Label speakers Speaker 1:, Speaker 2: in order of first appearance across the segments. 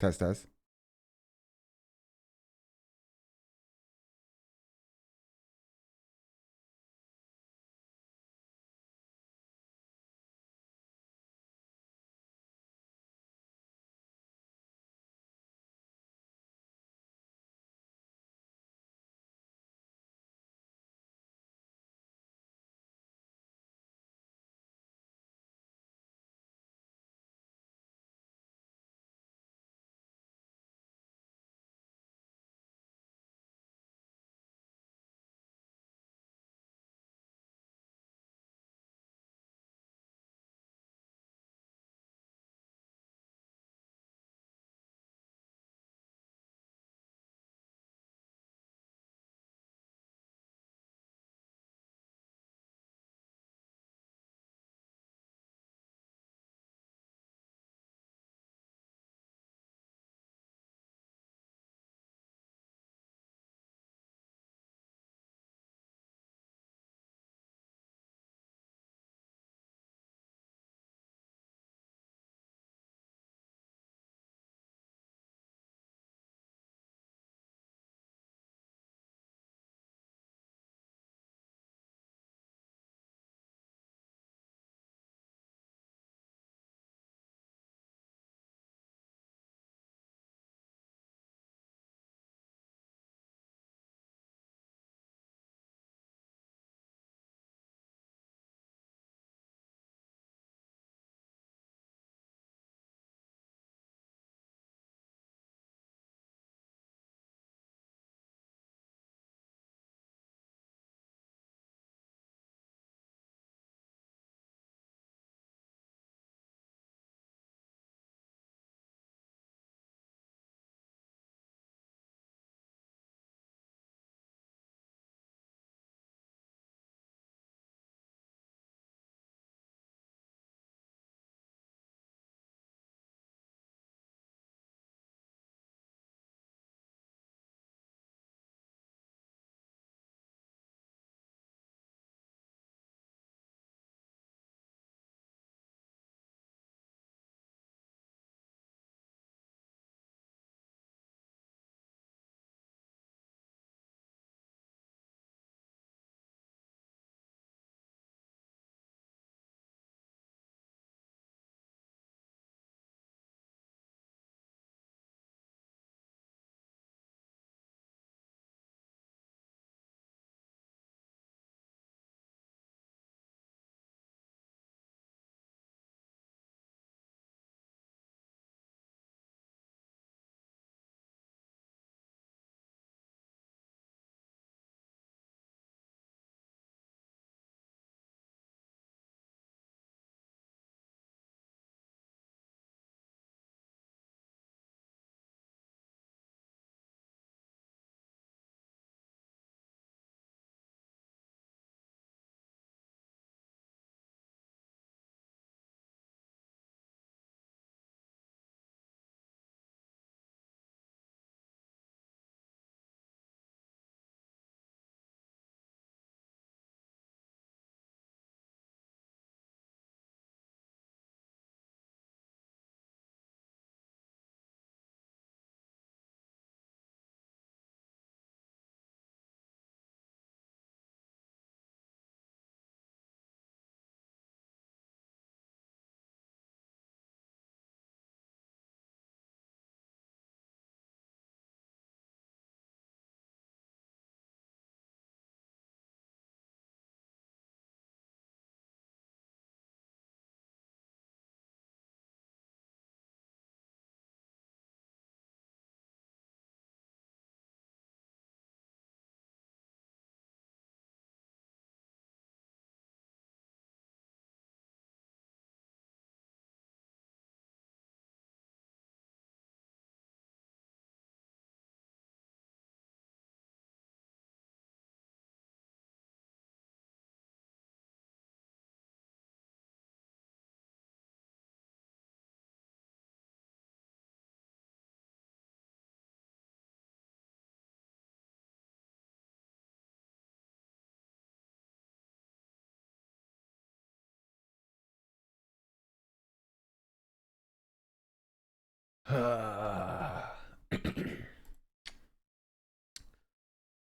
Speaker 1: Test, test.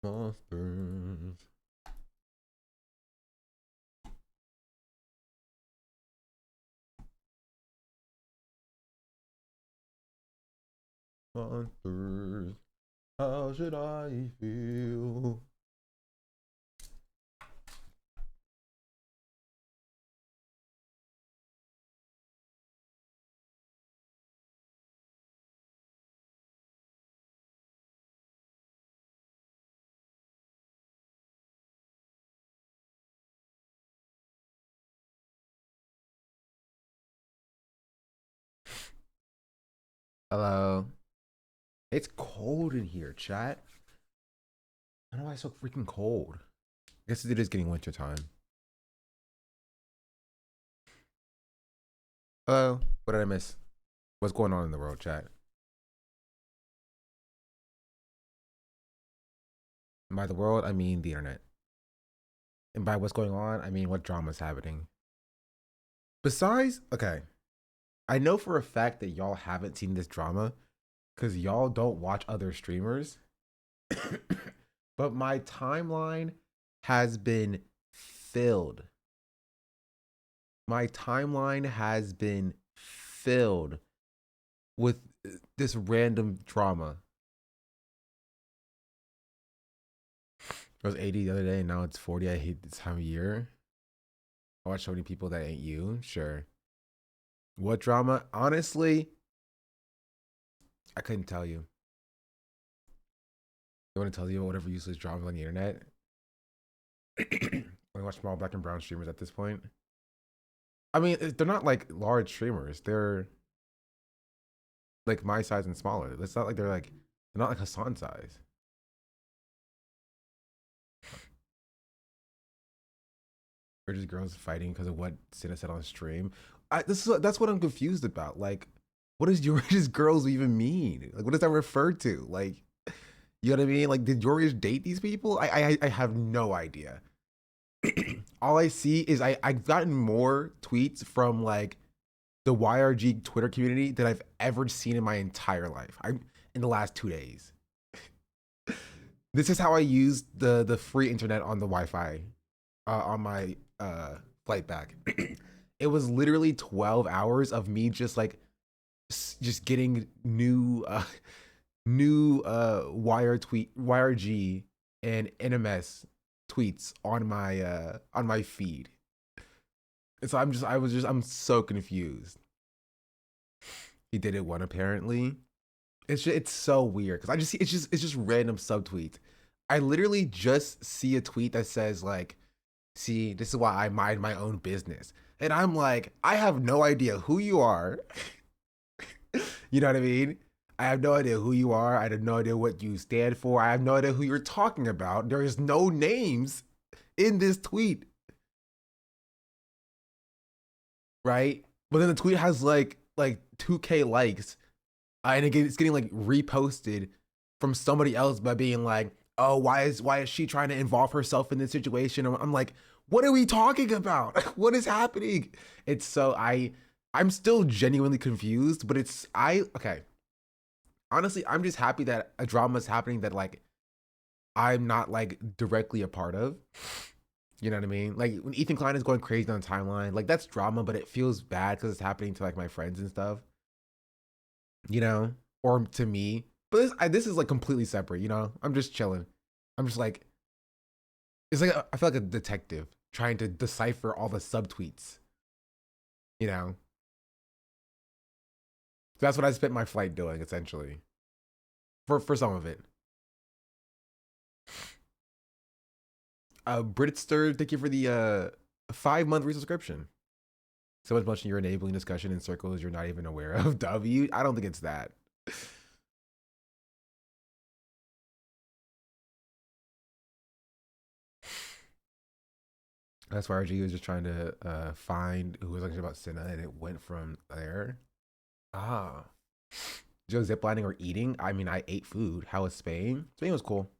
Speaker 1: Monsters. Monsters. How should I feel? Hello. It's cold in here, chat. I don't know why it's so freaking cold. I guess it is getting winter time. Hello. What did I miss? What's going on in the world, chat? And by the world, I mean the internet. And by what's going on, I mean what drama's happening. Besides, okay, I know for a fact that y'all haven't seen this drama because y'all don't watch other streamers. But my timeline has been filled. My timeline has been filled with this random drama. It was 80 the other day, and now it's 40. I hate this time of year. I watch so many people that ain't you. Sure. What drama? Honestly, I couldn't tell you. I want to tell you whatever useless drama on the internet. I watch small black and brown streamers at this point. I mean, they're not like large streamers. They're like my size and smaller. It's not like they're not like Hassan size. Or just girls fighting because of what Cinna said on stream. That's what I'm confused about. Like, what does George's girls even mean? Like, what does that refer to? Like, you know what I mean? Like, did George date these people? I have no idea. All I see is I've gotten more tweets from like the YRG Twitter community than I've ever seen in my entire life. I'm in the last 2 days. This is how I used the free internet on the Wi-Fi on my flight back. It was literally 12 hours of me just getting new YRG and NMS tweets on my feed. And so I'm so confused. He did it one apparently. It's so weird because I just see it's just random subtweets. I literally just see a tweet that says like, "See, this is why I mind my own business," and I'm like, I have no idea who you are. You know what I mean? I have no idea who you are. I have no idea what you stand for. I have no idea who you're talking about. There is no names in this tweet, right? But then the tweet has like 2K likes, and it's getting like reposted from somebody else by being like, "Oh, why is she trying to involve herself in this situation?" I'm like, "What are we talking about? What is happening?" It's so I'm still genuinely confused, but it's I okay. Honestly, I'm just happy that a drama is happening that like I'm not like directly a part of. You know what I mean? Like when Ethan Klein is going crazy on the timeline, like that's drama, but it feels bad because it's happening to like my friends and stuff. You know, or to me. But this is like completely separate. You know, I'm just chilling. I'm just like it's like I feel like a detective trying to decipher all the subtweets. You know, so that's what I spent my flight doing essentially for some of it. Britster, thank you for the 5 month resubscription. So much you're enabling discussion in circles you're not even aware of. W, I don't think it's that. That's why RG was just trying to find who was talking about Senna, and it went from there. Ah, Joe ziplining or eating? I mean, I ate food. How was Spain? Spain was cool.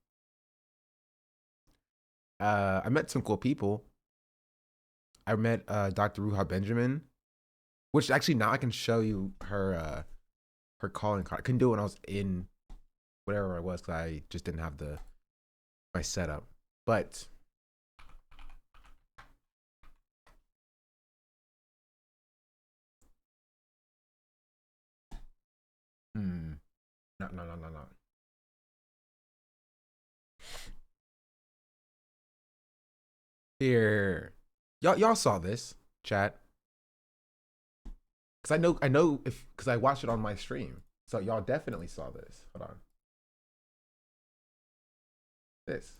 Speaker 1: I met some cool people. I met Dr. Ruha Benjamin, which actually now I can show you her calling card. I couldn't do it when I was in whatever I was because I just didn't have the my setup. But no. Here, y'all saw this chat because I know if because I watched it on my stream, so y'all definitely saw this. Hold on, this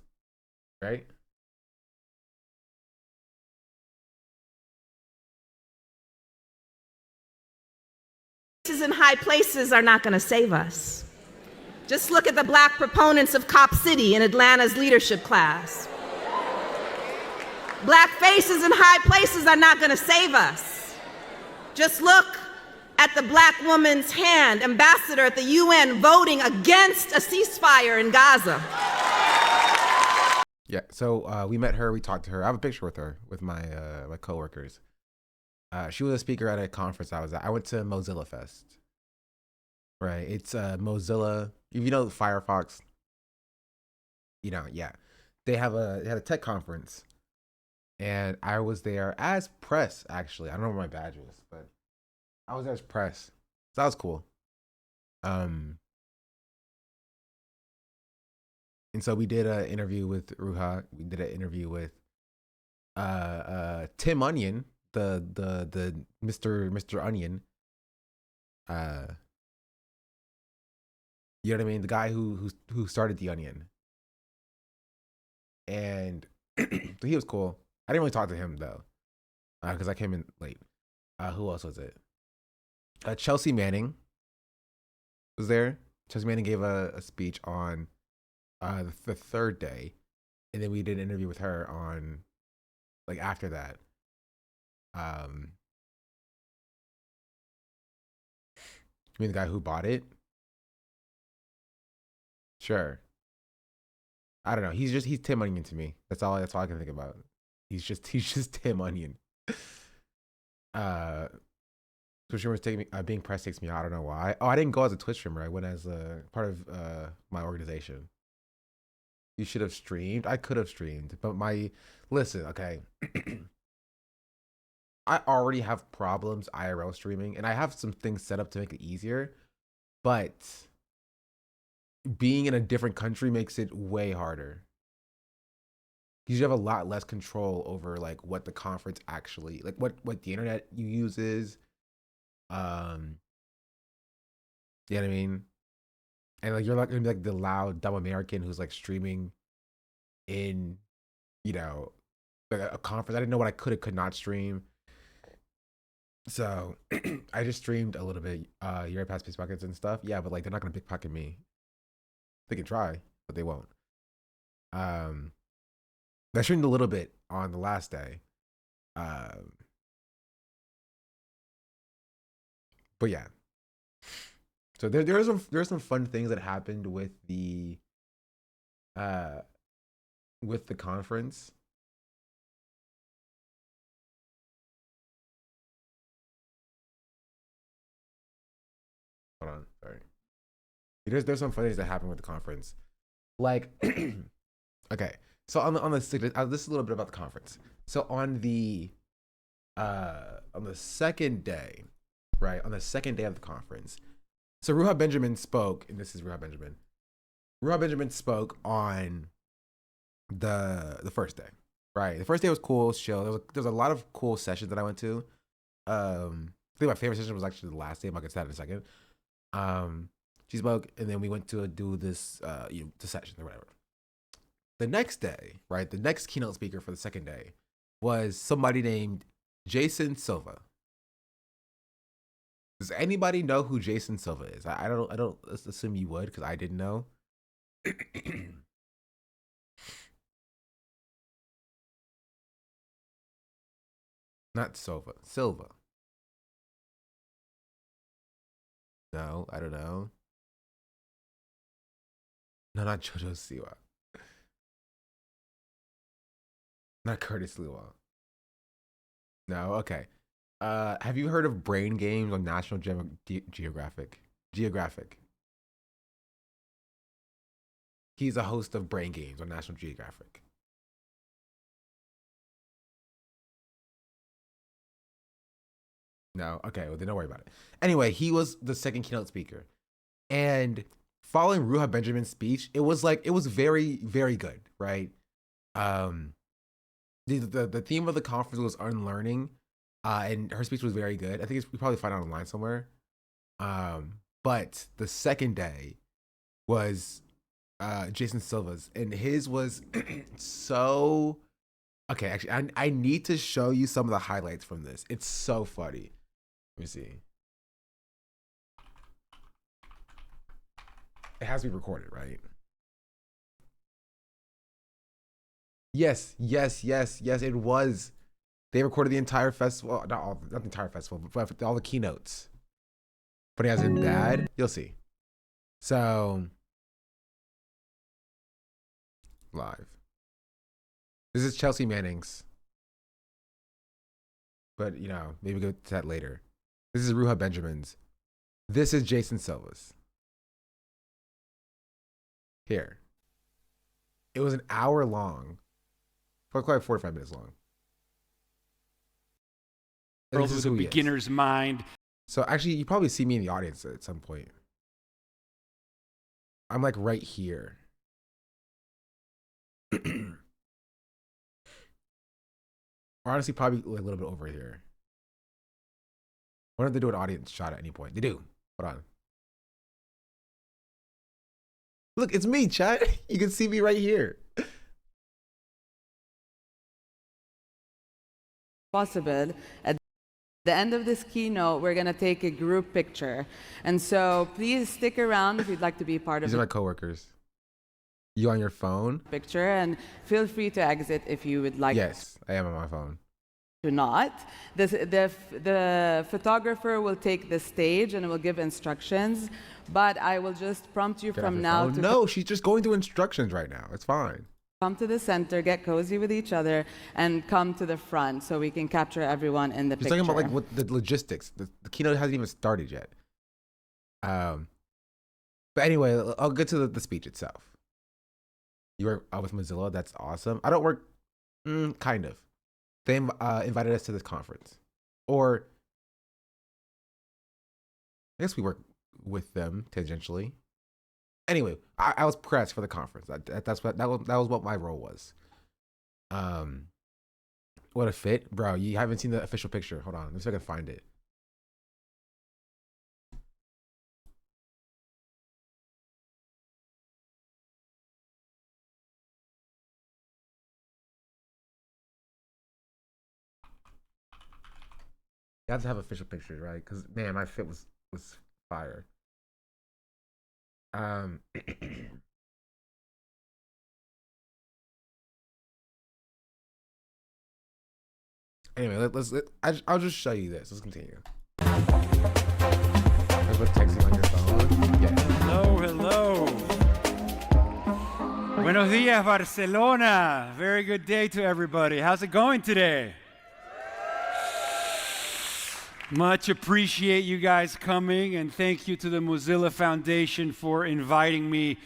Speaker 1: right?
Speaker 2: In high places are not going to save us. Just look at the black proponents of Cop City in Atlanta's leadership class. Black faces in high places are not going to save us. Just look at the black woman's hand, ambassador at the UN, voting against a ceasefire in Gaza.
Speaker 1: Yeah, so we met her, we talked to her. I have a picture with her with my my coworkers. She was a speaker at a conference I was at. I went to Mozilla Fest. Right, it's Mozilla. If you know Firefox, you know, yeah, they had a tech conference, and I was there as press. Actually, I don't know where my badge was, but I was there as press. So that was cool. And so we did an interview with Ruha. We did an interview with Tim Onion, the Mr. Onion. You know what I mean? The guy who started the Onion. And so he was cool. I didn't really talk to him though, because I came in late. Who else was it? Chelsea Manning was there. Chelsea Manning gave a speech on the third day, and then we did an interview with her on like after that. You mean the guy who bought it? Sure. I don't know. He's Tim Onion to me. That's all I can think about. He's just Tim Onion. Twitch streamers take me being pressed takes me out. I don't know why. Oh, I didn't go as a Twitch streamer. I went as a part of my organization. You should have streamed. I could have streamed, but listen, okay. I already have problems IRL streaming, and I have some things set up to make it easier, but being in a different country makes it way harder. You have a lot less control over like what the conference actually like what the internet you use is. You know what I mean? And like you're not gonna be like the loud dumb American who's like streaming in, you know, like a conference. I didn't know what I could not stream. So I just streamed a little bit Euro Pass pickpockets and stuff. Yeah, but like they're not gonna pickpocket me. They can try, but they won't. I streamed a little bit on the last day. But yeah. So there's some fun things that happened with the conference. Hold on, sorry. There's some fun things that happened with the conference. Like okay. So on the this is a little bit about the conference. So on the second day, right? On the second day of the conference. So Ruha Benjamin spoke, and this is Ruha Benjamin. Ruha Benjamin spoke on the first day, right? The first day was cool, chill. There was a lot of cool sessions that I went to. I think my favorite session was actually the last day. I'll get to that in a second. She spoke, and then we went to do this, the session or whatever. The next day, right? The next keynote speaker for the second day was somebody named Jason Silva. Does anybody know who Jason Silva is? I don't assume you would because I didn't know. Not Silva. Silva. No, I don't know. No, not Jojo Siwa. Not Curtis Lewa. No, okay. Have you heard of Brain Games on National Geographic? Geographic. He's a host of Brain Games on National Geographic. No? Okay, well, then don't worry about it. Anyway, he was the second keynote speaker. And following Ruha Benjamin's speech, it was very, very good, right? The theme of the conference was unlearning, and her speech was very good. I think we probably find it online somewhere. But the second day was Jason Silva's, and his was so okay. Actually, I need to show you some of the highlights from this. It's so funny. Let me see. It has to be recorded, right? Yes, it was. They recorded the entire festival, not the entire festival, but all the keynotes. Funny as in bad, you'll see. So, live. This is Chelsea Manning's. But, maybe go to that later. This is Ruha Benjamin's. This is Jason Silva's. Here. It was an hour long. Quite 45 minutes long.
Speaker 3: World with a beginner's mind.
Speaker 1: So actually, you probably see me in the audience at some point. I'm like right here. Or honestly, probably a little bit over here. Why don't they do an audience shot at any point? They do. Hold on. Look, it's me, chat. You can see me right here.
Speaker 4: Possible. At the end of this keynote, we're going to take a group picture. And so please stick around if you'd like to be part of
Speaker 1: These are my coworkers. You on your phone?
Speaker 4: Picture, and feel free to exit if you would like.
Speaker 1: Yes, I am on my phone.
Speaker 4: To not. The photographer will take the stage and will give instructions, but I will just prompt you from now to...
Speaker 1: No, she's just going through instructions right now. It's fine.
Speaker 4: Come to the center, get cozy with each other, and come to the front so we can capture everyone in the picture.
Speaker 1: She's talking about like what the logistics. The keynote hasn't even started yet. But anyway, I'll get to the speech itself. You work with Mozilla. That's awesome. I don't work, kind of. They invited us to this conference, or I guess we work with them tangentially. Anyway, I was pressed for the conference. That was what my role was. What a fit, bro! You haven't seen the official picture. Hold on, let me see if I can find it. You have to have official pictures, right? Because man, my fit was fire. Anyway, I'll just show you this. Let's continue. Everybody texting on your phone. Yeah.
Speaker 3: Hello. Buenos dias, Barcelona. Very good day to everybody. How's it going today? Much appreciate you guys coming, and thank you to the Mozilla Foundation for inviting me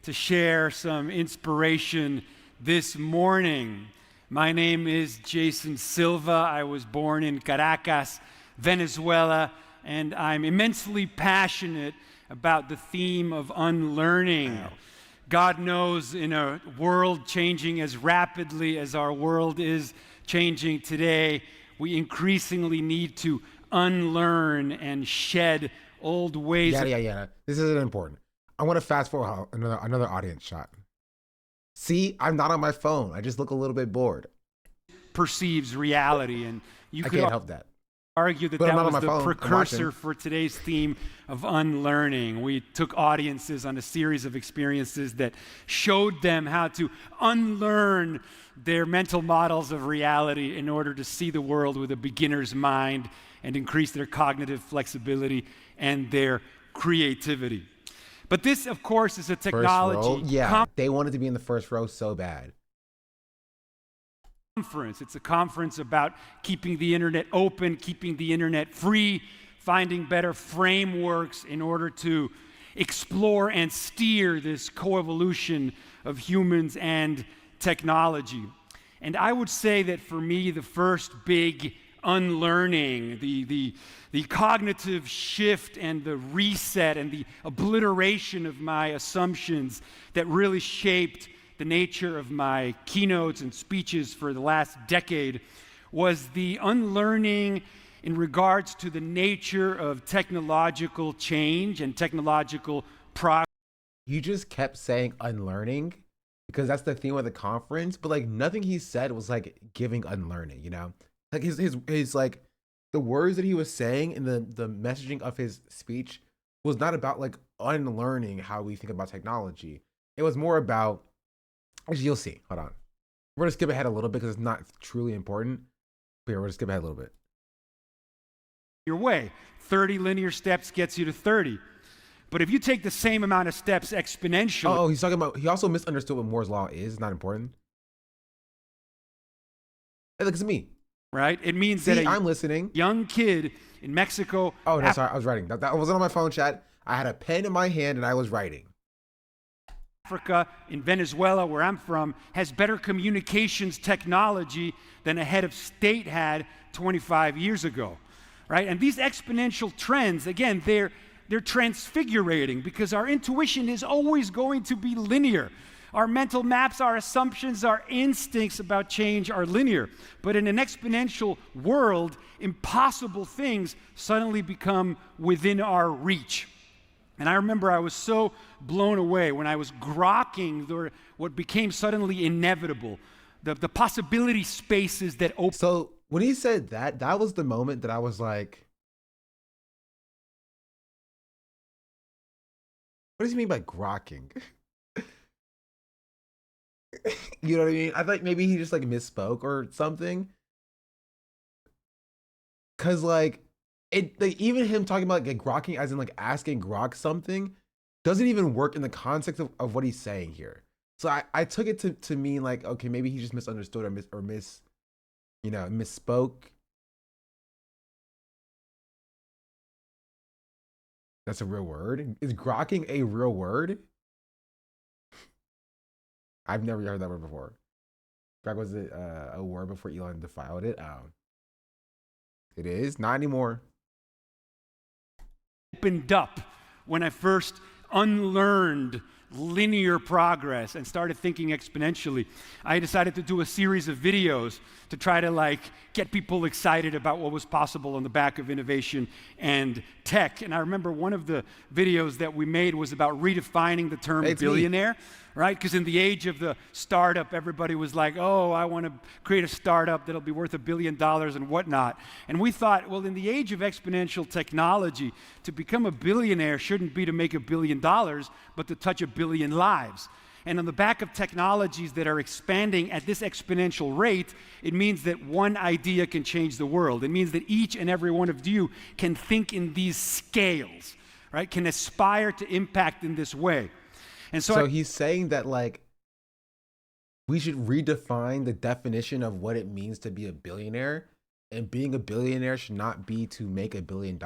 Speaker 3: to share some inspiration this morning. My name is Jason Silva. I was born in Caracas, Venezuela, and I'm immensely passionate about the theme of unlearning. Wow. God knows, in a world changing as rapidly as our world is changing today, we increasingly need to unlearn and shed old ways.
Speaker 1: Yeah. This isn't important. I want to fast forward another audience shot. See, I'm not on my phone. I just look a little bit bored.
Speaker 3: Perceives reality, and you could
Speaker 1: can't help that.
Speaker 3: Argue that was the precursor for today's theme of unlearning. We took audiences on a series of experiences that showed them how to unlearn their mental models of reality in order to see the world with a beginner's mind and increase their cognitive flexibility and their creativity. But this, of course, is a technology.
Speaker 1: Yeah, they wanted to be in the first row so bad.
Speaker 3: It's a conference about keeping the internet open, keeping the internet free, finding better frameworks in order to explore and steer this coevolution of humans and technology. And I would say that for me, the first big unlearning, the cognitive shift and the reset and the obliteration of my assumptions that really shaped the nature of my keynotes and speeches for the last decade was the unlearning in regards to the nature of technological change and technological progress.
Speaker 1: You just kept saying unlearning because that's the theme of the conference, but like nothing he said was like giving unlearning, you know? Like his like the words that he was saying in the messaging of his speech was not about like unlearning how we think about technology. It was more about, actually you'll see, hold on. We're gonna skip ahead a little bit because it's not truly important. But here, we're gonna skip ahead a little bit.
Speaker 3: Your way. 30 linear steps gets you to 30. But if you take the same amount of steps exponentially.
Speaker 1: Oh, he's talking about, he also misunderstood what Moore's Law is. It's not important. Hey, look, it's me.
Speaker 3: Right? It means
Speaker 1: See,
Speaker 3: that
Speaker 1: I'm listening.
Speaker 3: young kid in Mexico.
Speaker 1: Oh, no, sorry, I was writing. That wasn't on my phone, chat. I had a pen in my hand and I was writing.
Speaker 3: Africa, in Venezuela, where I'm from, has better communications technology than a head of state had 25 years ago. Right? And these exponential trends, again, they're transfigurating because our intuition is always going to be linear. Our mental maps, our assumptions, our instincts about change are linear. But in an exponential world, impossible things suddenly become within our reach. And I remember I was so blown away when I was grokking what became suddenly inevitable, the possibility spaces that open.
Speaker 1: So when he said that, that was the moment that I was like, what does he mean by grokking? You know what I mean? I thought maybe he just like misspoke or something. Cause like even him talking about like grokking as in like asking Grok something doesn't even work in the context of what he's saying here. So I took it to mean like, okay, maybe he just misunderstood or misspoke. That's a real word. Is grokking a real word? I've never heard that word before. Grok was it a word before Elon defiled it? It is not anymore.
Speaker 3: Opened up when I first unlearned linear progress and started thinking exponentially. I decided to do a series of videos to try to like get people excited about what was possible on the back of innovation and tech. And I remember one of the videos that we made was about redefining the term billionaire, right? Because in the age of the startup, everybody was like, oh, I want to create a startup that'll be worth $1 billion and whatnot. And we thought, well, in the age of exponential technology, to become a billionaire shouldn't be to make $1 billion, but to touch 1 billion lives. And on the back of technologies that are expanding at this exponential rate, it means that one idea can change the world. It means that each and every one of you can think in these scales, right? Can aspire to impact in this way. And so
Speaker 1: he's saying that like we should redefine the definition of what it means to be a billionaire, and being a billionaire should not be to make $1 billion,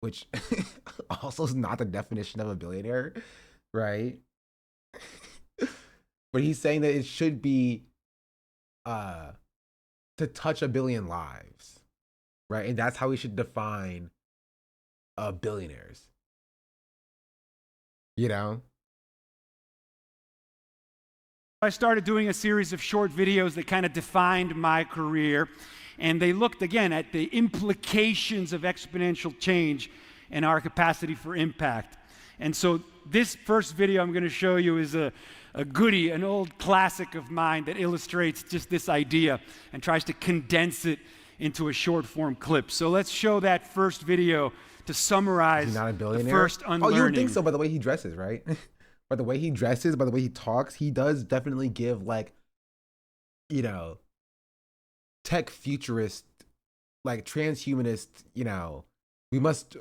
Speaker 1: which also is not the definition of a billionaire, right? But he's saying that it should be to touch 1 billion lives, right? And that's how we should define billionaires, you know?
Speaker 3: I started doing a series of short videos that kind of defined my career, and they looked again at the implications of exponential change and our capacity for impact. And so this first video I'm going to show you is a goodie, an old classic of mine that illustrates just this idea and tries to condense it into a short form clip. So let's show that first video to summarize the first unlearning.
Speaker 1: Oh, you would think so by the way he dresses, right? By the way he dresses, by the way he talks, he does definitely give like, you know, tech futurist, like transhumanist, you know, we must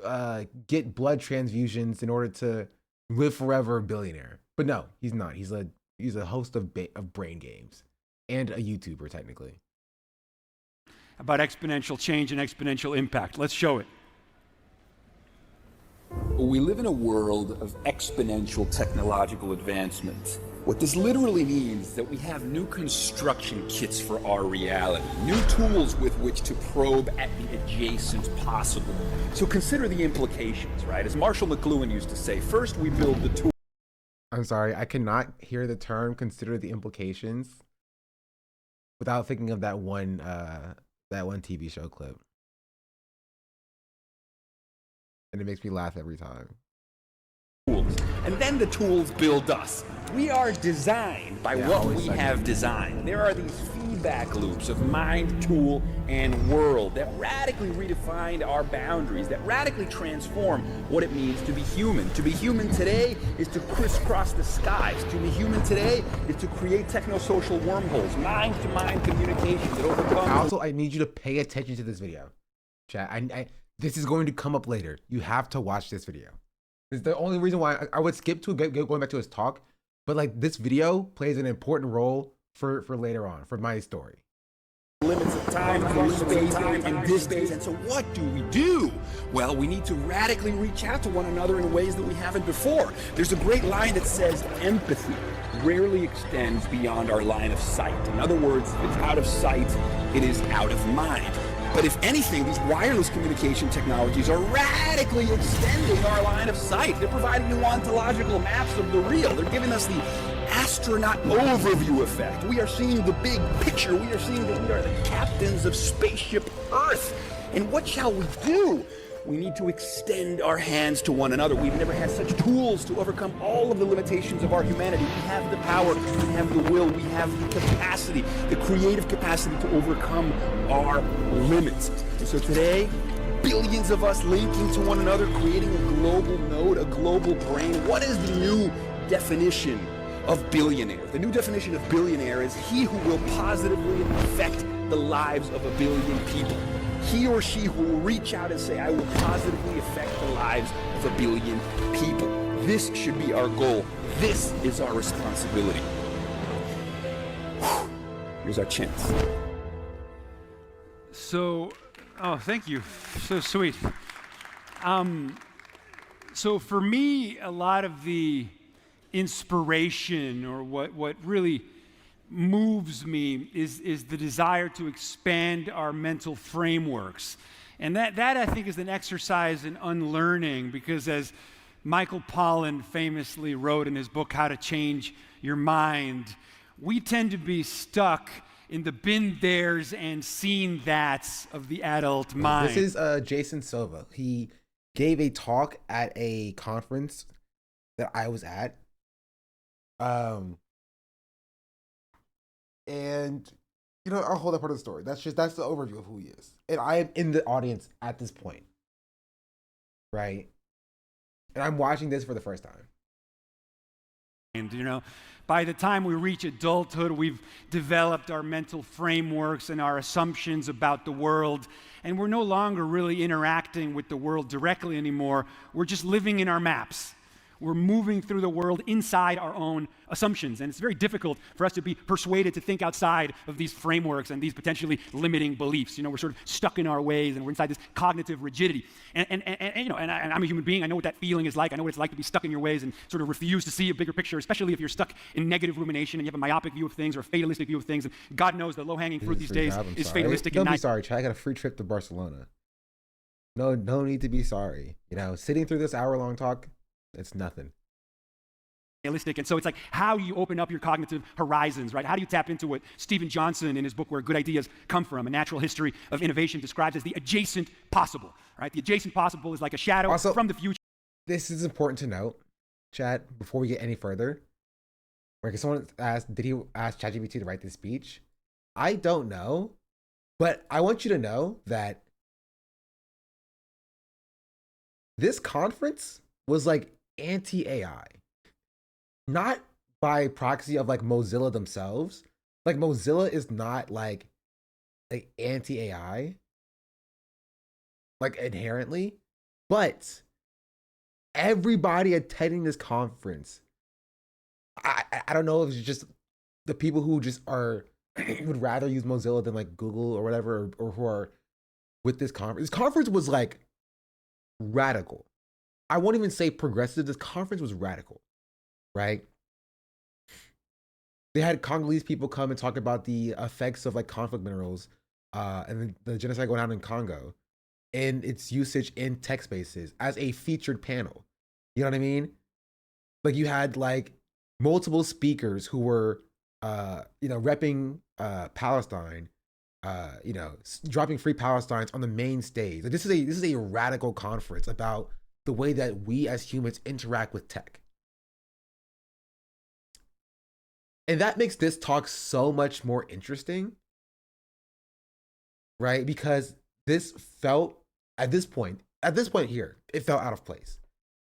Speaker 1: get blood transfusions in order to live forever billionaire. But no, he's not. He's a host of Brain Games and a YouTuber technically.
Speaker 3: About exponential change and exponential impact. Let's show it.
Speaker 5: We live in a world of exponential technological advancement. What this literally means is that we have new construction kits for our reality, new tools with which to probe at the adjacent possible. So consider the implications, right? As Marshall McLuhan used to say, first we build the tool.
Speaker 1: I'm sorry, I cannot hear the term "consider the implications" without thinking of that one TV show clip, and it makes me laugh every time.
Speaker 5: And then the tools build us. We are designed by what we have designed. There are these feedback loops of mind, tool, and world that radically redefine our boundaries, that radically transform what it means to be human. To be human today is to crisscross the skies. To be human today is to create technosocial wormholes, mind-to-mind communication that overcomes...
Speaker 1: I need you to pay attention to this video. Chat, this is going to come up later. You have to watch this video. It's the only reason why I would skip to going back to his talk, but like this video plays an important role for later on, for my story.
Speaker 5: Limits of time, space, and distance. And so what do? Well, we need to radically reach out to one another in ways that we haven't before. There's a great line that says empathy rarely extends beyond our line of sight. In other words, if it's out of sight, it is out of mind. But if anything, these wireless communication technologies are radically extending our line of sight. They're providing new ontological maps of the real. They're giving us the astronaut overview effect. We are seeing the big picture. We are seeing that we are the captains of spaceship Earth. And what shall we do? We need to extend our hands to one another. We've never had such tools to overcome all of the limitations of our humanity. We have the power, we have the will, we have the capacity, the creative capacity to overcome our limits. And so today, billions of us linking to one another, creating a global node, a global brain. What is the new definition of billionaire? The new definition of billionaire is he who will positively affect the lives of a billion people. He or she who will reach out and say, I will positively affect the lives of a billion people. This should be our goal. This is our responsibility. Whew. Here's our chance.
Speaker 3: So, thank you. So sweet. So for me, a lot of the inspiration or what really moves me is the desire to expand our mental frameworks. And that I think is an exercise in unlearning, because as Michael Pollan famously wrote in his book, How to Change Your Mind, we tend to be stuck in the been there's and seen that's of the adult mind.
Speaker 1: This is Jason Silva. He gave a talk at a conference that I was at. And you know, I'll hold that part of the story. That's the overview of who he is. And I am in the audience at this point. Right? And I'm watching this for the first time.
Speaker 3: And you know, by the time we reach adulthood, we've developed our mental frameworks and our assumptions about the world, and we're no longer really interacting with the world directly anymore. We're just living in our maps. We're moving through the world inside our own assumptions, and it's very difficult for us to be persuaded to think outside of these frameworks and these potentially limiting beliefs. You know, we're sort of stuck in our ways, and we're inside this cognitive rigidity. And you know, and I'm a human being. I know what that feeling is like. I know what it's like to be stuck in your ways and sort of refuse to see a bigger picture, especially if you're stuck in negative rumination and you have a myopic view of things or a fatalistic view of things. And God knows the low-hanging fruit these days is fatalistic.
Speaker 1: Don't be sorry, Chad. I got a free trip to Barcelona. No need to be sorry. You know, sitting through this hour-long talk, it's nothing.
Speaker 3: And so it's like how you open up your cognitive horizons, right? How do you tap into what Stephen Johnson in his book Where Good Ideas Come From, A Natural History of Innovation, describes as the adjacent possible, right? The adjacent possible is like a shadow
Speaker 1: also,
Speaker 3: from the future.
Speaker 1: This is important to note, Chad, before we get any further. Like, someone asked, did he ask ChatGPT to write this speech? I don't know, but I want you to know that this conference was like anti-AI. Not by proxy of like Mozilla themselves. Like Mozilla is not like anti-AI, like inherently, but everybody attending this conference, I don't know if it's just the people who just are would rather use Mozilla than like Google or whatever, or who are with this conference. This conference was like radical. I won't even say progressive. This conference was radical, right? They had Congolese people come and talk about the effects of like conflict minerals and the genocide going on in Congo and its usage in tech spaces as a featured panel. You know what I mean? Like you had like multiple speakers who were, repping Palestine, dropping Free Palestines on the main stage. Like this is a radical conference about the way that we as humans interact with tech. And that makes this talk so much more interesting, right? Because this felt at this point here, it felt out of place.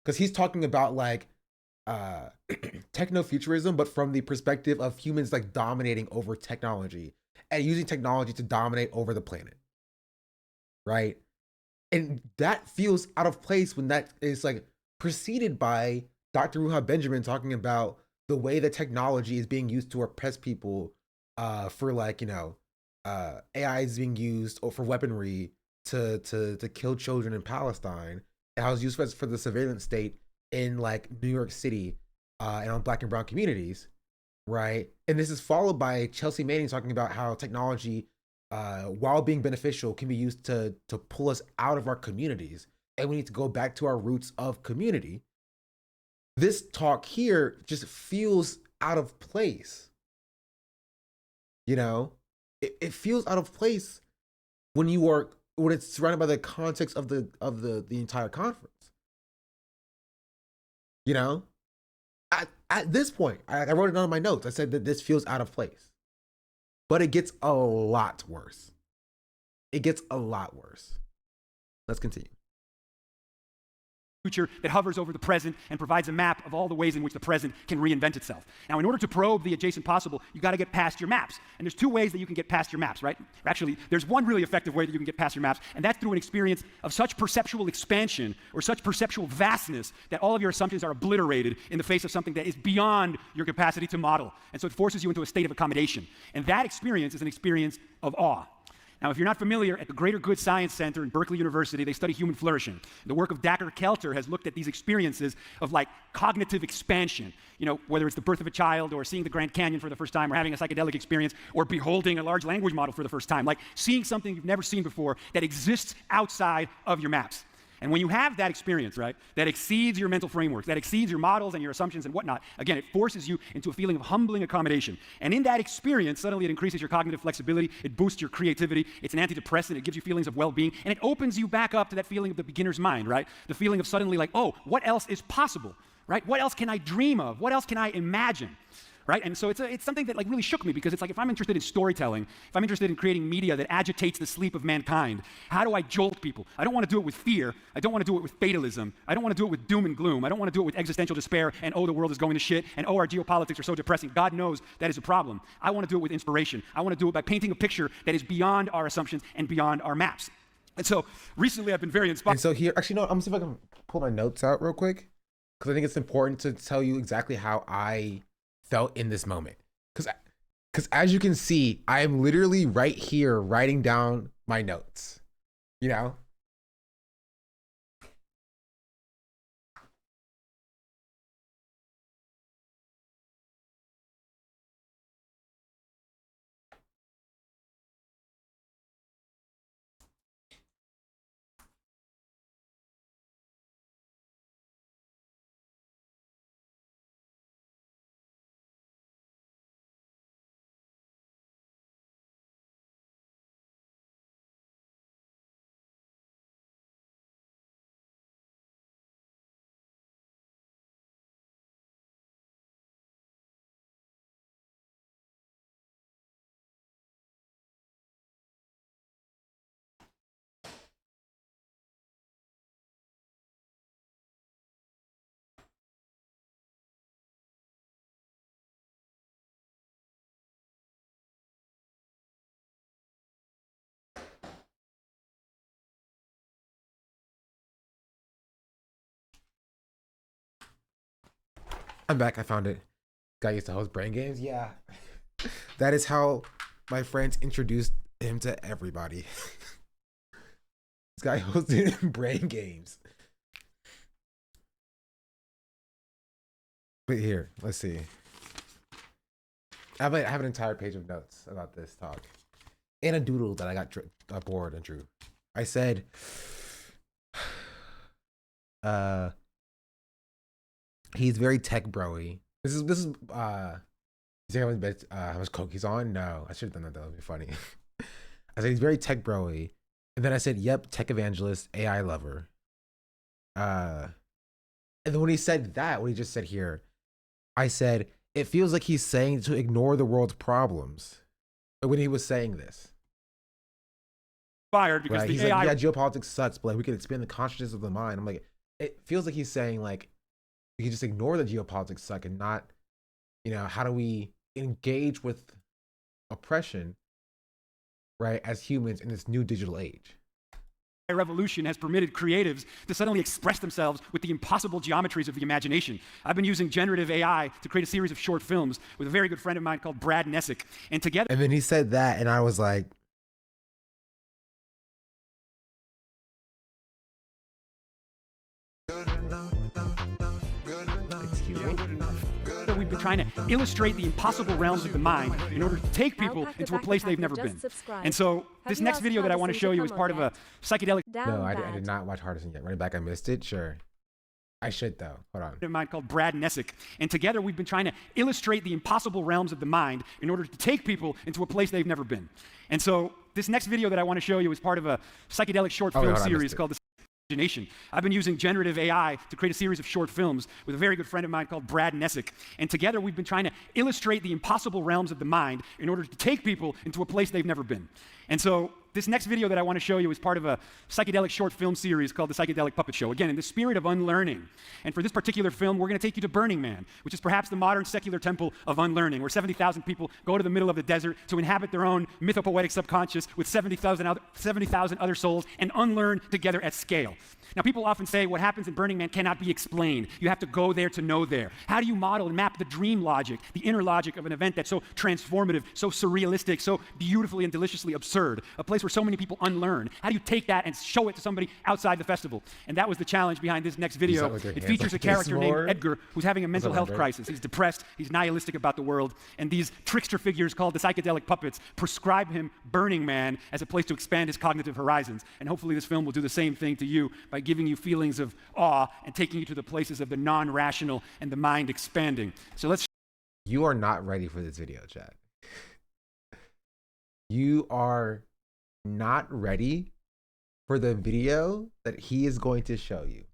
Speaker 1: Because he's talking about like techno-futurism, but from the perspective of humans like dominating over technology and using technology to dominate over the planet, right? And that feels out of place when that is like preceded by Dr. Ruha Benjamin talking about the way that technology is being used to oppress people for like, AI is being used for weaponry to kill children in Palestine, and how it's used for the surveillance state in like New York City and on Black and brown communities, right? And this is followed by Chelsea Manning talking about how technology, while being beneficial, can be used to pull us out of our communities, and we need to go back to our roots of community. This talk here just feels out of place. It feels out of place when it's surrounded by the context of the entire conference. At this point, I wrote it down in my notes. I said that this feels out of place, but it gets a lot worse. It gets a lot worse. Let's continue.
Speaker 3: Future that hovers over the present and provides a map of all the ways in which the present can reinvent itself. Now, in order to probe the adjacent possible, you got to get past your maps. And there's two ways that you can get past your maps, right? Actually, there's one really effective way that you can get past your maps, and that's through an experience of such perceptual expansion or such perceptual vastness that all of your assumptions are obliterated in the face of something that is beyond your capacity to model. And so it forces you into a state of accommodation. And that experience is an experience of awe. Now, if you're not familiar, at the Greater Good Science Center in Berkeley University, they study human flourishing. The work of Dacher Kelter has looked at these experiences of like cognitive expansion, whether it's the birth of a child or seeing the Grand Canyon for the first time or having a psychedelic experience or beholding a large language model for the first time, like seeing something you've never seen before that exists outside of your maps. And when you have that experience, right, that exceeds your mental frameworks, that exceeds your models and your assumptions and whatnot, again, it forces you into a feeling of humbling accommodation. And in that experience, suddenly it increases your cognitive flexibility, it boosts your creativity, it's an antidepressant, it gives you feelings of well-being, and it opens you back up to that feeling of the beginner's mind, right? The feeling of suddenly like, oh, what else is possible, right? What else can I dream of? What else can I imagine? Right? And so it's something that like really shook me, because it's like if I'm interested in storytelling, if I'm interested in creating media that agitates the sleep of mankind, how do I jolt people? I don't want to do it with fear. I don't want to do it with fatalism. I don't want to do it with doom and gloom. I don't want to do it with existential despair and, oh, the world is going to shit, and, oh, our geopolitics are so depressing. God knows that is a problem. I want to do it with inspiration. I want to do it by painting a picture that is beyond our assumptions and beyond our maps. And so recently I've been very inspired.
Speaker 1: And so here, actually, no, I'm going to see if I can pull my notes out real quick, because I think it's important to tell you exactly how I felt in this moment, because as you can see, I am literally right here writing down my notes. I'm back. I found it. Guy used to host Brain Games. Yeah. That is how my friends introduced him to everybody. This guy hosted Brain Games. But here, let's see. I have an entire page of notes about this talk. And a doodle that I got bored and drew. I said, he's very tech bro-y. This is you see how much coke he's on? No, I should have done that. That would be funny. I said he's very tech bro-y. And then I said, yep, tech evangelist, AI lover. And then when he said that, what he just said here, I said, it feels like he's saying to ignore the world's problems. But when he was saying this.
Speaker 3: Fired because
Speaker 1: right?
Speaker 3: the
Speaker 1: He's
Speaker 3: AI.
Speaker 1: like, yeah, geopolitics sucks, but like we can expand the consciousness of the mind. I'm like, it feels like he's saying like, we can just ignore the geopolitics suck and not, you know, how do we engage with oppression, right, as humans in this new digital age?
Speaker 3: Revolution has permitted creatives to suddenly express themselves with the impossible geometries of the imagination. I've been using generative AI to create a series of short films with a very good friend of mine called Brad Nessick. And together...
Speaker 1: And then he said that, and I was like... Excuse me?
Speaker 3: We've been trying to illustrate the impossible realms of the mind in order to take people into a place they've never been. And so this next video that I want to show you is part of a psychedelic...
Speaker 1: No, I did not watch Hardison yet. Running back, I missed it? Sure. I should, though. Hold on.
Speaker 3: ...of mine called Brad Nessick. And together we've been trying to illustrate the impossible realms of the mind in order to take people into a place they've never been. And so this next video that I want to show you is part of a psychedelic short film series called Imagination. I've been using generative AI to create a series of short films with a very good friend of mine called Brad Nessick. And together we've been trying to illustrate the impossible realms of the mind in order to take people into a place they've never been. And so this next video that I want to show you is part of a psychedelic short film series called The Psychedelic Puppet Show. Again, in the spirit of unlearning. And for this particular film, we're going to take you to Burning Man, which is perhaps the modern secular temple of unlearning, where 70,000 people go to the middle of the desert to inhabit their own mythopoetic subconscious with 70,000 other souls and unlearn together at scale. Now, people often say what happens in Burning Man cannot be explained. You have to go there to know there. How do you model and map the dream logic, the inner logic of an event that's so transformative, so surrealistic, so beautifully and deliciously absurd, a place where so many people unlearn? How do you take that and show it to somebody outside the festival? And that was the challenge behind this next video. It features a character named Edgar who's having a mental health crisis. He's depressed, he's nihilistic about the world, and these trickster figures called the psychedelic puppets prescribe him Burning Man as a place to expand his cognitive horizons. And hopefully this film will do the same thing to you by giving you feelings of awe and taking you to the places of the non-rational and the mind expanding. So let's...
Speaker 1: You are not ready for this video, Chad. You are not ready for the video that he is going to show you.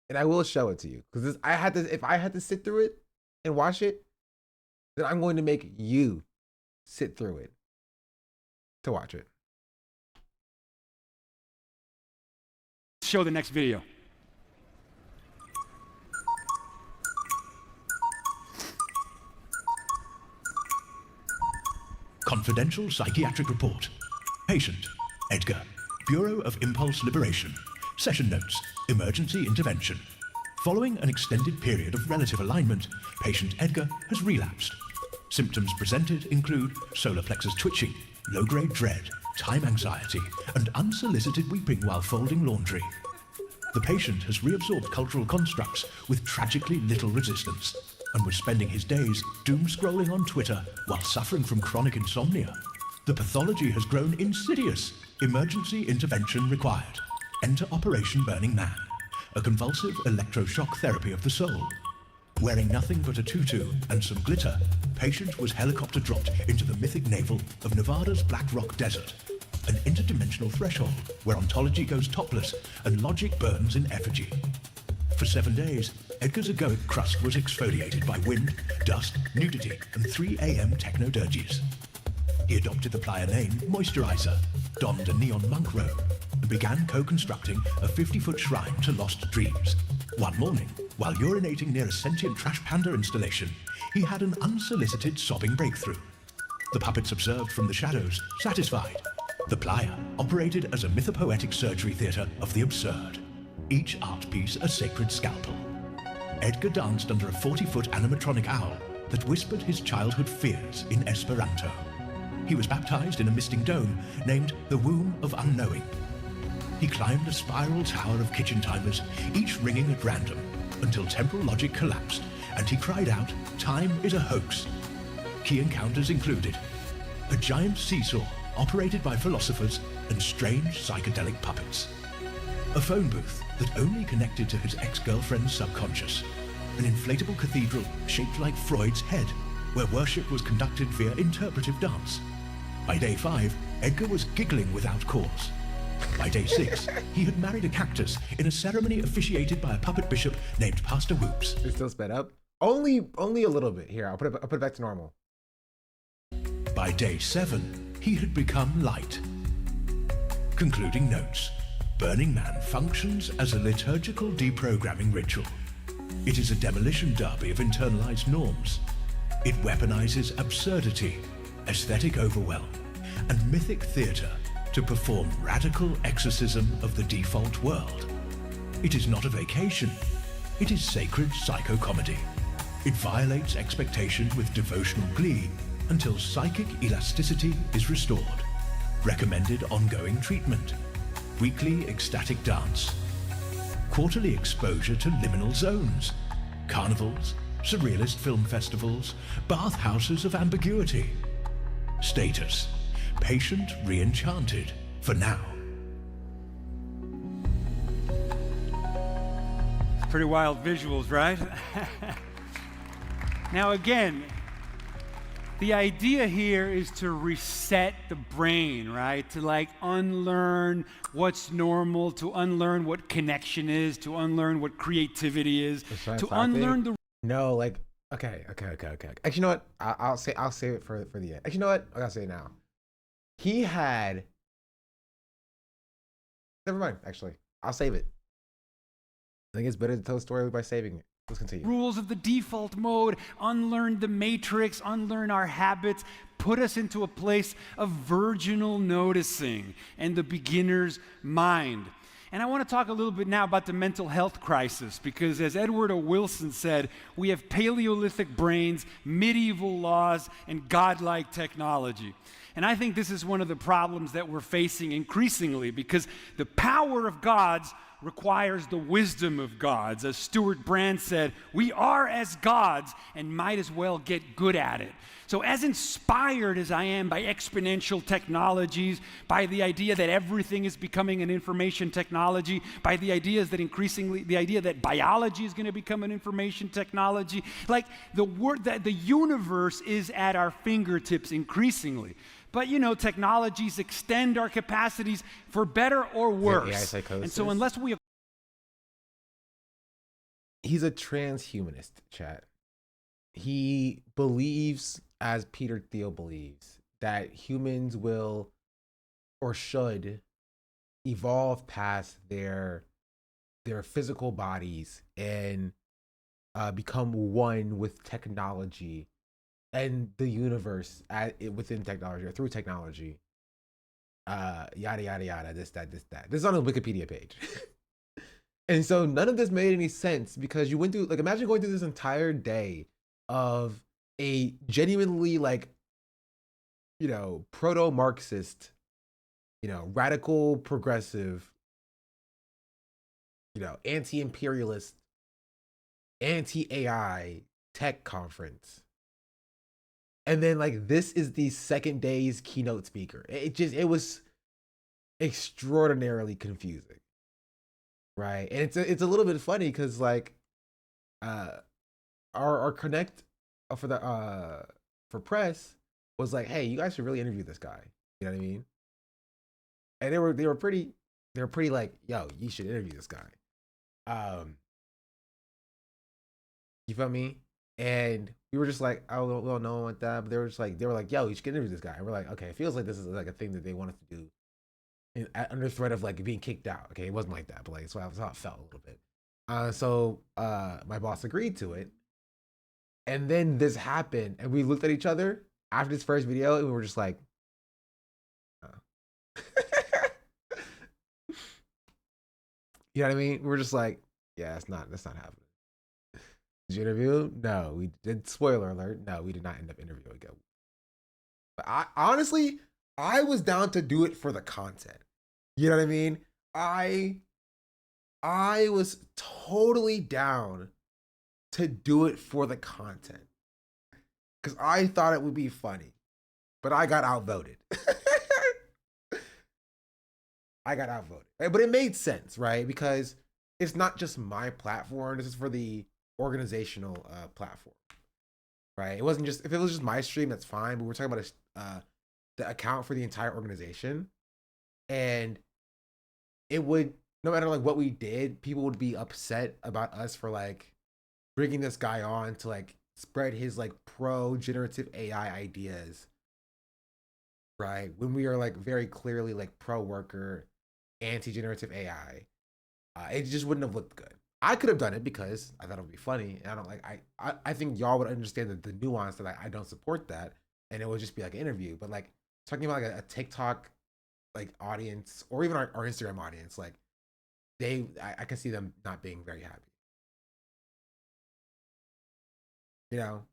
Speaker 1: And I will show it to you because if I had to sit through it and watch it, then I'm going to make you sit through it to watch it.
Speaker 3: Show the next video.
Speaker 6: Confidential psychiatric report. Patient, Edgar. Bureau of Impulse Liberation. Session notes. Emergency intervention. Following an extended period of relative alignment, patient Edgar has relapsed. Symptoms presented include solar plexus twitching, low-grade dread, time anxiety, and unsolicited weeping while folding laundry. The patient has reabsorbed cultural constructs with tragically little resistance and was spending his days doom-scrolling on Twitter while suffering from chronic insomnia. The pathology has grown insidious. Emergency intervention required. Enter Operation Burning Man, a convulsive electroshock therapy of the soul. Wearing nothing but a tutu and some glitter, patient was helicopter dropped into the mythic navel of Nevada's Black Rock Desert, an interdimensional threshold where ontology goes topless and logic burns in effigy. For 7 days, Edgar's egoic crust was exfoliated by wind, dust, nudity, and 3 a.m. techno-dirges. He adopted the Playa name Moisturizer, donned a neon monk robe, and began co-constructing a 50-foot shrine to lost dreams. One morning, while urinating near a sentient trash panda installation, he had an unsolicited sobbing breakthrough. The puppets observed from the shadows, satisfied. The Playa operated as a mythopoetic surgery theatre of the absurd. Each art piece a sacred scalpel. Edgar danced under a 40-foot animatronic owl that whispered his childhood fears in Esperanto. He was baptized in a misting dome named the Womb of Unknowing. He climbed a spiral tower of kitchen timers, each ringing at random, until temporal logic collapsed and he cried out, "Time is a hoax." Key encounters included a giant seesaw operated by philosophers and strange psychedelic puppets, a phone booth that only connected to his ex-girlfriend's subconscious, an inflatable cathedral shaped like Freud's head, where worship was conducted via interpretive dance. By day 5, Edgar was giggling without cause. By day 6, he had married a cactus in a ceremony officiated by a puppet bishop named Pastor Whoops.
Speaker 1: It's still sped up. Only a little bit. Here, I'll put it back to normal.
Speaker 6: By day 7, he had become light. Concluding notes. Burning Man functions as a liturgical deprogramming ritual. It is a demolition derby of internalized norms. It weaponizes absurdity, aesthetic overwhelm, and mythic theater to perform radical exorcism of the default world. It is not a vacation. It is sacred psychocomedy. It violates expectation with devotional glee until psychic elasticity is restored. Recommended ongoing treatment. Weekly ecstatic dance. Quarterly exposure to liminal zones. Carnivals, surrealist film festivals, bathhouses of ambiguity. Status: patient re-enchanted for now.
Speaker 3: Pretty wild visuals, right? Now again, the idea here is to reset the brain, right? To like unlearn what's normal, to unlearn what connection is, to unlearn what creativity is, to unlearn the...
Speaker 1: No, like, okay. Actually, you know what? I'll save it for the end. Actually, you know what? I gotta say it now. He had... Never mind, actually. I'll save it. I think it's better to tell the story by saving it. Let's continue.
Speaker 3: Rules of the default mode, unlearn the matrix, unlearn our habits, put us into a place of virginal noticing and the beginner's mind. And I want to talk a little bit now about the mental health crisis, because as Edward O. Wilson said, we have Paleolithic brains, medieval laws, and godlike technology. And I think this is one of the problems that we're facing increasingly, because the power of gods requires the wisdom of gods. As Stuart Brand said, we are as gods and might as well get good at it. So as inspired as I am by exponential technologies, by the idea that everything is becoming an information technology, by the idea that biology is going to become an information technology, like the universe is at our fingertips increasingly. But you know, technologies extend our capacities for better or worse.
Speaker 1: AI psychosis?
Speaker 3: And so unless we...
Speaker 1: He's a transhumanist, chat. He believes, as Peter Thiel believes, that humans will or should evolve past their physical bodies and become one with technology and the universe within technology or through technology. Yada, yada, yada, this, that. This is on the Wikipedia page. And so none of this made any sense, because you went through, like, imagine going through this entire day of a genuinely, like, you know, proto-Marxist, you know, radical progressive, you know, anti-imperialist, anti-AI tech conference. And then, like, this is the second day's keynote speaker. It was extraordinarily confusing, right? And it's a little bit funny because, like, our connect for press was like, hey, you guys should really interview this guy. You know what I mean? And they were pretty like, yo, you should interview this guy. You feel me? And we were just like, oh, we don't know like that. But they were like, yo, you should interview this guy. And we're like, okay, it feels like this is like a thing that they want us to do under threat of like being kicked out. Okay, it wasn't like that, but like that's how it felt a little bit. So my boss agreed to it. And then this happened, and we looked at each other after this first video, and we were just like, oh. You know what I mean? We were just like, yeah, that's not happening. Did you interview? No, we did. Spoiler alert. No, we did not end up interviewing him. But I was down to do it for the content. You know what I mean? I was totally down to do it for the content. Because I thought it would be funny, but I got outvoted. I got outvoted. But it made sense, right? Because it's not just my platform. This is for the organizational platform, right? It wasn't just, if it was just my stream, that's fine. But we're talking about the account for the entire organization. And it would, no matter like what we did, people would be upset about us for like bringing this guy on to like spread his like pro generative AI ideas, right? When we are like very clearly like pro worker, anti generative AI, it just wouldn't have looked good. I could have done it because I thought it would be funny, and I don't like. I think y'all would understand the nuance that I don't support that, and it would just be like an interview. But like talking about like a TikTok like audience or even our Instagram audience, like I can see them not being very happy. You know,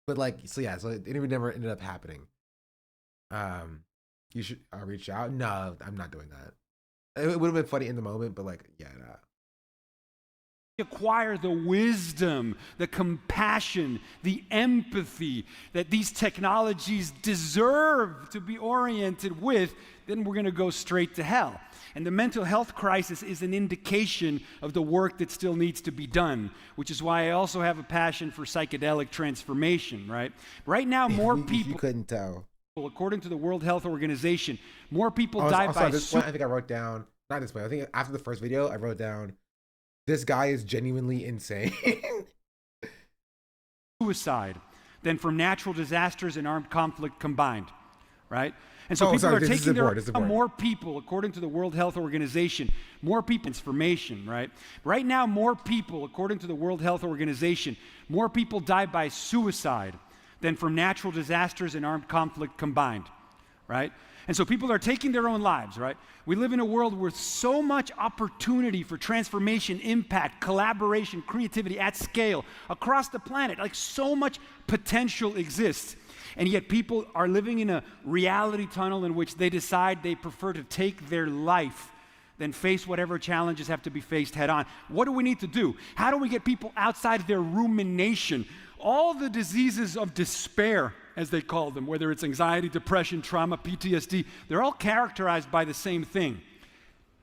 Speaker 1: but like, so yeah, so it never ended up happening. You should reach out. No, I'm not doing that. It would have been funny in the moment, but like, yeah, nah.
Speaker 3: Acquire the wisdom, the compassion, the empathy that these technologies deserve to be oriented with, then we're going to go straight to hell. And the mental health crisis is an indication of the work that still needs to be done, which is why I also have a passion for psychedelic transformation, right? Right now, more people...
Speaker 1: You couldn't tell.
Speaker 3: According to the World Health Organization, more people die by...
Speaker 1: At this point, I think I wrote down... Not this point. I think after the first video, I wrote down, this guy is genuinely insane.
Speaker 3: Suicide than from natural disasters and armed conflict combined, right? And so people are taking more people, according to the World Health Organization, more people, information, right? Right now, more people, according to the World Health Organization, more people die by suicide than from natural disasters and armed conflict combined, right? And so people are taking their own lives, right? We live in a world with so much opportunity for transformation, impact, collaboration, creativity at scale across the planet. Like so much potential exists. And yet people are living in a reality tunnel in which they decide they prefer to take their life than face whatever challenges have to be faced head on. What do we need to do? How do we get people outside their rumination? All the diseases of despair, as they call them, whether it's anxiety, depression, trauma, PTSD, they're all characterized by the same thing.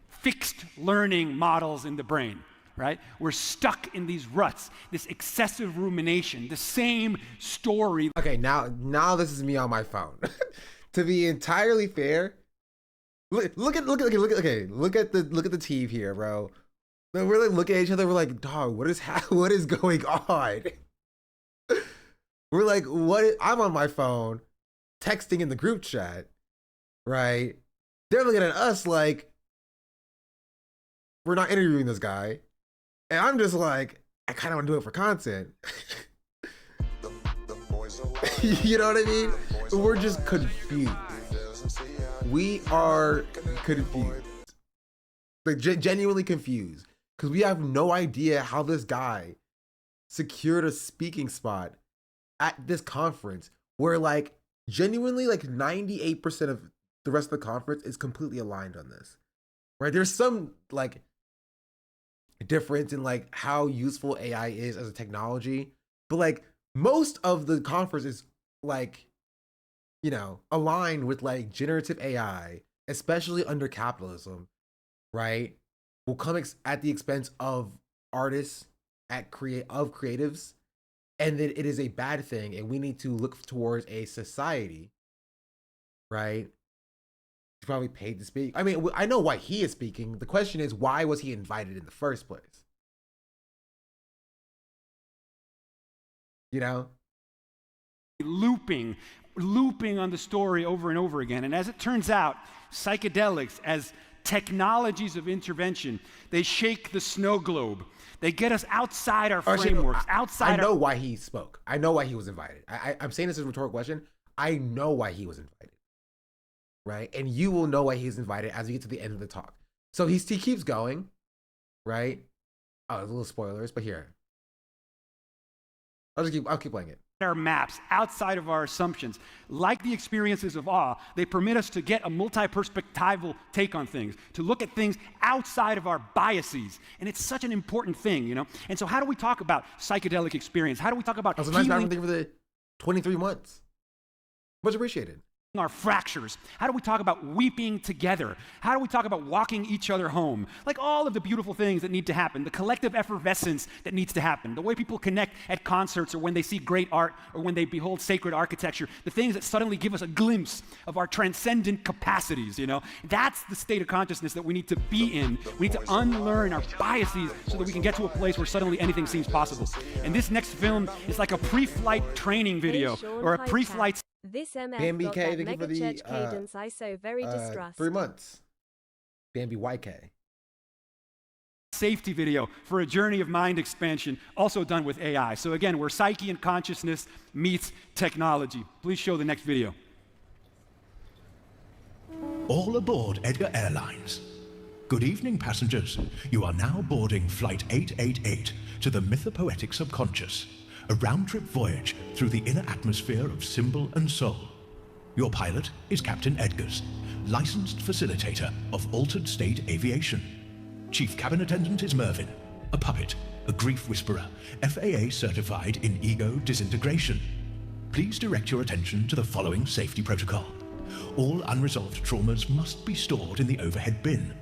Speaker 3: Fixed learning models in the brain, right? We're stuck in these ruts, this excessive rumination, the same story.
Speaker 1: Okay, now this is me on my phone. To be entirely fair, look at the team here, bro. We're like looking at each other, we're like, dog, what is going on? We're like, I'm on my phone, texting in the group chat, right? They're looking at us like, we're not interviewing this guy. And I'm just like, I kind of want to do it for content. You know what I mean? We're just confused. We are confused. Like, genuinely confused. Because we have no idea how this guy secured a speaking spot at this conference where like genuinely like 98% of the rest of the conference is completely aligned on this, right? There's some like difference in like how useful AI is as a technology, but like most of the conference is like, you know, aligned with like generative AI, especially under capitalism, right? Will come at the expense of artists, creatives. And that it is a bad thing, and we need to look towards a society, right? He's probably paid to speak. I mean, I know why he is speaking. The question is, why was he invited in the first place? You know?
Speaker 3: Looping on the story over and over again. And as it turns out, psychedelics as technologies of intervention, they shake the snow globe. They get us outside our frameworks,
Speaker 1: I know why he spoke. I know why he was invited. I'm saying this as a rhetorical question. I know why he was invited, right? And you will know why he's invited as we get to the end of the talk. So he keeps going, right? Oh, there's a little spoilers, but here. I'll keep playing it.
Speaker 3: our maps, outside of our assumptions. Like the experiences of awe, they permit us to get a multi-perspectival take on things, to look at things outside of our biases. And it's such an important thing, you know? And so how do we talk about psychedelic experience? How do we talk about
Speaker 1: That was a nice
Speaker 3: healing
Speaker 1: thing for the 23 months. Much appreciated.
Speaker 3: our fractures? How do we talk about weeping together? How do we talk about walking each other home? Like all of the beautiful things that need to happen, the collective effervescence that needs to happen, the way people connect at concerts or when they see great art or when they behold sacred architecture, the things that suddenly give us a glimpse of our transcendent capacities, you know? That's the state of consciousness that we need to be in. We need to unlearn our biases so that we can get to a place where suddenly anything seems possible. And this next film is like a pre-flight training video or a pre-flight
Speaker 7: This MF
Speaker 1: Bambi
Speaker 7: got
Speaker 1: K,
Speaker 7: that
Speaker 1: thank you for
Speaker 7: mega
Speaker 1: the,
Speaker 7: church cadence I so very distrust.
Speaker 1: 3 months. Bambi YK.
Speaker 3: safety video for a journey of mind expansion, also done with AI. So again, where psyche and consciousness meets technology. Please show the next video.
Speaker 6: All aboard Edgar Airlines. Good evening, passengers. You are now boarding Flight 888 to the mythopoetic subconscious, a round-trip voyage through the inner atmosphere of symbol and soul. Your pilot is Captain Edgars, licensed facilitator of Altered State Aviation. Chief Cabin Attendant is Mervyn, a puppet, a grief whisperer, FAA certified in ego disintegration. Please direct your attention to the following safety protocol. All unresolved traumas must be stored in the overhead bin.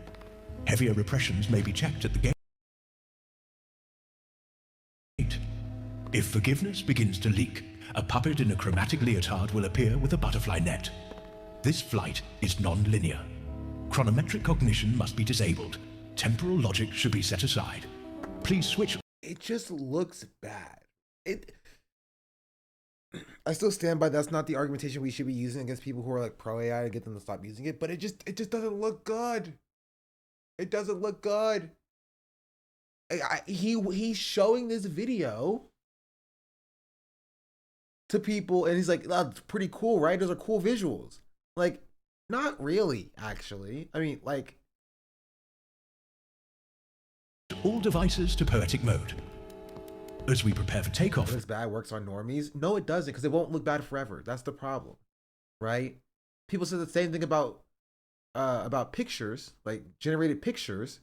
Speaker 6: Heavier repressions may be checked at the gate. If forgiveness begins to leak, a puppet in a chromatic leotard will appear with a butterfly net. This flight is non-linear. Chronometric cognition must be disabled. Temporal logic should be set aside. Please switch.
Speaker 1: It just looks bad. I still stand by that's not the argumentation we should be using against people who are like pro AI to get them to stop using it, but it just doesn't look good. It doesn't look good. He's showing this video to people and he's like, oh, it's pretty cool, right? Those are cool visuals. Like, not really, actually. I mean, like,
Speaker 6: All devices to poetic mode. As we prepare for takeoff,
Speaker 1: looks bad, works on normies. No, it doesn't, because it won't look bad forever. That's the problem, right? People said the same thing about pictures, like generated pictures,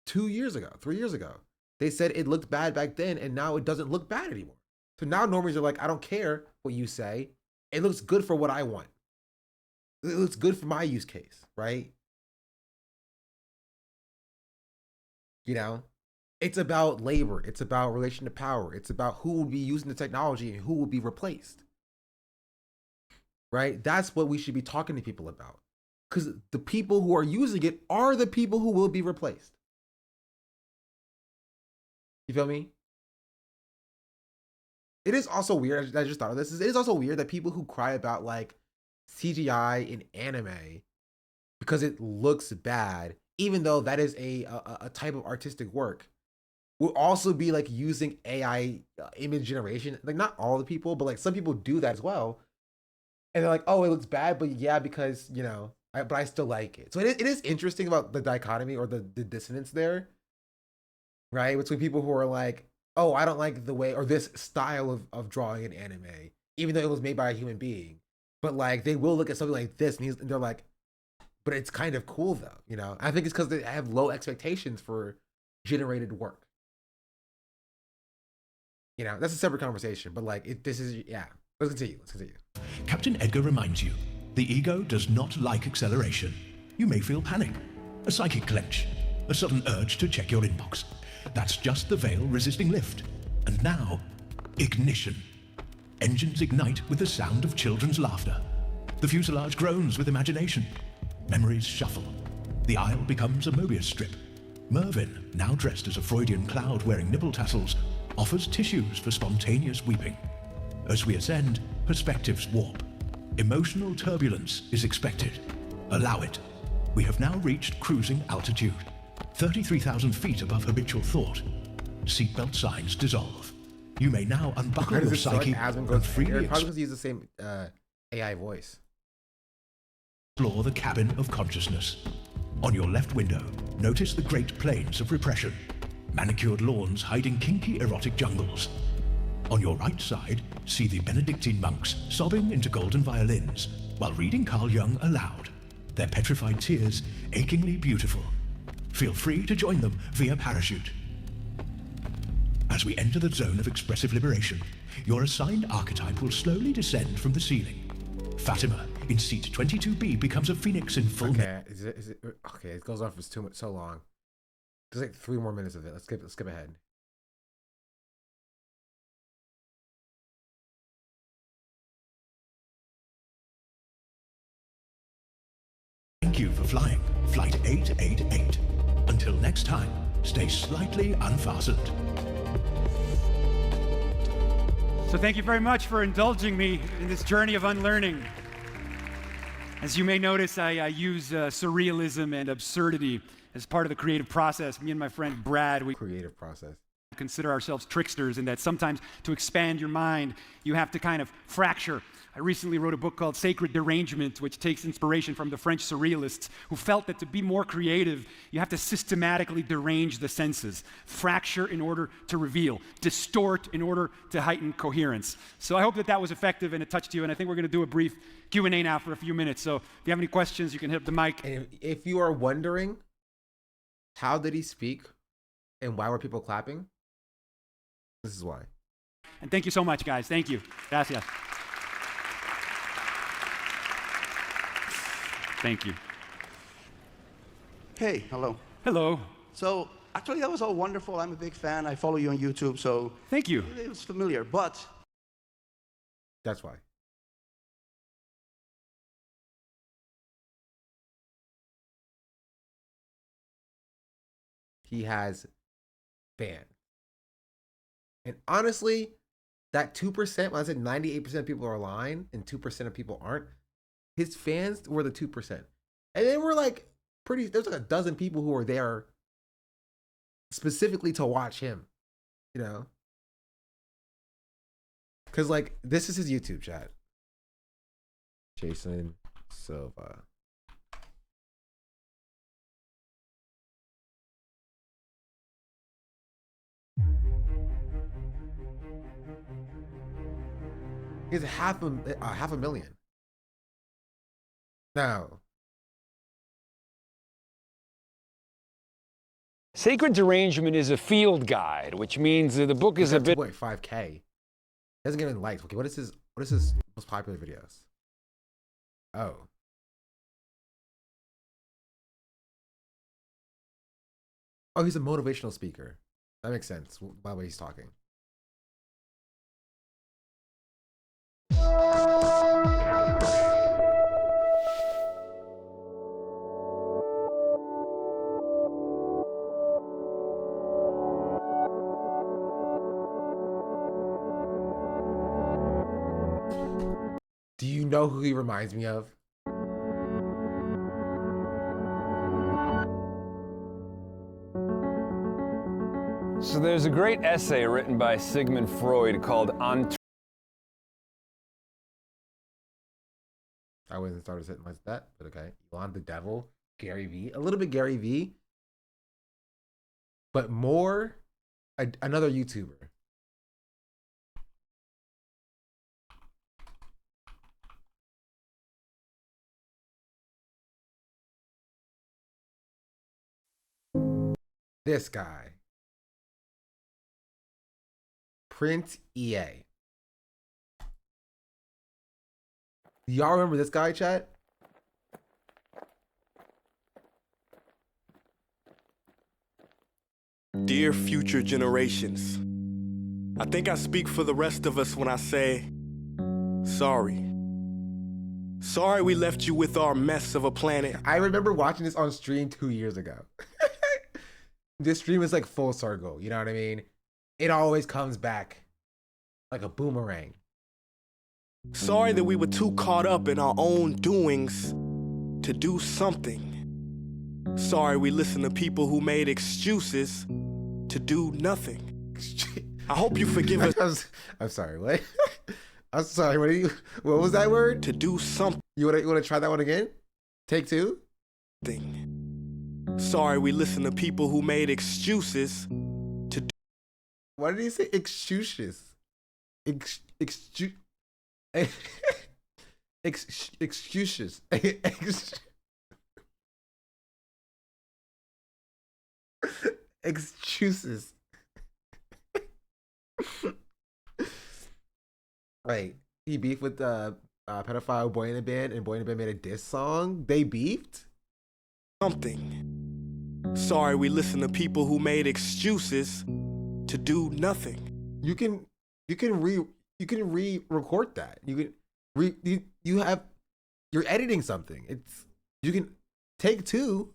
Speaker 1: 2 years ago, 3 years ago. They said it looked bad back then, and now it doesn't look bad anymore. So now normies are like, I don't care what you say. It looks good for what I want. It looks good for my use case, right? You know, it's about labor. It's about relation to power. It's about who will be using the technology and who will be replaced, right? That's what we should be talking to people about. Because the people who are using it are the people who will be replaced. You feel me? It is also weird, I just thought of this, it is also weird that people who cry about like CGI in anime because it looks bad, even though that is a type of artistic work, will also be like using AI image generation. Like not all the people, but like some people do that as well. And they're like, oh, it looks bad, but yeah, because, you know, but I still like it. So it is interesting about the dichotomy or the dissonance there, right? Between people who are like, oh, I don't like the way or this style of drawing in anime, even though it was made by a human being. But like they will look at something like this and they're like, but it's kind of cool though, you know? I think it's because they have low expectations for generated work. You know, that's a separate conversation, but like this is, yeah. Let's continue.
Speaker 6: Captain Edgar reminds you, the ego does not like acceleration. You may feel panic, a psychic clench, a sudden urge to check your inbox. That's just the veil resisting lift. And now, ignition. Engines ignite with the sound of children's laughter. The fuselage groans with imagination. Memories shuffle. The aisle becomes a Mobius strip. Mervyn, now dressed as a Freudian cloud wearing nipple tassels, offers tissues for spontaneous weeping. As we ascend, perspectives warp. Emotional turbulence is expected. Allow it. We have now reached cruising altitude. 33,000 feet above habitual thought. Seatbelt signs dissolve. You may now unbuckle your psyche and freely
Speaker 1: probably use the same AI voice.
Speaker 6: Explore the cabin of consciousness. On your left window, notice the great plains of repression. Manicured lawns hiding kinky erotic jungles. On your right side, see the Benedictine monks sobbing into golden violins while reading Carl Jung aloud, their petrified tears achingly beautiful. Feel free to join them via parachute. As we enter the zone of expressive liberation, your assigned archetype will slowly descend from the ceiling. Fatima, in seat 22B, becomes a phoenix in full.
Speaker 1: Okay, okay, it goes on for so long. There's like 3 more minutes of it. Let's skip ahead.
Speaker 6: Thank you for flying Flight 888. Until next time, stay slightly unfastened.
Speaker 3: So thank you very much for indulging me in this journey of unlearning. As you may notice, I use surrealism and absurdity as part of the creative process. Me and my friend Brad, we
Speaker 1: Creative process.
Speaker 3: consider ourselves tricksters in that sometimes to expand your mind, you have to kind of fracture. I recently wrote a book called Sacred Derangement, which takes inspiration from the French surrealists who felt that to be more creative, you have to systematically derange the senses, fracture in order to reveal, distort in order to heighten coherence. So I hope that that was effective and it touched you, and I think we're going to do a brief Q&A now for a few minutes. So if you have any questions, you can hit up the mic.
Speaker 1: And if you are wondering, how did he speak and why were people clapping? This is why.
Speaker 3: And thank you so much, guys. Thank you. Gracias. Thank you.
Speaker 8: Hey, hello.
Speaker 3: Hello.
Speaker 8: So, actually, that was all wonderful. I'm a big fan. I follow you on YouTube, so
Speaker 3: Thank you.
Speaker 8: it was familiar. But
Speaker 1: That's why. He has fans. And honestly, that 2%, when I said 98% of people are lying and 2% of people aren't, his fans were the 2%. And then we're like, there's like a dozen people who are there specifically to watch him, you know? Because, like, this is his YouTube chat. Jason Silva. He's half a million. Now,
Speaker 9: Sacred Derangement is a field guide, which means that the book is a bit
Speaker 1: 2.5K. He doesn't get any likes. Okay, what is his most popular videos? Oh. Oh, he's a motivational speaker. That makes sense by the way he's talking. Do you know who he reminds me of?
Speaker 9: So there's a great essay written by Sigmund Freud called On.
Speaker 1: I wasn't started something like that, but okay. Elon the Devil, Gary Vee, a little bit Gary Vee, but more another YouTuber. This guy. Prince EA. Y'all remember this guy, chat?
Speaker 10: Dear future generations, I think I speak for the rest of us when I say, sorry. Sorry we left you with our mess of a planet.
Speaker 1: I remember watching this on stream 2 years ago. This stream is like full circle, you know what I mean? It always comes back like a boomerang.
Speaker 10: Sorry that we were too caught up in our own doings to do something. Sorry we listened to people who made excuses to do nothing. I hope you forgive us.
Speaker 1: I'm sorry, what? I'm sorry, what was that word?
Speaker 10: To do something.
Speaker 1: You wanna try that one again? Take 2?
Speaker 10: Sorry we listened to people who made excuses to do.
Speaker 1: What did he say? Excuses. excuses. Excuses. Right. He beefed with the pedophile Boy in the Band, and Boy in the Band made a diss song. They beefed?
Speaker 10: Something. Sorry, we listen to people who made excuses to do nothing.
Speaker 1: You can re-record that. You're editing something. You can take two.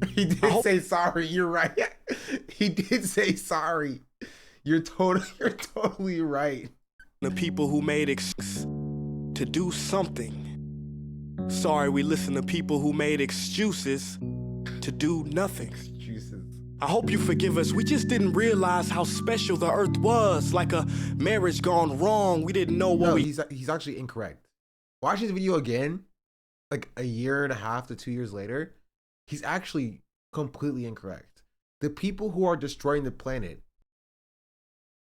Speaker 1: He did say sorry. You're right. He did say sorry. You're totally right.
Speaker 10: The people who made excuses to do something. Sorry, we listen to people who made excuses to do nothing.
Speaker 1: Excuses.
Speaker 10: I hope you forgive us. We just didn't realize how special the earth was. Like a marriage gone wrong. We didn't know what
Speaker 1: he's actually incorrect. Watch his video again, like a year and a half to 2 years later. He's actually completely incorrect. The people who are destroying the planet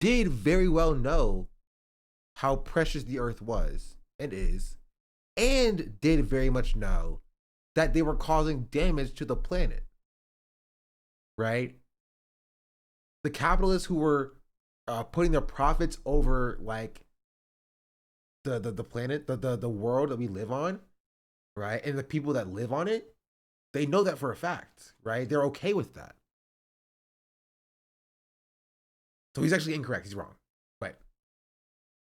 Speaker 1: did very well know how precious the earth was and is, and did very much know that they were causing damage to the planet. Right? The capitalists who were putting their profits over like the planet, the world that we live on, right? And the people that live on it, they know that for a fact, right? They're okay with that. So he's actually incorrect. He's wrong. But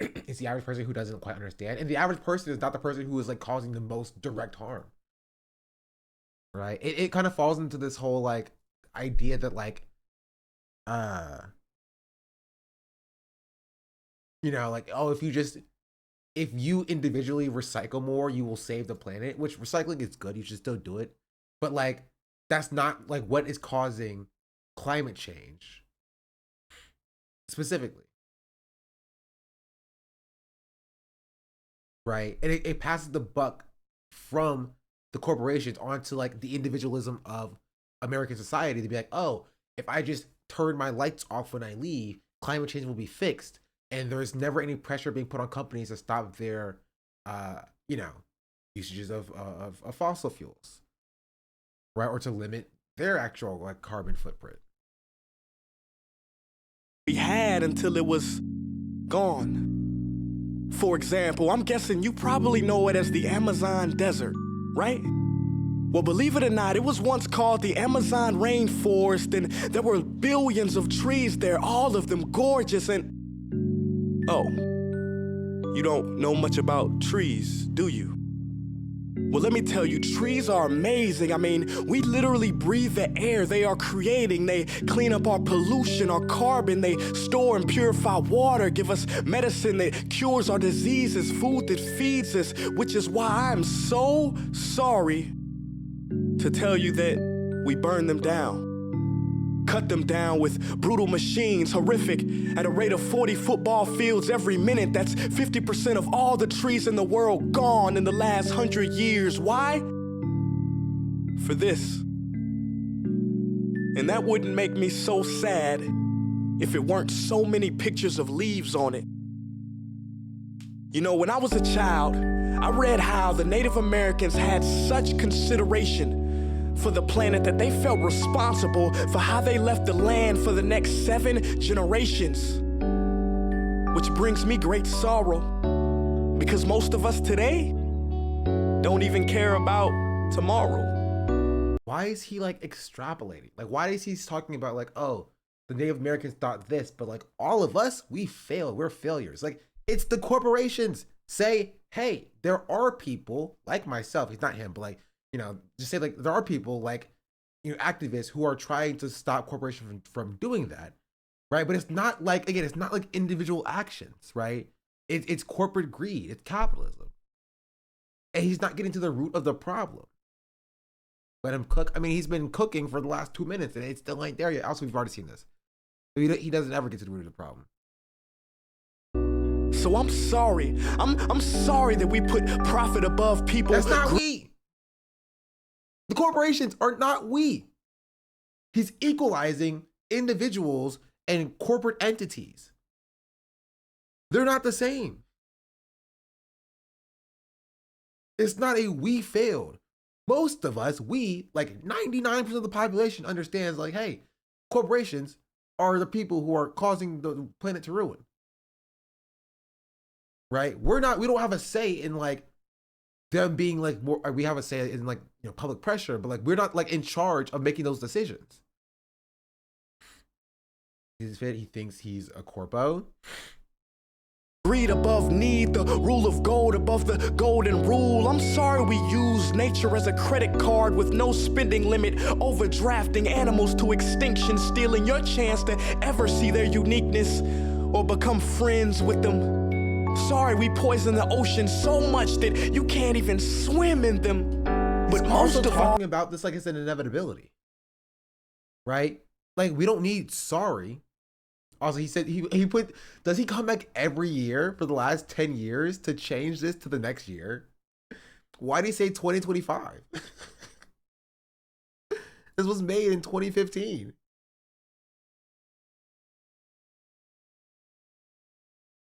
Speaker 1: it's the average person who doesn't quite understand. And the average person is not the person who is like causing the most direct harm. Right? It kind of falls into this whole like idea that like you know, like, oh, if you individually recycle more, you will save the planet, which recycling is good. You should still do it. But like, that's not like what is causing climate change specifically. Right? And it passes the buck from the corporations onto like the individualism of American society to be like, oh, if I just turn my lights off when I leave, climate change will be fixed. And there's never any pressure being put on companies to stop their, you know, usages of fossil fuels, right? Or to limit their actual like carbon footprint.
Speaker 10: We had until it was gone. For example, I'm guessing you probably know it as the Amazon desert, right? Well, believe it or not, it was once called the Amazon rainforest, and there were billions of trees there, all of them gorgeous. And oh, you don't know much about trees, do you? Well, let me tell you, trees are amazing. I mean, we literally breathe the air they are creating. They clean up our pollution, our carbon. They store and purify water, give us medicine that cures our diseases, food that feeds us, which is why I'm so sorry to tell you that we burn them down. Cut them down with brutal machines, horrific, at a rate of 40 football fields every minute. That's 50% of all the trees in the world gone in the last 100 years. Why? For this. And that wouldn't make me so sad if it weren't so many pictures of leaves on it. You know, when I was a child, I read how the Native Americans had such consideration for the planet that they felt responsible for how they left the land for the next 7 generations. Which brings me great sorrow, because most of us today don't even care about tomorrow.
Speaker 1: Why is he like extrapolating? Like, why is he talking about like, oh, the Native Americans thought this, but like all of us, we failed, we're failures. Like, it's the corporations say, hey, there are people like myself, he's not him, but like, you know, just say like there are people like, you know, activists who are trying to stop corporations from doing that, right? But it's not like, again, it's not like individual actions, right? It's corporate greed, it's capitalism. And he's not getting to the root of the problem. Let him cook. I mean, he's been cooking for the last 2 minutes and it still ain't there yet. Also, we've already seen this. He doesn't ever get to the root of the problem.
Speaker 10: So I'm sorry. I'm sorry that we put profit above people.
Speaker 1: That's not we. The corporations are not we. He's equalizing individuals and corporate entities. They're not the same. It's not a we failed. Most of us, like 99% of the population understands like, hey, corporations are the people who are causing the planet to ruin. Right? We don't have a say in like them being like more, we have a say in like, public pressure, but like we're not like in charge of making those decisions. He thinks he's a corpo.
Speaker 10: Greed above need, the rule of gold above the golden rule. I'm sorry we use nature as a credit card with no spending limit, overdrafting animals to extinction, stealing your chance to ever see their uniqueness or become friends with them. Sorry we poison the ocean so much that you can't even swim in them. But most of all,
Speaker 1: talking about this like it's an inevitability, right? Like we don't need sorry. Also, he said he put, does he come back every year for the last 10 years to change this to the next year? Why did he say 2025? This was made in 2015.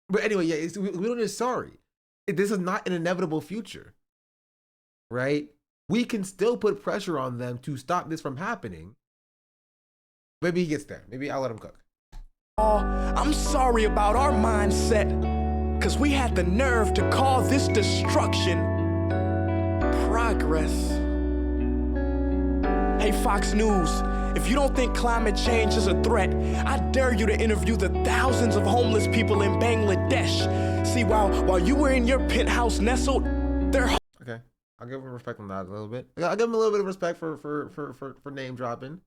Speaker 1: But anyway, yeah, we don't need sorry. This is not an inevitable future, right? We can still put pressure on them to stop this from happening. Maybe he gets there. Maybe I'll let him cook.
Speaker 10: I'm sorry about our mindset, cause we had the nerve to call this destruction progress. Hey Fox News, if you don't think climate change is a threat, I dare you to interview the thousands of homeless people in Bangladesh. See, while you were in your penthouse nestled, they're
Speaker 1: okay. I'll give him respect on that a little bit. I'll give him a little bit of respect for name dropping.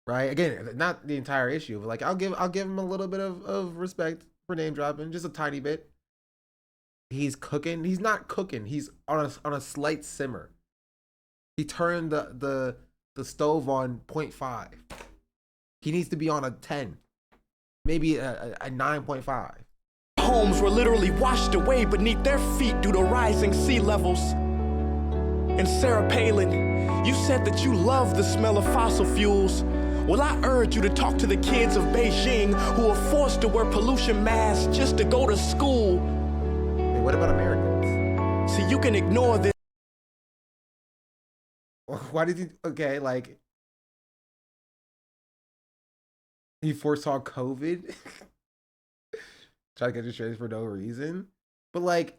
Speaker 1: Right? Again, not the entire issue, but like I'll give him a little bit of respect for name dropping, just a tiny bit. He's cooking. He's not cooking. He's on a slight simmer. He turned the stove on 0.5. He needs to be on a 10, maybe a 9.5.
Speaker 10: Homes were literally washed away beneath their feet due to rising sea levels. And Sarah Palin, you said that you love the smell of fossil fuels. Well, I urge you to talk to the kids of Beijing who are forced to wear pollution masks just to go to school.
Speaker 1: Hey, what about Americans?
Speaker 10: See, you can ignore this.
Speaker 1: Why did you, okay, like, he foresaw COVID? Try to get you straight for no reason? But like,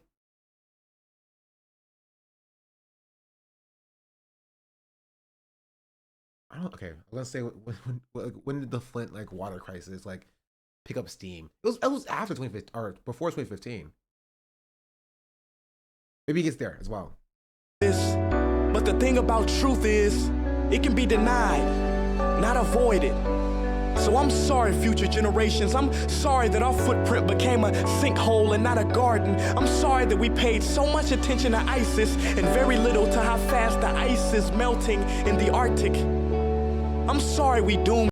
Speaker 1: I don't. Okay, I'm gonna say when did the Flint like water crisis like pick up steam? It was after 2015 or before 2015. Maybe he gets there as well.
Speaker 10: But the thing about truth is, it can be denied, not avoided. So I'm sorry, future generations. I'm sorry that our footprint became a sinkhole and not a garden. I'm sorry that we paid so much attention to ISIS and very little to how fast the ice is melting in the Arctic. I'm sorry we doomed.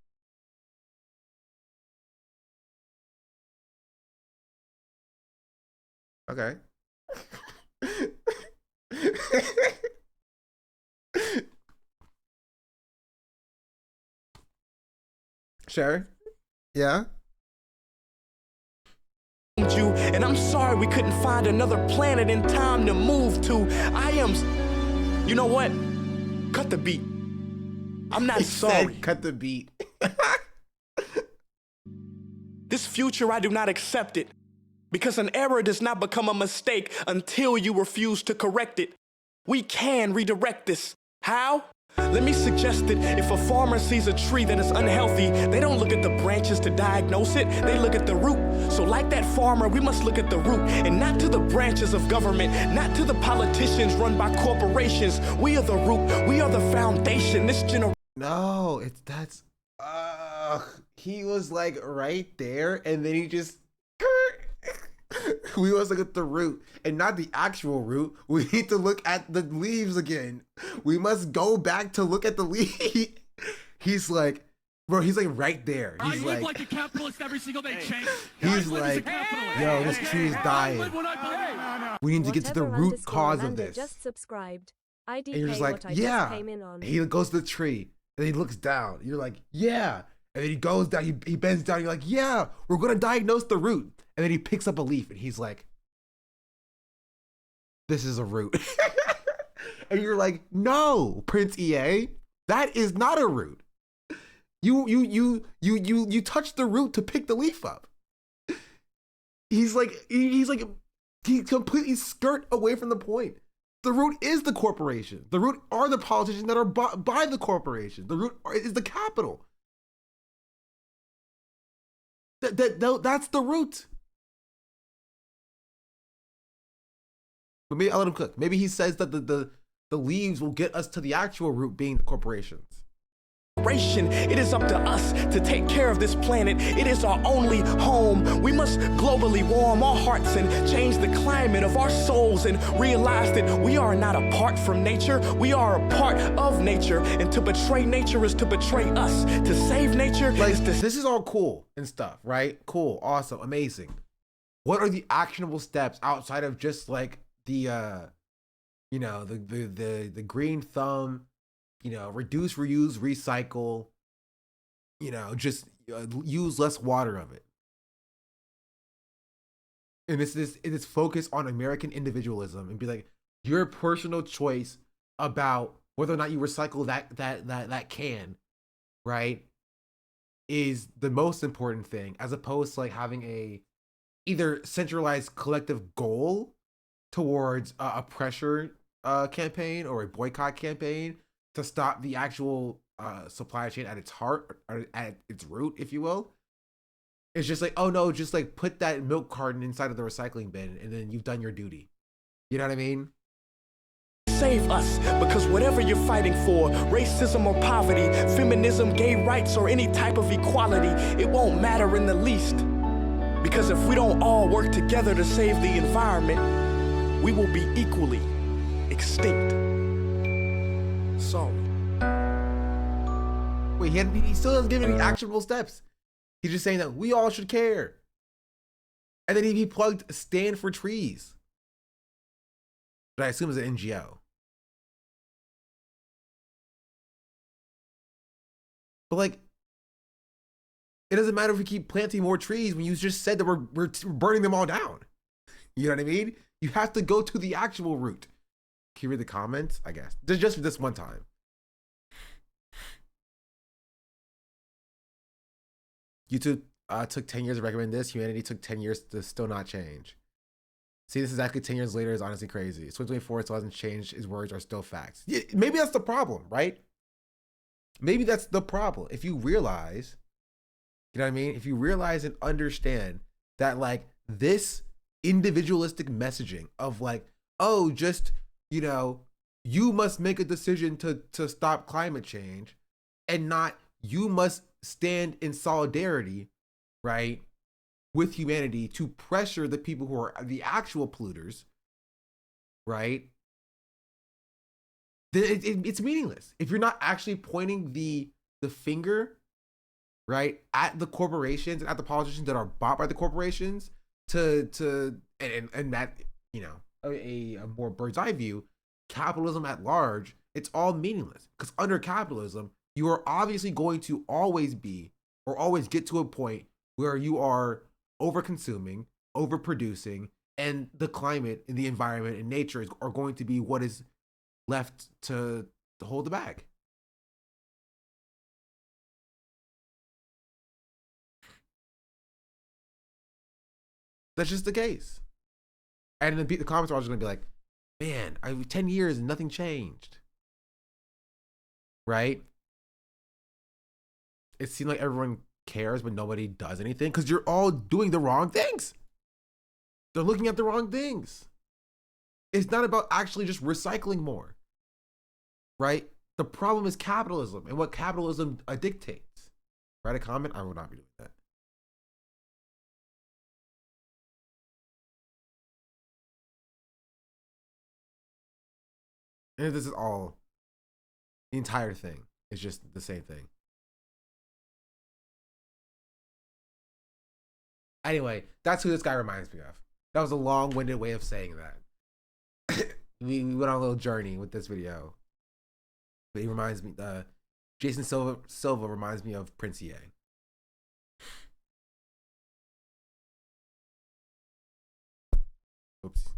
Speaker 1: Okay. Sure. Yeah.
Speaker 10: You, and I'm sorry we couldn't find another planet in time to move to. You know what? Cut the beat. I'm not sorry.
Speaker 1: Cut the beat.
Speaker 10: This future, I do not accept it. Because an error does not become a mistake until you refuse to correct it. We can redirect this. How? Let me suggest that if a farmer sees a tree that is unhealthy, they don't look at the branches to diagnose it, they look at the root. So like that farmer, we must look at the root and not to the branches of government, not to the politicians run by corporations. We are the root, we are the foundation. This generation.
Speaker 1: No, that's, he was like right there and then he just, we must look at the root and not the actual root. We need to look at the leaves again. We must go back to look at the leaf. He's like, bro, he's like right there. He's
Speaker 11: like a capitalist every single day, Chase.
Speaker 1: He's like, yo, this tree is dying. We need to get to the root cause of this.
Speaker 7: Just subscribed.
Speaker 1: And you're just like, yeah. He goes to the tree and he looks down. You're like, yeah. And then he goes down, he bends down, you're like, yeah, we're gonna diagnose the root. And then he picks up a leaf and he's like, this is a root. And you're like, no, Prince EA, that is not a root. You touch the root to pick the leaf up. He completely skirt away from the point. The root is the corporation. The root are the politicians that are by the corporation. The root is the capital. That's the root. But maybe I'll let him cook. Maybe he says that the leaves will get us to the actual root being the corporations.
Speaker 10: It is up to us to take care of this planet. It is our only home. We must globally warm our hearts and change the climate of our souls and realize that we are not apart from nature. We are a part of nature, and to betray nature is to betray us. To save nature is to...
Speaker 1: This is all cool and stuff, right? Cool, awesome, amazing. What are the actionable steps outside of just like the the green thumb, reduce, reuse, recycle, just use less water of it. And it's focus on American individualism and be like, your personal choice about whether or not you recycle that can, right, is the most important thing, as opposed to like having a either centralized collective goal towards a pressure campaign or a boycott campaign to stop the actual supply chain at its heart, or at its root, if you will. It's just like, oh no, just like put that milk carton inside of the recycling bin and then you've done your duty. You know what I mean?
Speaker 10: Save us, because whatever you're fighting for, racism or poverty, feminism, gay rights, or any type of equality, it won't matter in the least. Because if we don't all work together to save the environment, we will be equally extinct. Sorry.
Speaker 1: Wait, he still doesn't give any actionable steps. He's just saying that we all should care. And then he plugged Stand for Trees, but I assume it's an NGO. But like, it doesn't matter if we keep planting more trees when you just said that we're burning them all down. You know what I mean? You have to go to the actual root. Can you read the comments? I guess just for this one time. YouTube took 10 years to recommend this. Humanity took 10 years to still not change. See, this is exactly 10 years later is honestly crazy. It's 2024, still hasn't changed. His words are still facts. Yeah, maybe that's the problem, right? Maybe that's the problem. If you realize, you know what I mean? If you realize and understand that like this individualistic messaging of like, oh, just, you must make a decision to stop climate change, and not you must stand in solidarity, right, with humanity to pressure the people who are the actual polluters, right? Then it's meaningless. If you're not actually pointing the finger, right, at the corporations and at the politicians that are bought by the corporations and that, a more bird's eye view, capitalism at large, it's all meaningless. Because under capitalism, you are obviously going to always be, or always get to a point where you are over-consuming, overproducing, and the climate and the environment and nature are going to be what is left to hold the bag. That's just the case. And then the comments are all just going to be like, man, 10 years and nothing changed. Right? It seems like everyone cares, but nobody does anything because you're all doing the wrong things. They're looking at the wrong things. It's not about actually just recycling more, right? The problem is capitalism and what capitalism dictates. Write a comment. I will not be doing that. And this is all, the entire thing is just the same thing. Anyway, that's who this guy reminds me of. That was a long-winded way of saying that. we went on a little journey with this video. But he reminds me, Jason Silva reminds me of Prince EA. Oops.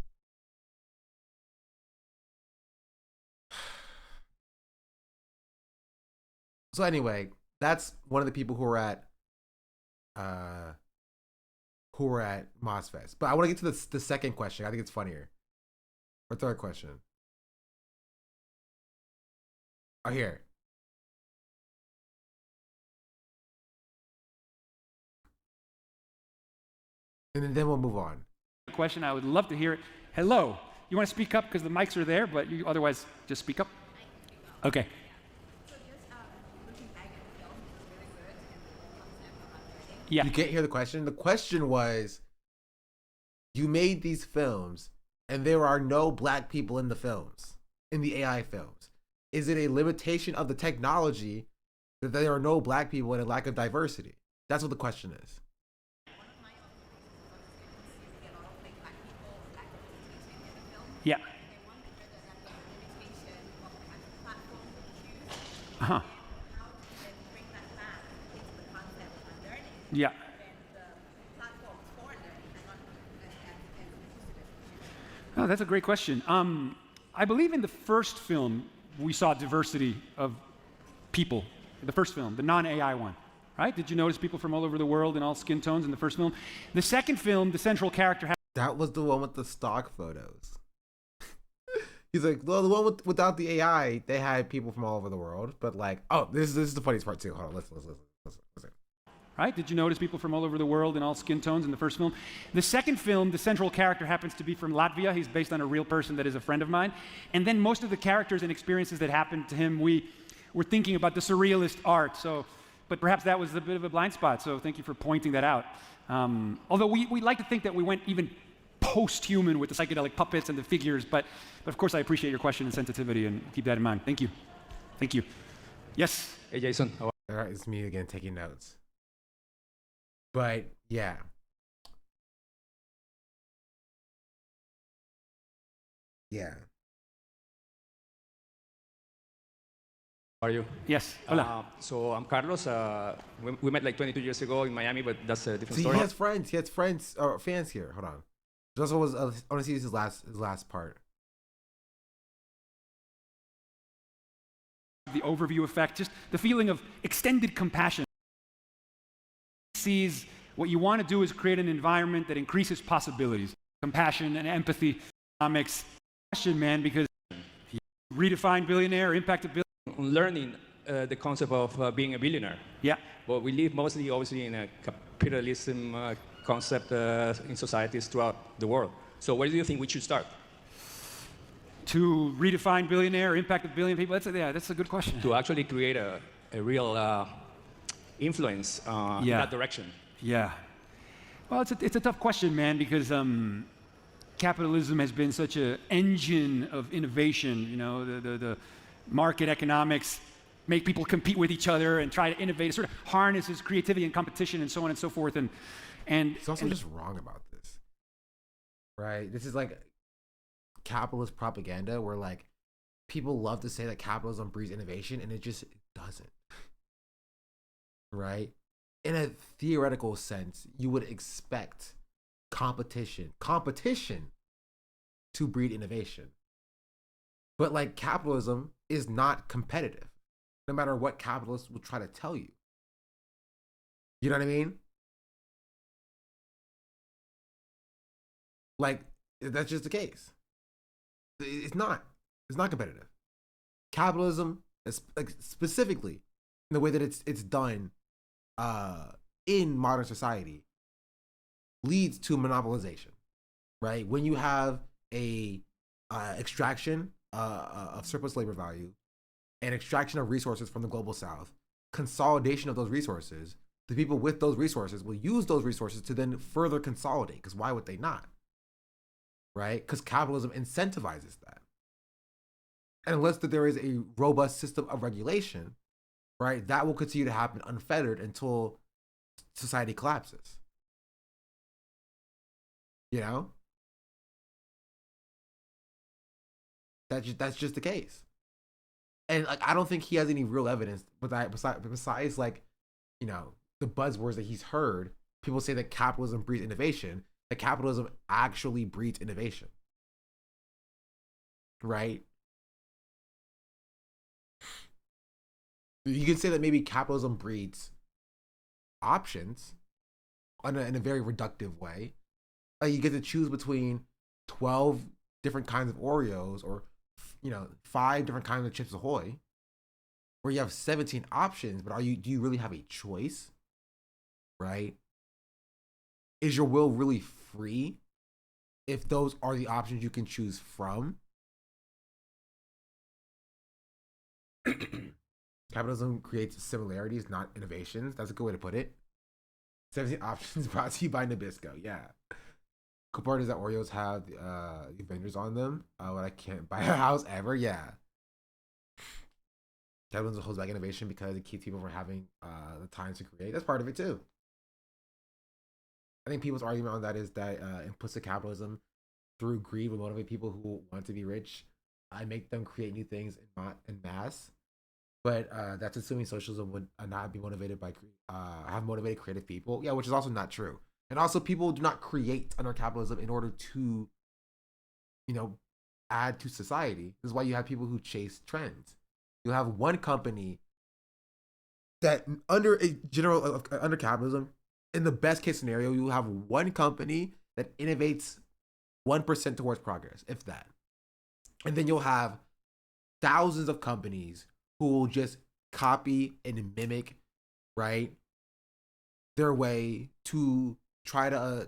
Speaker 1: So anyway, that's one of the people who are at MozFest. But I want to get to the second question. I think it's funnier. Or third question. Oh, here. And then we'll move on.
Speaker 3: Question, I would love to hear it. Hello. You want to speak up because the mics are there, but you otherwise just speak up? Okay. Yeah.
Speaker 1: You can't hear the question? The question was, you made these films and there are no black people in the films, in the AI films. Is it a limitation of the technology that there are no black people and a lack of diversity? That's what the question is.
Speaker 3: Yeah. Uh-huh. Yeah. Oh, that's a great question. I believe in the first film, we saw diversity of people. The first film, the non-AI one, right? Did you notice people from all over the world in all skin tones in the first film? The second film, the central character...
Speaker 1: That was the one with the stock photos. He's like, well, the one without the AI, they had people from all over the world. But like, oh, this is the funniest part too. Hold on, listen.
Speaker 3: Right? Did you notice people from all over the world in all skin tones in the first film? The second film, the central character happens to be from Latvia. He's based on a real person that is a friend of mine. And then most of the characters and experiences that happened to him, we were thinking about the surrealist art. So, but perhaps that was a bit of a blind spot. So thank you for pointing that out. Although we like to think that we went even post-human with the psychedelic puppets and the figures, but of course I appreciate your question and sensitivity and keep that in mind. Thank you. Thank you. Yes?
Speaker 12: Hey, Jason.
Speaker 1: All right, it's me again taking notes. But yeah. Yeah.
Speaker 12: How are you?
Speaker 3: Yes. Hola.
Speaker 12: So I'm Carlos. We met like 22 years ago in Miami, but that's a different story.
Speaker 1: He has friends or fans here. Hold on. Just was I want to see his last part.
Speaker 3: The overview effect, just the feeling of extended compassion. Sees what you want to do is create an environment that increases possibilities, compassion and empathy. Economics, question, man, because redefine billionaire, impact a billionaire.
Speaker 12: Learning the concept of being a billionaire.
Speaker 3: Yeah.
Speaker 12: But we live mostly, obviously, in a capitalism concept in societies throughout the world. So where do you think we should start?
Speaker 3: To redefine billionaire, impact a billion people? That's a good question.
Speaker 12: To actually create a real influence in that direction.
Speaker 3: Yeah. Well, it's a tough question, man, because capitalism has been such an engine of innovation. You know, the market economics make people compete with each other and try to innovate. It sort of harnesses creativity and competition and so on and so forth. And
Speaker 1: it's also just wrong about this, right? This is like capitalist propaganda where like people love to say that capitalism breeds innovation and it just doesn't, right? In a theoretical sense, you would expect competition to breed innovation. But like capitalism is not competitive, no matter what capitalists will try to tell you. You know what I mean? Like, that's just the case. It's not competitive. Capitalism, like specifically in the way that it's done in modern society, leads to monopolization, right? When you have a extraction of surplus labor value and extraction of resources from the global south, consolidation of those resources, the people with those resources will use those resources to then further consolidate, because why would they not? Right? Because capitalism incentivizes that. And unless that there is a robust system of regulation, right, that will continue to happen unfettered until society collapses. You know? That's just the case. And like, I don't think he has any real evidence besides like, you know, the buzzwords that he's heard. People say that capitalism breeds innovation. that capitalism actually breeds innovation, right? You can say that maybe capitalism breeds options in a very reductive way. Like you get to choose between 12 different kinds of Oreos or 5 different kinds of Chips Ahoy, where you have 17 options, but do you really have a choice? Right? Is your will really free if those are the options you can choose from? Capitalism creates similarities, not innovations. That's a good way to put it. 17 options brought to you by Nabisco. Yeah. Cool part is that Oreos have the vendors on them, but I can't buy a house ever. Yeah. Capitalism holds back innovation because it keeps people from having the time to create. That's part of it too. I think people's argument on that is that implicit capitalism through greed will motivate people who want to be rich. I make them create new things in mass. But that's assuming socialism would not be motivated by have motivated creative people. Yeah, which is also not true. And also, people do not create under capitalism in order to, add to society. This is why you have people who chase trends. You have one company that under capitalism, in the best case scenario, you have one company that innovates 1% towards progress, if that. And then you'll have thousands of companies who will just copy and mimic, right, their way to try to,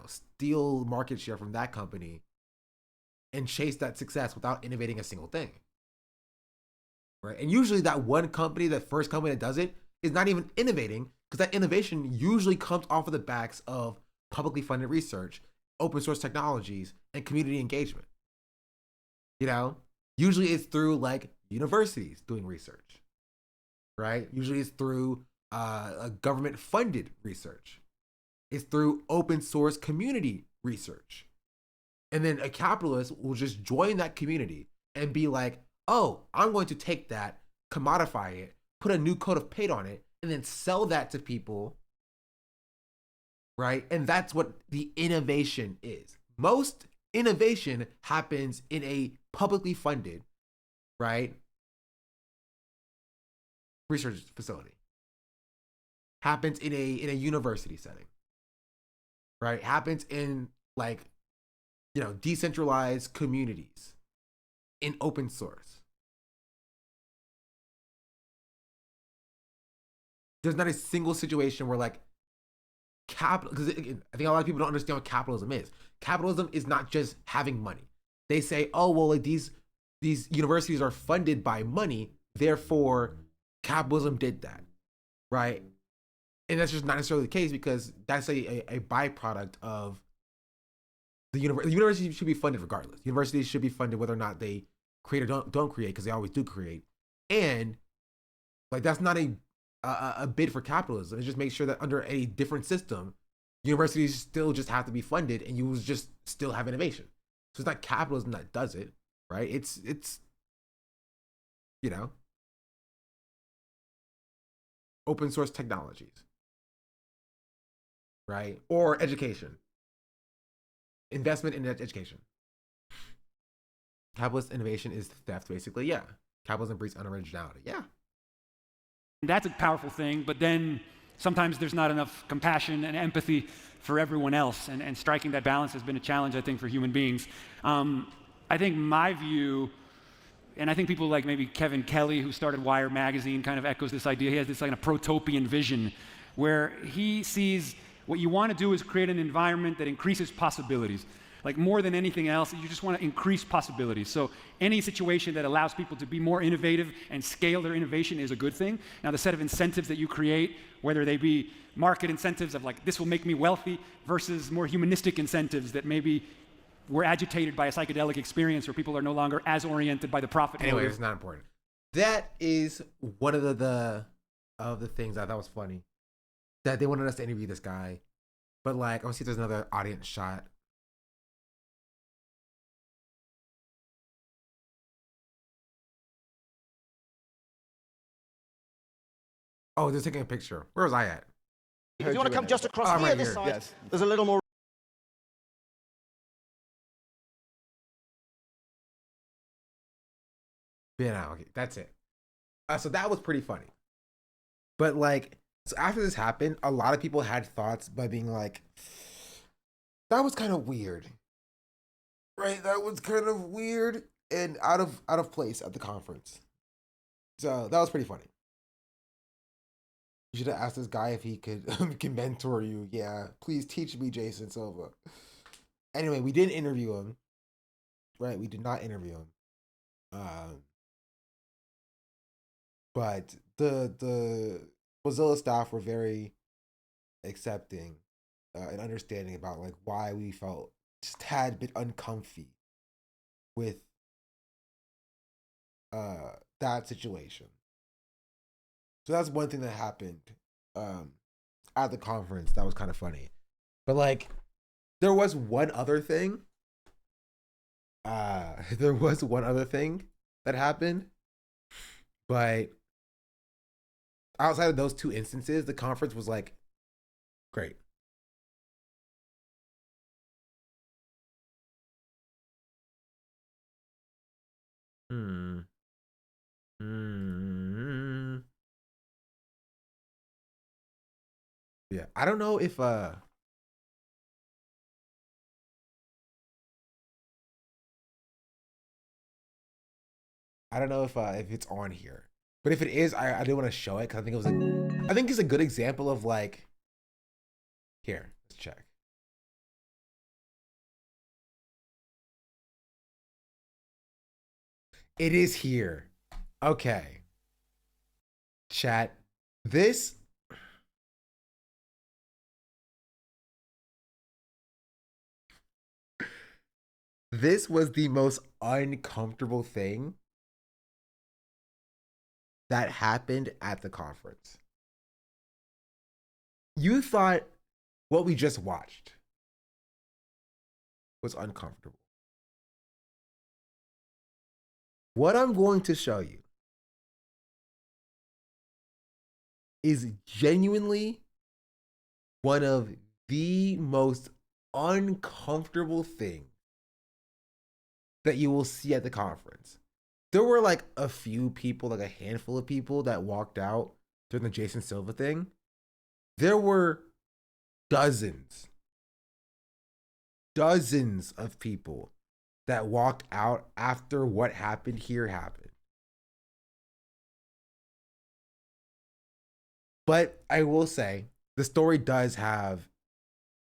Speaker 1: steal market share from that company and chase that success without innovating a single thing, right? And usually that one company, that first company that does it, is not even innovating because that innovation usually comes off of the backs of publicly funded research, open source technologies, and community engagement. Usually it's through like universities doing research, right? Usually it's through a government funded research. It's through open source community research. And then a capitalist will just join that community and be like, oh, I'm going to take that, commodify it, put a new coat of paint on it, and then sell that to people, right? And that's what the innovation is. Most innovation happens in a publicly funded, right, research facility. Happens in a university setting, right? Happens in decentralized communities, in open source. There's not a single situation where because I think a lot of people don't understand what capitalism is. Capitalism is not just having money. They say, oh, well, these universities are funded by money, therefore capitalism did that, right? And that's just not necessarily the case, because that's a byproduct of the university. The university should be funded regardless. Universities should be funded whether or not they create or don't create, because they always do create. And that's not a bid for capitalism. It just makes sure that under a different system, universities still just have to be funded, and you just still have innovation. So it's not capitalism that does it, right? It's open source technologies, right? Or education. Investment in education. Capitalist innovation is theft, basically. Yeah. Capitalism breeds unoriginality. Yeah.
Speaker 3: That's a powerful thing, but then sometimes there's not enough compassion and empathy for everyone else, and striking that balance has been a challenge, I think, for human beings. I think my view, and I think people like maybe Kevin Kelly, who started Wire magazine, kind of echoes this idea. He has this a protopian vision where he sees what you want to do is create an environment that increases possibilities. More than anything else, you just want to increase possibilities. So any situation that allows people to be more innovative and scale their innovation is a good thing. Now, the set of incentives that you create, whether they be market incentives of this will make me wealthy, versus more humanistic incentives that maybe were agitated by a psychedelic experience where people are no longer as oriented by the profit.
Speaker 1: Anyway, it's not important. That is one of the things I thought was funny, that they wanted us to interview this guy, but I want to see if there's another audience shot. Oh, they're taking a picture. Where was I at?
Speaker 8: If you want to come just across here, this side, there's a little more
Speaker 1: Yeah, okay, that's it. So that was pretty funny. But like, so after this happened, a lot of people had thoughts by being like, that was kind of weird. Right? That was kind of weird and out of place at the conference. So that was pretty funny. You should have asked this guy if he could can mentor you. Yeah, please teach me, Jason Silva. Anyway, we didn't interview him. Right, we did not interview him. But the Mozilla staff were very accepting and understanding about like why we felt just a tad bit uncomfy with that situation. So that's one thing that happened at the conference that was kind of funny. But like, there was one other thing. There was one other thing that happened, but outside of those two instances, the conference was like great. Yeah, I don't know if if it's on here, but if it is, I do want to show it because I think it was I think it's a good example of like. Here, let's check. It is here. Okay. Chat. This. This was the most uncomfortable thing that happened at the conference. You thought what we just watched was uncomfortable. What I'm going to show you is genuinely one of the most uncomfortable things that you will see at the conference. There were like a few people, like a handful of people that walked out during the Jason Silva thing. There were dozens of people that walked out after what happened here happened. But I will say, the story does have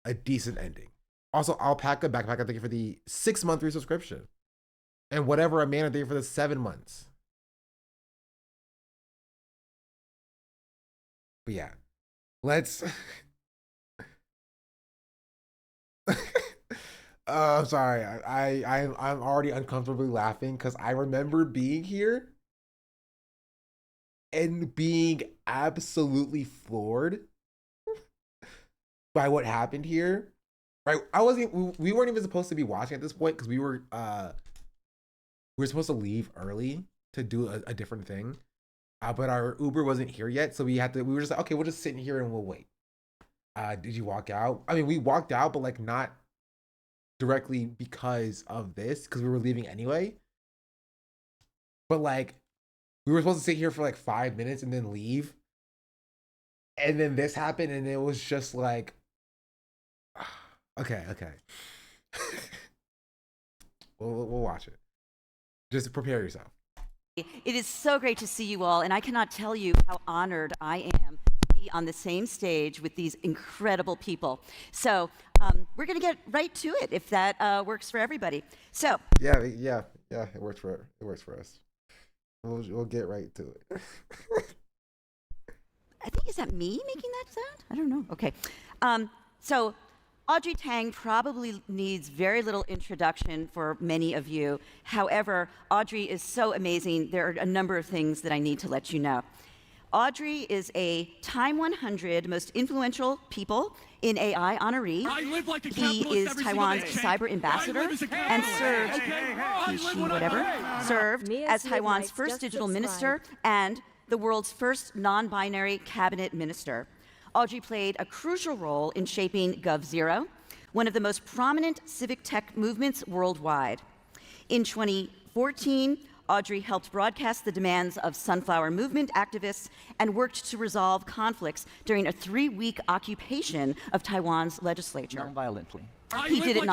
Speaker 1: a decent ending. Also, Alpaca Backpack, I think for the 6-month resubscription. And whatever Amanda did for the 7 months. But yeah, let's. I'm sorry. I'm already uncomfortably laughing because I remember being here and being absolutely floored by what happened here. Right? We weren't even supposed to be watching at this point because we were supposed to leave early to do a different thing. But our Uber wasn't here yet, so we were just like, okay, we'll just sit in here and we'll wait. Did you walk out? I mean, we walked out, but like not directly because of this, because we were leaving anyway. But like, we were supposed to sit here for like 5 minutes and then leave. And then this happened, and it was just like, okay. We'll watch it. Just prepare yourself.
Speaker 13: It is so great to see you all, and I cannot tell you how honored I am to be on the same stage with these incredible people. So we're going to get right to it, if that works for everybody. So
Speaker 1: yeah, it works for us. We'll get right to it.
Speaker 13: I think, is that me making that sound? I don't know. Okay. So Audrey Tang probably needs very little introduction for many of you. However, Audrey is so amazing. There are a number of things that I need to let you know. Audrey is a Time 100 Most Influential People in AI honoree.
Speaker 11: I live like a
Speaker 13: He is Taiwan's cyber ambassador and served, served as Taiwan's first digital minister and the world's first non-binary cabinet minister. Audrey played a crucial role in shaping GovZero, one of the most prominent civic tech movements worldwide. In 2014, Audrey helped broadcast the demands of Sunflower Movement activists and worked to resolve conflicts during a 3-week occupation of Taiwan's legislature.
Speaker 14: Non-violently.
Speaker 13: He did it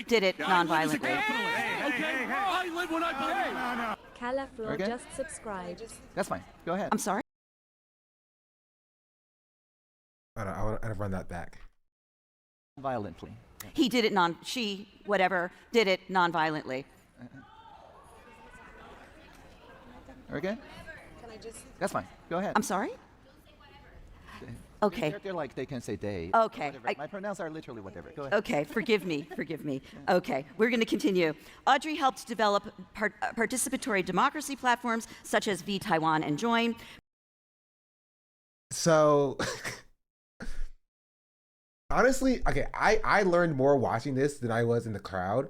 Speaker 13: did it non-violently.
Speaker 11: I live when I believe.
Speaker 7: Calaflor
Speaker 14: Okay.
Speaker 7: just subscribed.
Speaker 14: That's fine. Go ahead.
Speaker 13: I'm sorry?
Speaker 1: I want to run that back.
Speaker 14: Violently.
Speaker 13: He did it did it non-violently.
Speaker 14: Okay? That's fine. Go ahead.
Speaker 13: I'm sorry? Okay.
Speaker 14: They're like, they can say they.
Speaker 13: Okay.
Speaker 14: Whatever. My pronouns are literally whatever. Go ahead.
Speaker 13: Okay, forgive me. Okay, we're going to continue. Audrey helped develop participatory democracy platforms such as V Taiwan and Join.
Speaker 1: So, honestly, okay, I learned more watching this than I was in the crowd.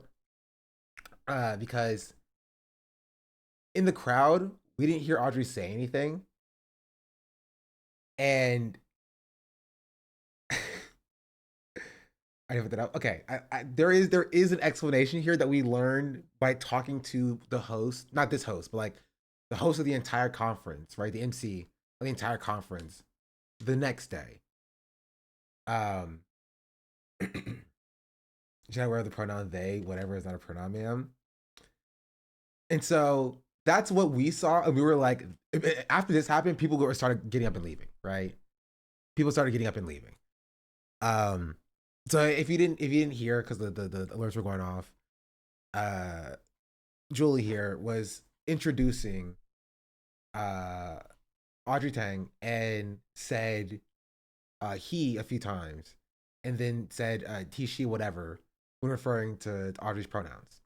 Speaker 1: Because in the crowd, we didn't hear Audrey say anything. And I didn't put that up. Okay, there is an explanation here that we learned by talking to the host, not this host, but like the host of the entire conference, right? The MC of the entire conference the next day. Should I wear the pronoun they, whatever is not a pronoun, ma'am? And so that's what we saw. And we were like, after this happened, people started getting up and leaving, right? People started getting up and leaving. So if you didn't hear, because the alerts were going off, Julie here was introducing Audrey Tang and said he a few times, and then said he, she, whatever, when referring to Audrey's pronouns.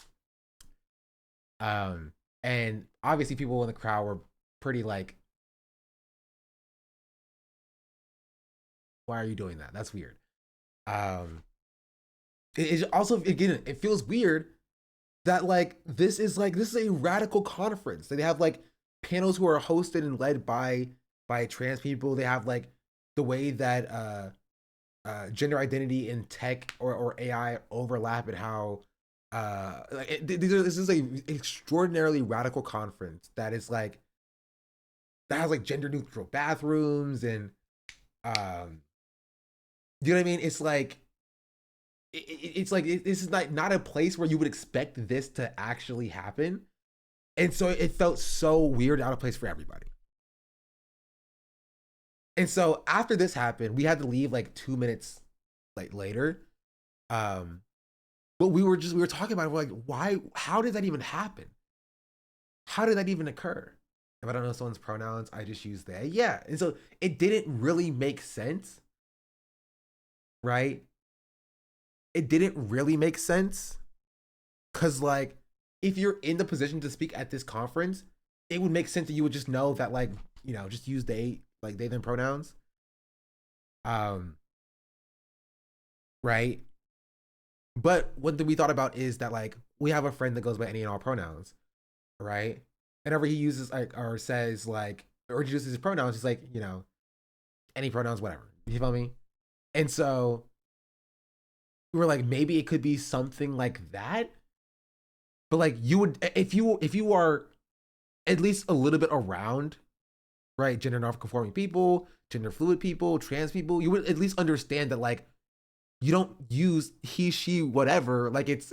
Speaker 1: And obviously people in the crowd were pretty like, why are you doing that? That's weird. It also, again, it feels weird that like this is a radical conference. They have like panels who are hosted and led by trans people. They have like the way that gender identity in tech or AI overlap, and how this is a extraordinarily radical conference that is like, that has like gender neutral bathrooms, and you know what I mean? It's like, it's like, this is not a place where you would expect this to actually happen. And so it felt so weird, out of place for everybody. And so after this happened, we had to leave like 2 minutes like later. But we were talking about it. We're like, how did that even happen? How did that even occur? If I don't know someone's pronouns, I just use they. Yeah. And so it didn't really make sense. Right? It didn't really make sense. Cause like, if you're in the position to speak at this conference, it would make sense that you would just know that, like, you know, just use they, like they, them pronouns. Right? But what we thought about is that, like, we have a friend that goes by any and all pronouns, right? Whenever he uses, like, or says, like, or introduces his pronouns, he's like, you know, any pronouns, whatever. You feel me? And so we were like, maybe it could be something like that. But like, you would, if you are at least a little bit around, right, gender non-conforming people, gender fluid people, trans people, you would at least understand that, like, you don't use he, she, whatever, like it's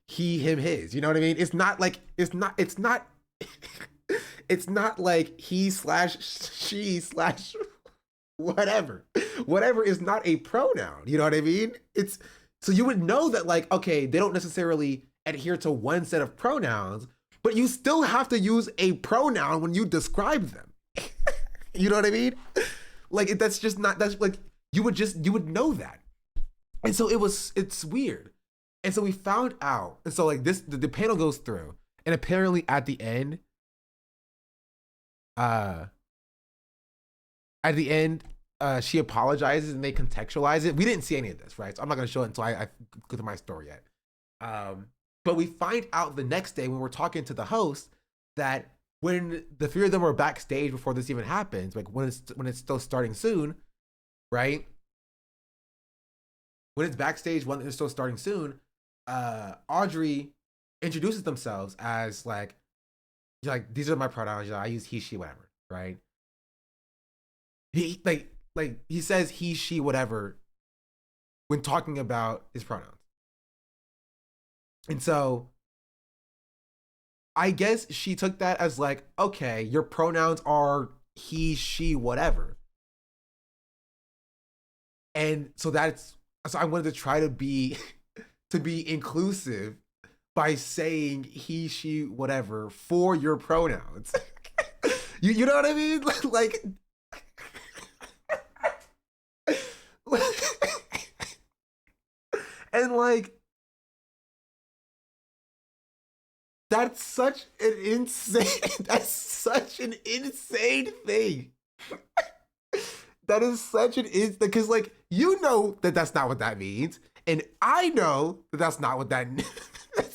Speaker 1: he, him, his. You know what I mean? It's not like, it's not like he / she / whatever. Whatever is not a pronoun. You know what I mean? It's, so you would know that, like, okay, they don't necessarily adhere to one set of pronouns, but you still have to use a pronoun when you describe them. You know what I mean? Like, that's just not, that's like, you would know that. And so it's weird. And so we found out, and so like this, the panel goes through, and apparently at the end, she apologizes and they contextualize it. We didn't see any of this, right? So I'm not gonna show it until I go to my story yet. But we find out the next day when we're talking to the host that when the three of them were backstage before this even happens, like when it's still starting soon, right? When it's backstage, when it's still starting soon, Audrey introduces themselves as like these are my pronouns. I use he, she, whatever, right? He he says he, she, whatever when talking about his pronouns. And so I guess she took that as like, okay, your pronouns are he, she, whatever. And so I wanted to try to be inclusive by saying he, she, whatever for your pronouns. you know what I mean? Like and like that's such an insane thing. That is such an because like you know that that's not what that means, and I know that that's not what that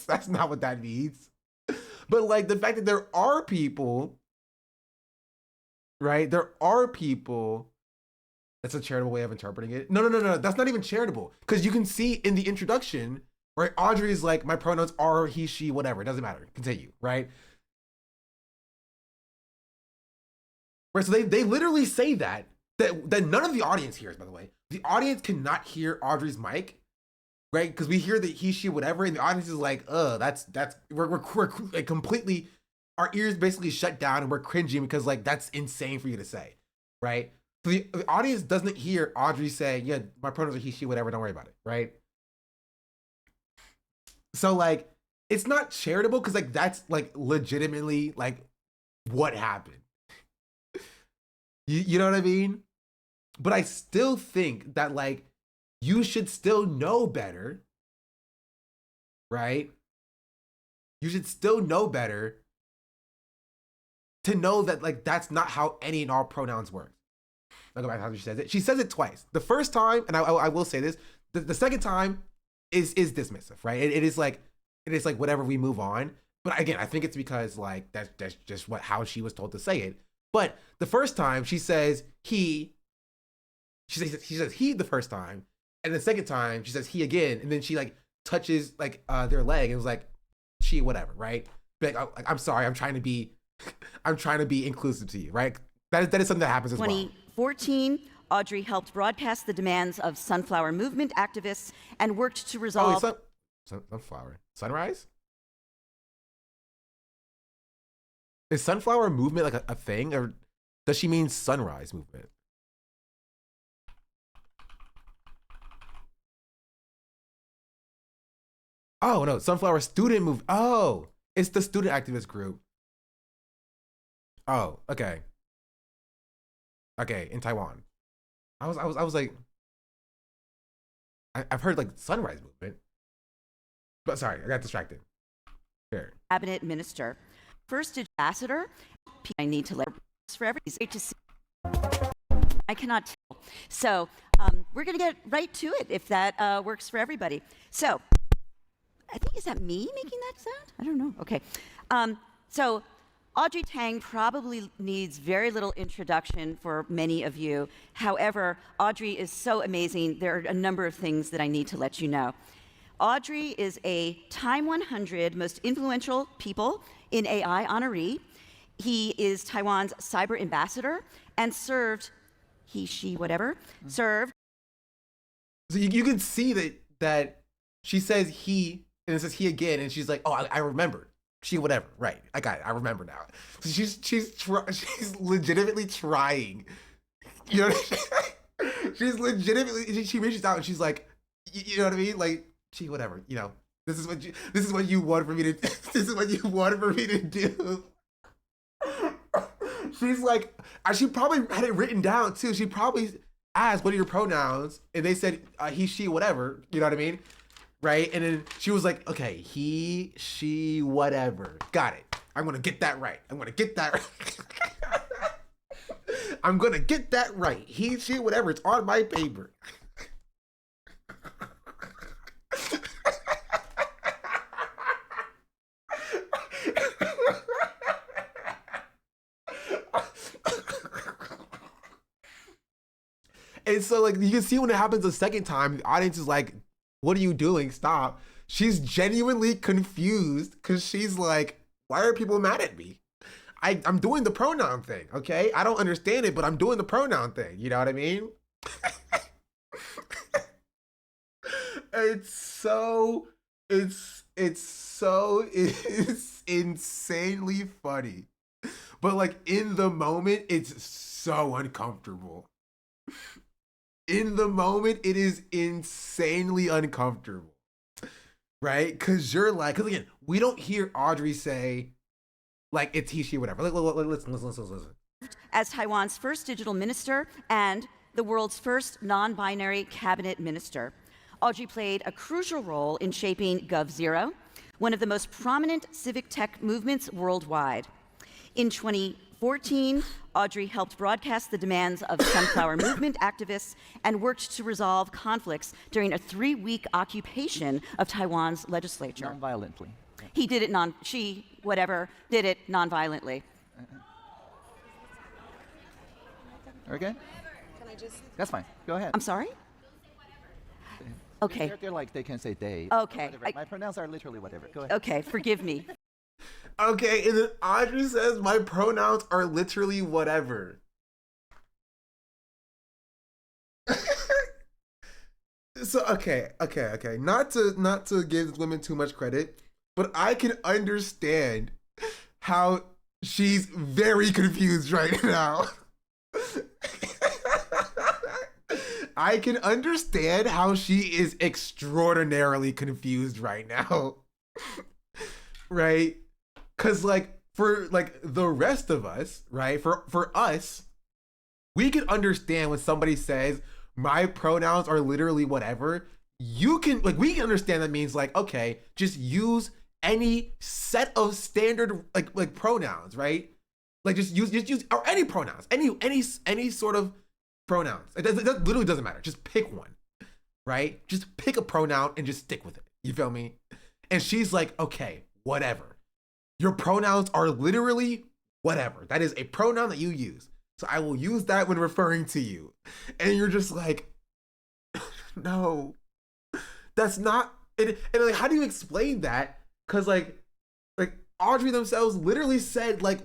Speaker 1: that's not what that means. But like the fact that there are people, right? There are people. That's a charitable way of interpreting it. No. That's not even charitable, because you can see in the introduction, right? Audrey is like, my pronouns are he, she, whatever. It doesn't matter. Continue, right? Right. So they literally say that none of the audience hears. By the way, the audience cannot hear Audrey's mic, right? Because we hear the he, she, whatever, and the audience is like, that's we're like completely, our ears basically shut down and we're cringing because like that's insane for you to say, right? So the audience doesn't hear Audrey say, yeah, my pronouns are he, she, whatever, don't worry about it, right? So like, it's not charitable because like that's like legitimately like what happened. You know what I mean? But I still think that like you should still know better, right? You should still know better to know that like that's not how any and all pronouns work. I'll go back to how she says it. She says it twice. The first time, and I will say this, the second time is dismissive, right? It is like whatever, we move on. But again, I think it's because like that's just how she was told to say it. But the first time she says he, she says he the first time, and the second time she says he again, and then she like touches like their leg and was like she, whatever, right? Like I'm sorry, I'm trying to be inclusive to you, right? That is something that happens as well.
Speaker 13: 2014, Audrey helped broadcast the demands of sunflower movement activists and worked to resolve.
Speaker 1: Oh, sunflower. Sunrise? Is sunflower movement like a thing, or does she mean sunrise movement? Oh no, sunflower student move. Oh, it's the student activist group. Oh, okay. Okay, in Taiwan. I was like, I've heard like sunrise movement, but sorry, I got distracted. Fair.
Speaker 13: Cabinet minister, first ambassador. I need to let for everybody. Great to see. I cannot tell. So we're going to get right to it if that works for everybody. So I think, is that me making that sound? I don't know. Okay. So Audrey Tang probably needs very little introduction for many of you. However, Audrey is so amazing. There are a number of things that I need to let you know. Audrey is a Time 100 most influential people in AI honoree. He is Taiwan's cyber ambassador and served, he, she, whatever, served.
Speaker 1: So you can see that she says he, and it says he again, and she's like, oh, I remembered. She, whatever, right? I got it. I remember now. So she's legitimately trying. You know what I mean? She's legitimately. She reaches out and she's like, you know what I mean? Like, she, whatever. You know, this is what you wanted for me to. This is what you wanted for me to do. She's like, she probably had it written down too. She probably asked, "What are your pronouns?" And they said, "He, she, whatever." You know what I mean? Right? And then she was like, okay, he, she, whatever. Got it. I'm going to get that right. I'm going to get that right. I'm going to get that right. He, she, whatever. It's on my paper. And so like you can see when it happens the second time, the audience is like, what are you doing? Stop. she's genuinely confused because she's like, why are people mad at me? I'm doing the pronoun thing, okay? I don't understand it, but I'm doing the pronoun thing. You know what I mean? It's insanely funny. But like in the moment, it's so uncomfortable. In the moment, it is insanely uncomfortable. Right? Because you're like, because again, we don't hear Audrey say, like, it's he, she, whatever. Like, listen.
Speaker 13: As Taiwan's first digital minister and the world's first non-binary cabinet minister, Audrey played a crucial role in shaping GovZero, one of the most prominent civic tech movements worldwide. In 2014, Audrey helped broadcast the demands of Sunflower Movement activists and worked to resolve conflicts during a 3-week occupation of Taiwan's legislature.
Speaker 14: Non-violently.
Speaker 13: He did it did it non-violently.
Speaker 14: Okay?
Speaker 2: Can I just...
Speaker 14: That's fine. Go ahead.
Speaker 13: I'm sorry? Okay.
Speaker 14: They're like, they can say they.
Speaker 13: Okay.
Speaker 14: My pronouns are literally whatever. Go ahead.
Speaker 13: Okay, forgive me.
Speaker 1: Okay, and then Audrey says my pronouns are literally whatever. So okay. Not to give women too much credit, but I can understand how she's very confused right now. I can understand how she is extraordinarily confused right now. Right? Cause like for like the rest of us, right? For us, we can understand when somebody says my pronouns are literally whatever. You can like we can understand that means like, okay, just use any set of standard like pronouns, right? Like just use or any pronouns, any sort of pronouns. It literally doesn't matter. Just pick one, right? Just pick a pronoun and just stick with it. You feel me? And she's like, okay, whatever. Your pronouns are literally whatever. That is a pronoun that you use. So I will use that when referring to you. And you're just like, no, that's not. And like, how do you explain that? Because like Audrey themselves literally said like,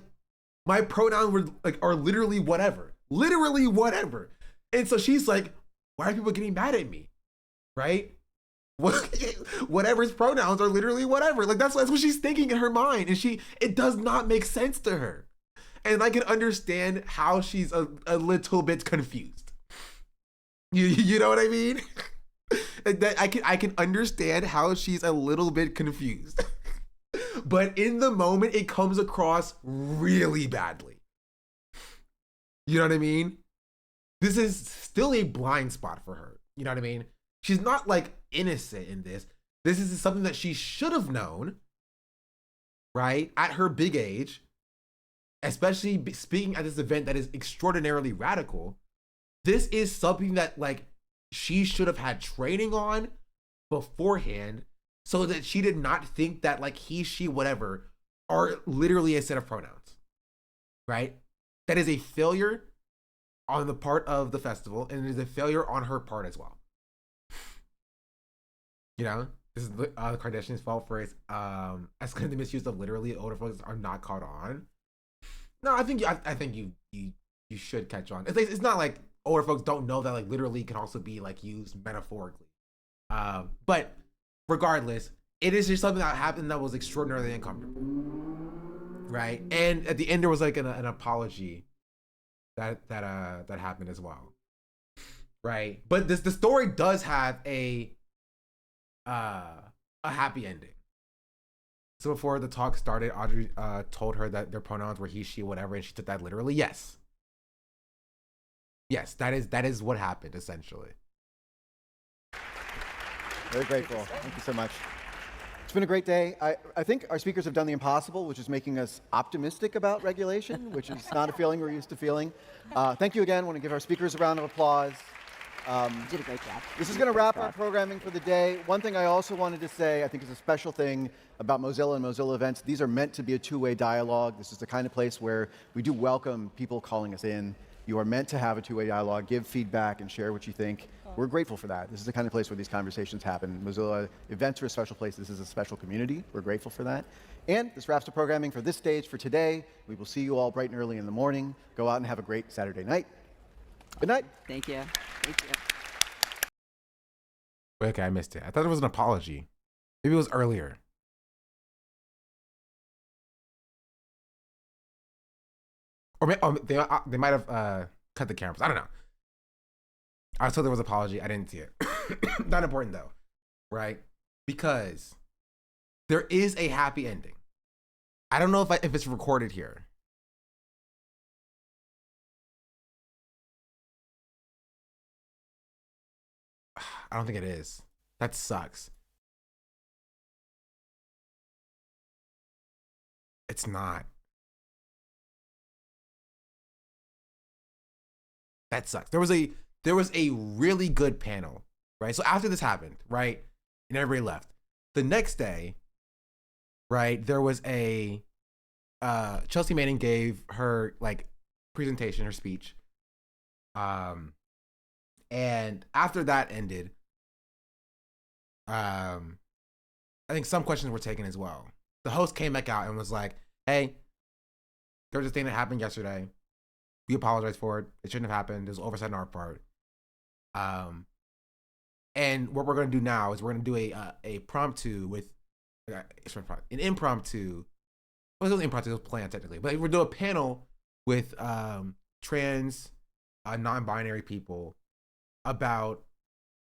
Speaker 1: my pronouns were like are literally whatever. Literally whatever. And so she's like, why are people getting mad at me? Right? Whatever's pronouns are literally whatever. Like that's what she's thinking in her mind. And it does not make sense to her. And I can understand how she's a little bit confused. You know what I mean? I can understand how she's a little bit confused. But in the moment, it comes across really badly. You know what I mean? This is still a blind spot for her. You know what I mean? She's not like innocent in this. This is something that she should have known, right? At her big age, especially speaking at this event that is extraordinarily radical. This is something that like she should have had training on beforehand so that she did not think that like he, she, whatever are literally a set of pronouns, right? That is a failure on the part of the festival, and it is a failure on her part as well. You know, this is the Kardashians' fault for it. As kind of the misuse of literally older folks are not caught on. No, I think you should catch on. It's not like older folks don't know that like literally can also be like used metaphorically. But regardless, it is just something that happened that was extraordinarily uncomfortable, right? And at the end, there was like an apology that happened as well, right? But the story does have a happy ending. So before the talk started, Audrey told her that their pronouns were he, she, whatever, and she took that literally. Yes, that is what happened essentially.
Speaker 15: Very grateful. Thank you so much. It's been a great day. I think our speakers have done the impossible, which is making us optimistic about regulation, which is not a feeling we're used to feeling. Thank you again. I want to give our speakers a round of applause.
Speaker 13: You did a great job.
Speaker 15: This is going to wrap our programming for the day. One thing I also wanted to say, I think is a special thing about Mozilla and Mozilla events. These are meant to be a two-way dialogue. This is the kind of place where we do welcome people calling us in You are meant to have a two-way dialogue, give feedback, and share what you think. We're grateful for that. This is the kind of place where these conversations happen. Mozilla events are a special place. This is a special community. We're grateful for that. And this wraps the programming for this stage for today. We will see you all bright and early in the morning. Go out and have a great Saturday night. Good night.
Speaker 13: Thank you. Thank you.
Speaker 1: Wait, okay, I missed it. I thought it was an apology. Maybe it was earlier. Or they might have cut the cameras. I don't know. I was told there was an apology. I didn't see it. Not important though, right? Because there is a happy ending. I don't know if it's recorded here. I don't think it is. That sucks. It's not. That sucks. There was a really good panel, right? So after this happened, right, and everybody left. The next day, right, there was a Chelsea Manning gave her like presentation, her speech. And after that ended, I think some questions were taken as well. The host came back out and was like, "Hey, there was a thing that happened yesterday. We apologize for it. It shouldn't have happened. There's oversight on our part. And what we're going to do now is we're going to do a impromptu with an impromptu. Well, it was impromptu. It was planned technically, but we're doing a panel with trans, non-binary people about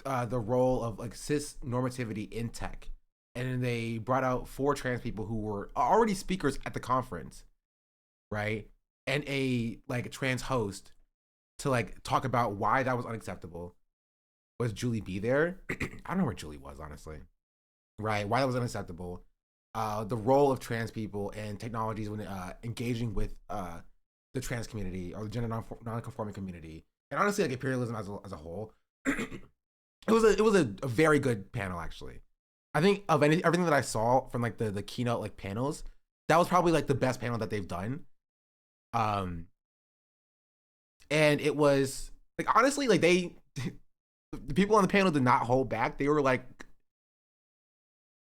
Speaker 1: the role of like cis normativity in tech." And then they brought out 4 trans people who were already speakers at the conference, right? And a like trans host to like talk about why that was unacceptable. Was Julie B there? I don't know where Julie was, honestly. Right? Why that was unacceptable. The role of trans people and technologies when engaging with the trans community or the gender non-conforming community, and honestly, like imperialism as a whole. It was a very good panel, actually. I think of everything that I saw from like the keynote like panels, that was probably like the best panel that they've done. And it was like honestly, like the people on the panel did not hold back. They were like,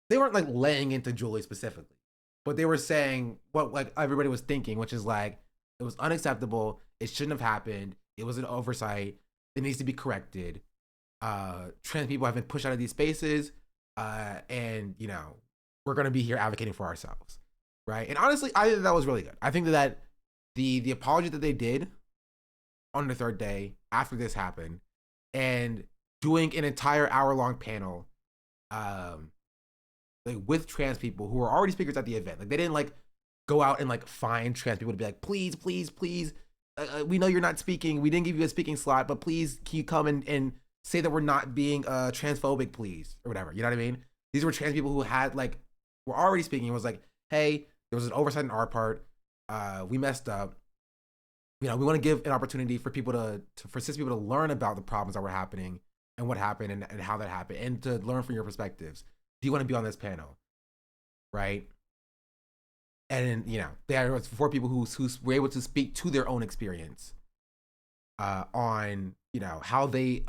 Speaker 1: they weren't like laying into Julie specifically, but they were saying what like everybody was thinking, which is like it was unacceptable. It shouldn't have happened. It was an oversight. It needs to be corrected. Trans people have been pushed out of these spaces. And you know, we're gonna be here advocating for ourselves, right? And honestly, I think that was really good. I think that the apology that they did on the 3rd day after this happened, and doing an entire hour-long panel, like with trans people who were already speakers at the event. Like they didn't like go out and like find trans people to be like, please, we know you're not speaking. We didn't give you a speaking slot, but please, can you come and say that we're not being transphobic, please, or whatever. You know what I mean? These were trans people who had like were already speaking. It was like, hey, there was an oversight on our part. We messed up. You know, we want to give an opportunity for people for cis people to learn about the problems that were happening and what happened and how that happened, and to learn from your perspectives. Do you want to be on this panel? Right? And you know, there was 4 people who were able to speak to their own experience on, you know, how they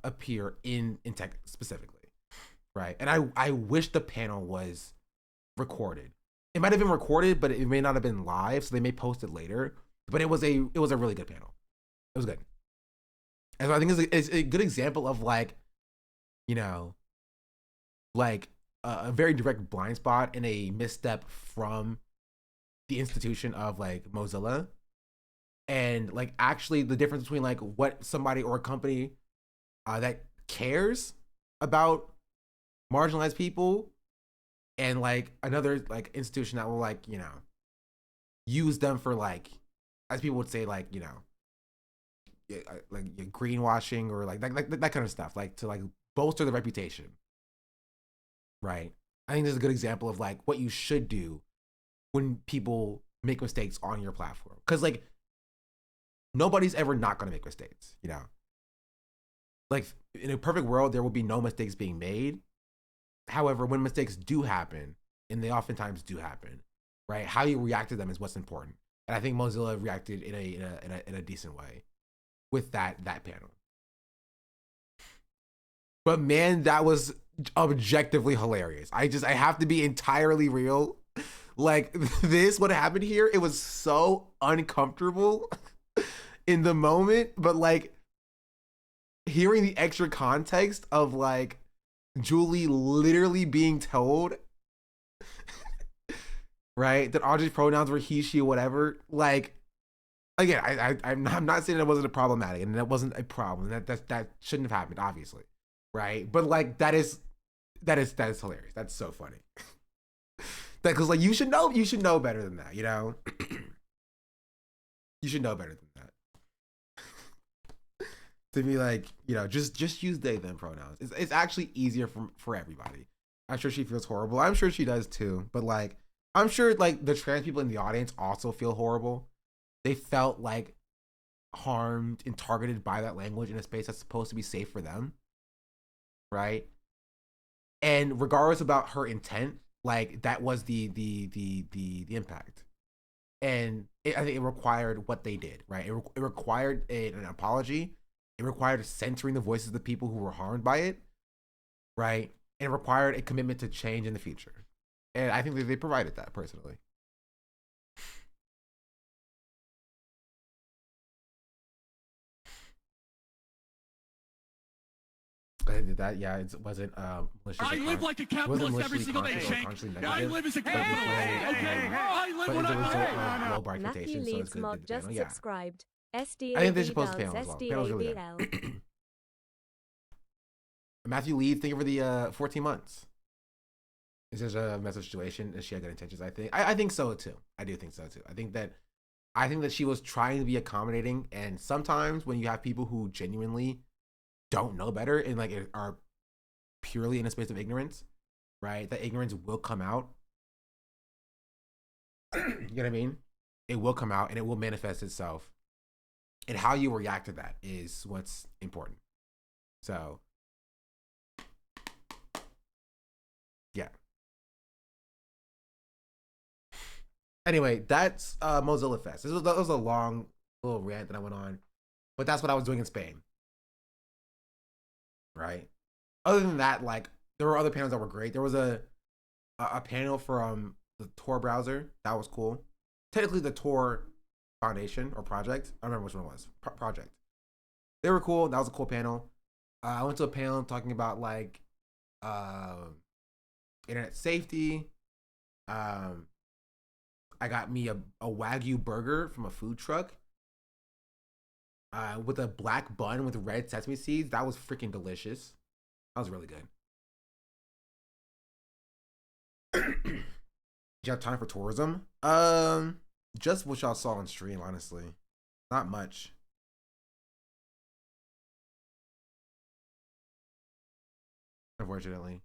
Speaker 1: appear in tech specifically, right? And I wish the panel was recorded. It might have been recorded, but it may not have been live, so they may post it later. But it was a really good panel. It was good, and so I think it's a good example of like, you know, like a very direct blind spot and a misstep from the institution of like Mozilla. And like actually the difference between like what somebody or a company that cares about marginalized people and like another like institution that will like, you know, use them for like, as people would say, like, you know, like greenwashing or like that kind of stuff, like to like bolster the reputation, right? I think this is a good example of like what you should do when people make mistakes on your platform, because like nobody's ever not going to make mistakes, you know? Like in a perfect world, there will be no mistakes being made. However, when mistakes do happen, and they oftentimes do happen, right? How you react to them is what's important. And I think Mozilla reacted in a decent way. with that panel. But man, that was objectively hilarious. I have to be entirely real. Like what happened here, it was so uncomfortable in the moment, but like hearing the extra context of like Julie literally being told right, that Audrey's pronouns were he, she, whatever, like again, I'm not saying that wasn't a problematic and that wasn't a problem. That shouldn't have happened, obviously. Right? But like that is hilarious. That's so funny. That because like you should know better than that, you know? You should know better than that. To be like, you know, just use they them pronouns. It's actually easier for everybody. I'm sure she feels horrible. I'm sure she does too. But like I'm sure like the trans people in the audience also feel horrible. They felt like harmed and targeted by that language in a space that's supposed to be safe for them. Right? And regardless about her intent, like that was the impact. And I think it required what they did, right? It required an apology. It required centering the voices of the people who were harmed by it, right? And it required a commitment to change in the future. And I think that they provided that personally. That it wasn't malicious.
Speaker 11: I live like a capitalist every single day, Shank. I live as a capitalist. Okay. I live when I
Speaker 1: low bar
Speaker 7: Matthew
Speaker 1: expectations, so it's
Speaker 7: Leeds
Speaker 1: good.
Speaker 7: Mod just
Speaker 1: Yeah.
Speaker 7: subscribed.
Speaker 1: I think they should post panels as well. Panels really good.
Speaker 7: SDABL.
Speaker 1: Matthew Leeds, thank you for the 14 months. Is this a message situation? Is she had good intentions? I think so too. I do think so too. I think that she was trying to be accommodating, and sometimes when you have people who genuinely don't know better and like are purely in a space of ignorance, right? That ignorance will come out. You know what I mean? It will come out and it will manifest itself. And how you react to that is what's important. So, yeah. Anyway, that's Mozilla Fest. That was a long little rant that I went on, but that's what I was doing in Spain. Right. Other than that, like there were other panels that were great. There was a panel from the Tor browser that was cool. Technically, the Tor Foundation or project. I don't remember which one it was. Project. They were cool. That was a cool panel. I went to a panel talking about like internet safety. I got me a Wagyu burger from a food truck. With a black bun with red sesame seeds. That was freaking delicious. That was really good. Do you have time for tourism? Just what y'all saw on stream, honestly. Not much. Unfortunately.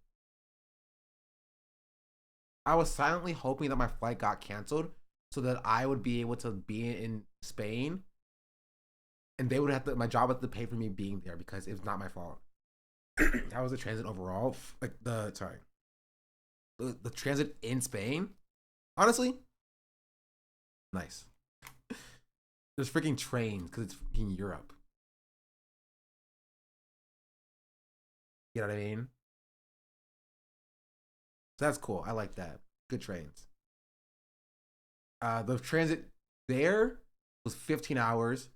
Speaker 1: I was silently hoping that my flight got canceled so that I would be able to be in Spain. And they would have to, my job would have to pay for me being there because it's not my fault. That was the transit overall. Like the transit in Spain. Honestly, nice. There's freaking trains because it's freaking Europe. You know what I mean? So that's cool. I like that. Good trains. The transit there was 15 hours.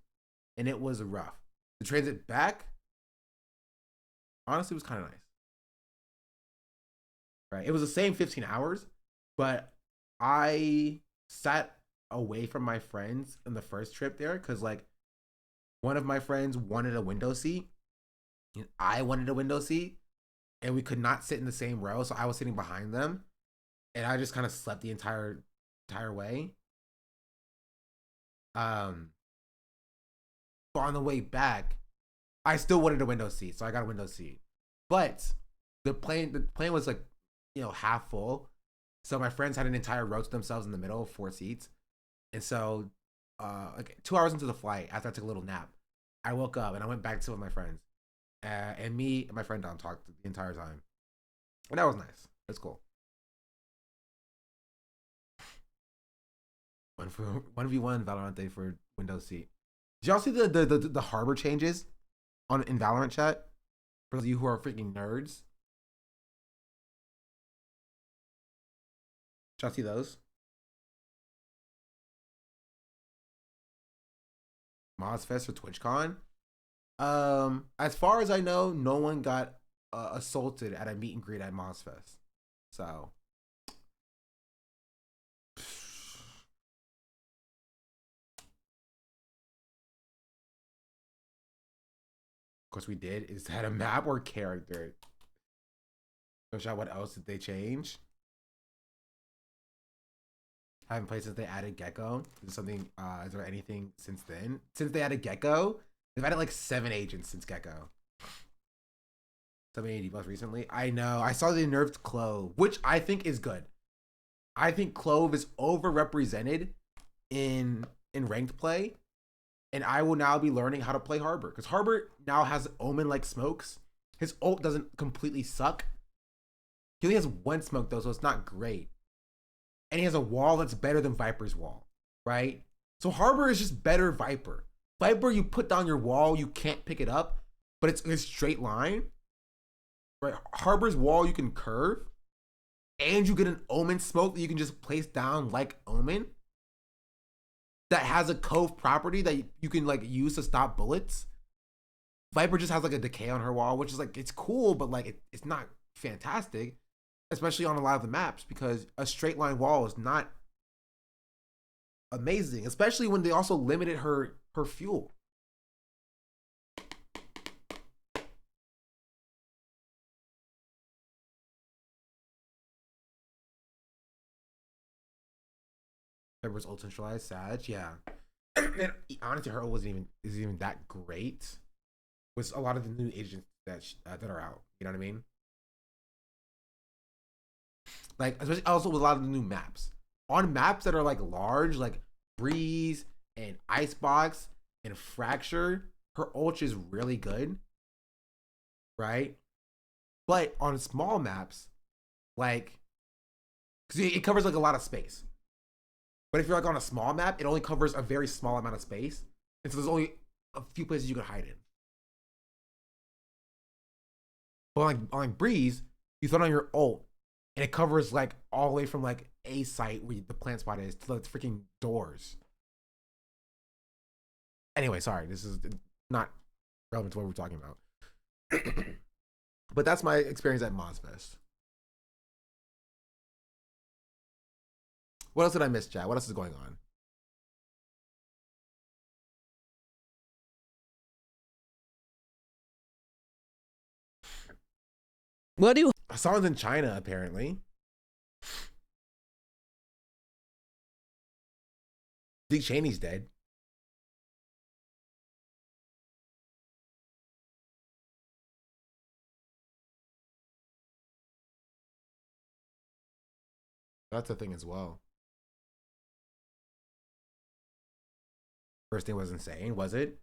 Speaker 1: And it was rough. The transit back, honestly, was kind of nice. Right? It was the same 15 hours, but I sat away from my friends in the first trip there because, like, one of my friends wanted a window seat, and I wanted a window seat, and we could not sit in the same row, so I was sitting behind them, and I just kind of slept the entire way. But on the way back, I still wanted a window seat, so I got a window seat. But the plane was like, you know, half full. So my friends had an entire row to themselves in the middle, 4 seats. And so, like 2 hours into the flight, after I took a little nap, I woke up and I went back to sit with my friends. And me and my friend Dom talked the entire time. And that was nice. That's cool. 1v1 Valorante for window seat. Did y'all see the harbor changes in Valorant chat? For those of you who are freaking nerds. Did y'all see those? MozFest or TwitchCon? As far as I know, no one got assaulted at a meet and greet at MozFest. So, of course we did. Is that a map or character? What else did they change? Haven't played since they added Gecko. Is there anything since then? Since they added Gecko, they've added like 7 agents since Gecko. 780 plus recently. I know. I saw they nerfed Clove, which I think is good. I think Clove is overrepresented in ranked play, and I will now be learning how to play Harbor because Harbor now has Omen-like smokes. His ult doesn't completely suck. He only has 1 smoke though, so it's not great. And he has a wall that's better than Viper's wall, right? So Harbor is just better Viper. Viper, you put down your wall, you can't pick it up, but it's a straight line, right? Harbor's wall, you can curve, and you get an Omen smoke that you can just place down like Omen that has a Cove property that you can like use to stop bullets. Viper just has like a decay on her wall, which is like, it's cool, but like it's not fantastic. Especially on a lot of the maps, because a straight line wall is not amazing, especially when they also limited her fuel. Everyone's ult centralized, Sag, yeah. And honestly, her ult isn't even that great. With a lot of the new agents that are out, you know what I mean? Like, especially also with a lot of the new maps. On maps that are like large, like Breeze and Icebox and Fracture, her ult is really good, right? But on small maps, like, because it covers like a lot of space. But if you're like on a small map, it only covers a very small amount of space. And so there's only a few places you can hide in. But on Breeze, you throw on your ult, and it covers like all the way from like a site where the plant spot is to the freaking doors. Anyway, sorry, this is not relevant to what we're talking about. But that's my experience at MozFest. What else did I miss, chat? What else is going on?
Speaker 16: What do you?
Speaker 1: Someone's in China, apparently. Dick Cheney's dead. That's a thing as well. First thing was insane, was it?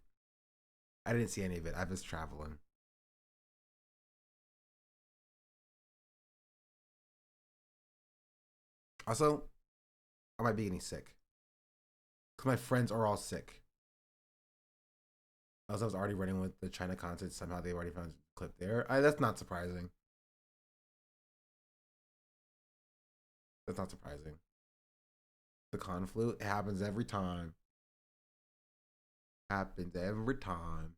Speaker 1: I didn't see any of it. I was traveling. Also, I might be getting sick. Because my friends are all sick. Also, I was already running with the China concert. Somehow they already found a clip there. That's not surprising. That's not surprising. The con flu, it happens every time. Happens every time.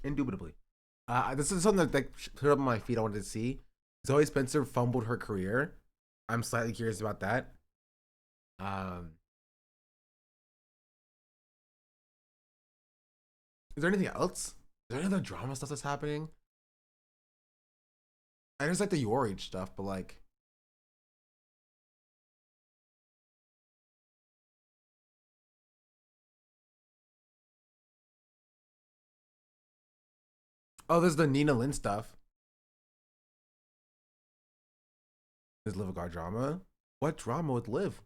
Speaker 1: Indubitably. This is something that put up on my feed I wanted to see. Zoe Spencer fumbled her career. I'm slightly curious about that. Is there anything else? Is there any other drama stuff that's happening? I just like the Your Age stuff, but like, oh, there's the Nina Lynn stuff. There's Liv got drama. What drama with Liv?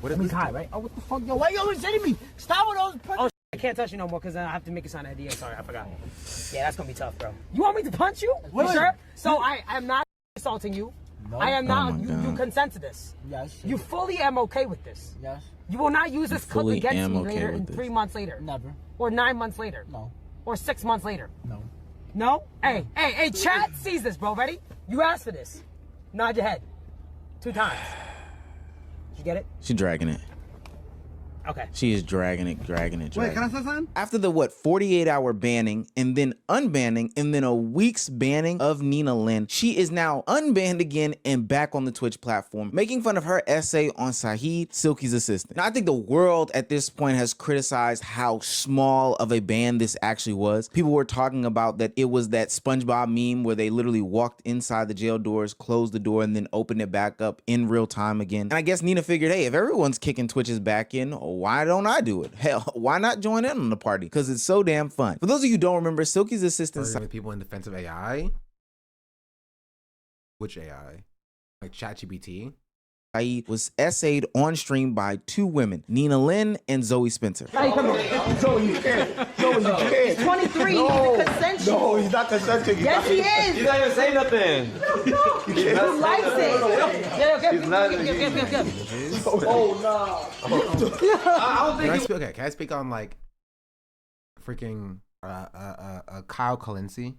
Speaker 1: What is
Speaker 16: He's
Speaker 1: this?
Speaker 16: high, right? Oh, what the fuck, yo? Why you always hitting me? Stop with those. Oh, I can't touch you no more because I have to make a sign ID. Sorry, I forgot. Yeah, that's gonna be tough, bro. You want me to punch you? You sure? So I am not assaulting you. No. I am not. You consent to this. Yes. You fully am okay with this. Yes. You will not use this clip against me later in 3 months later. Never. Or 9 months later. No. Or 6 months later. No. No? Hey, chat sees this, bro. Ready? You asked for this. Nod your head. 2 times. Did you get it?
Speaker 17: She's dragging it.
Speaker 16: Okay.
Speaker 17: She is dragging it.
Speaker 18: Wait, can I say something? After the 48-hour banning and then unbanning and then a week's banning of Nina Lynn, she is now unbanned again and back on the Twitch platform, making fun of her essay on Saheed, Silky's assistant. Now, I think the world at this point has criticized how small of a ban this actually was. People were talking about that it was that SpongeBob meme where they literally walked inside the jail doors, closed the door, and then opened it back up in real time again. And I guess Nina figured, hey, if everyone's kicking Twitches back in, why don't I do it? Hell, why not join in on the party? Because it's so damn fun. For those of you who don't remember, Silky's assistant...
Speaker 1: With people in defense of AI? Which AI? Like ChatGPT?
Speaker 18: Saheed was essayed on stream by 2 women, Nina Lynn and Zoe Spencer.
Speaker 16: Hey, come on.
Speaker 8: Zoe, you can't. Zoe, you can't.
Speaker 16: He's 23.
Speaker 8: No.
Speaker 16: He's consensual.
Speaker 8: No, he's not consenting.
Speaker 16: Yes, he is.
Speaker 9: He's not even saying nothing.
Speaker 16: He likes it. Yeah, give.
Speaker 8: Oh, no.
Speaker 1: Can I speak on like freaking Kyle Kalinske?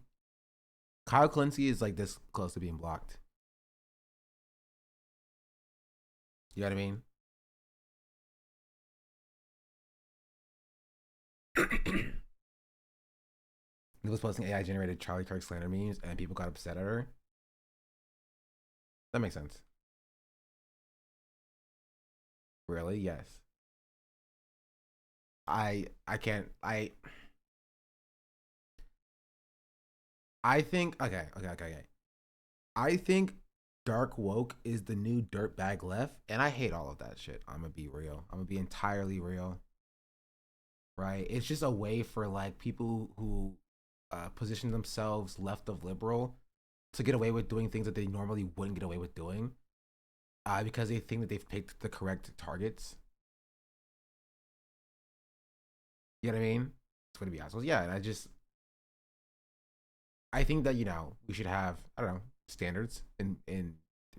Speaker 1: Kyle Kalinske is like this close to being blocked. You know what I mean? He was posting AI generated Charlie Kirk slander memes and people got upset at her. That makes sense. Really? Yes. I think okay. I think dark woke is the new dirtbag left, and I hate all of that shit. I'm gonna be real. I'm gonna be entirely real. Right? It's just a way for like people who position themselves left of liberal to get away with doing things that they normally wouldn't get away with doing, because they think that they've picked the correct targets. You know what I mean? It's going to be assholes. Yeah, and I think that, you know, we should have, I don't know, standards and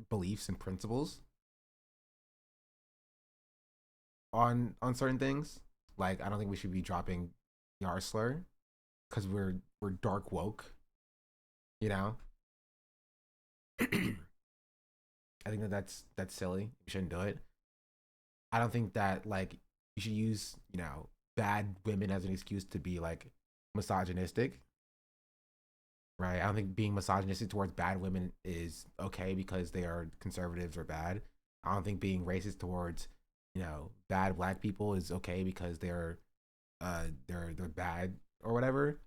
Speaker 1: beliefs and principles on certain things. Like, I don't think we should be dropping Yar slur because we're dark woke, you know? I think that's silly. We shouldn't do it. I don't think that, like, you should use, you know, bad women as an excuse to be like misogynistic, right? I don't think being misogynistic towards bad women is okay because they are conservatives or bad. I don't think being racist towards, you know, bad black people is okay because they're bad or whatever.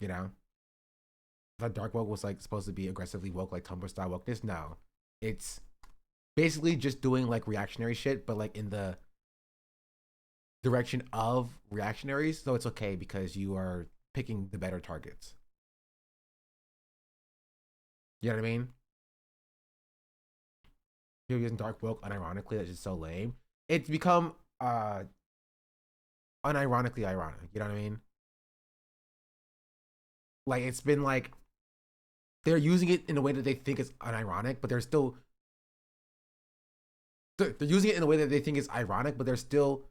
Speaker 1: You know, I thought dark woke was like supposed to be aggressively woke, like Tumblr style wokeness. No, it's basically just doing like reactionary shit, but like in the direction of reactionaries. So it's okay because you are picking the better targets. You know what I mean? People using dark woke unironically, that's just so lame. It's become unironically ironic. You know what I mean? Like, it's been like they're using it in a way that they think is unironic, but they're using it in a way that they think is ironic, but they're still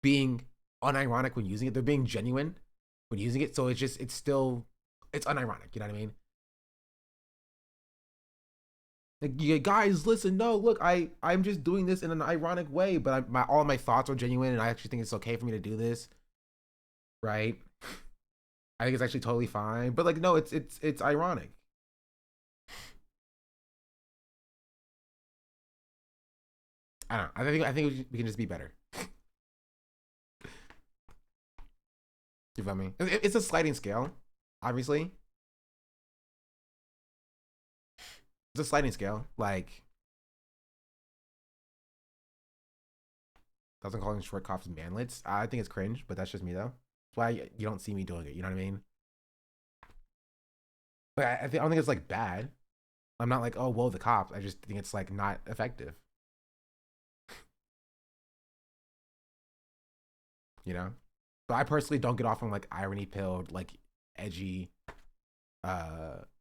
Speaker 1: being unironic when using it. They're being genuine when using it. So it's unironic. You know what I mean? Like, you guys, listen, no, look, I'm just doing this in an ironic way, but all my thoughts are genuine and I actually think it's okay for me to do this. Right? I think it's actually totally fine. But like, no, it's ironic. I don't know. I think we can just be better. You feel me? It's a sliding scale, obviously. It's a sliding scale. Like, doesn't call him Schwarzkopf's manlets. I think it's cringe, but that's just me though. That's why you don't see me doing it. You know what I mean? But I don't think it's like bad. I'm not like, oh, whoa, the cops. I just think it's like not effective. You know? But I personally don't get off on like irony pilled, like edgy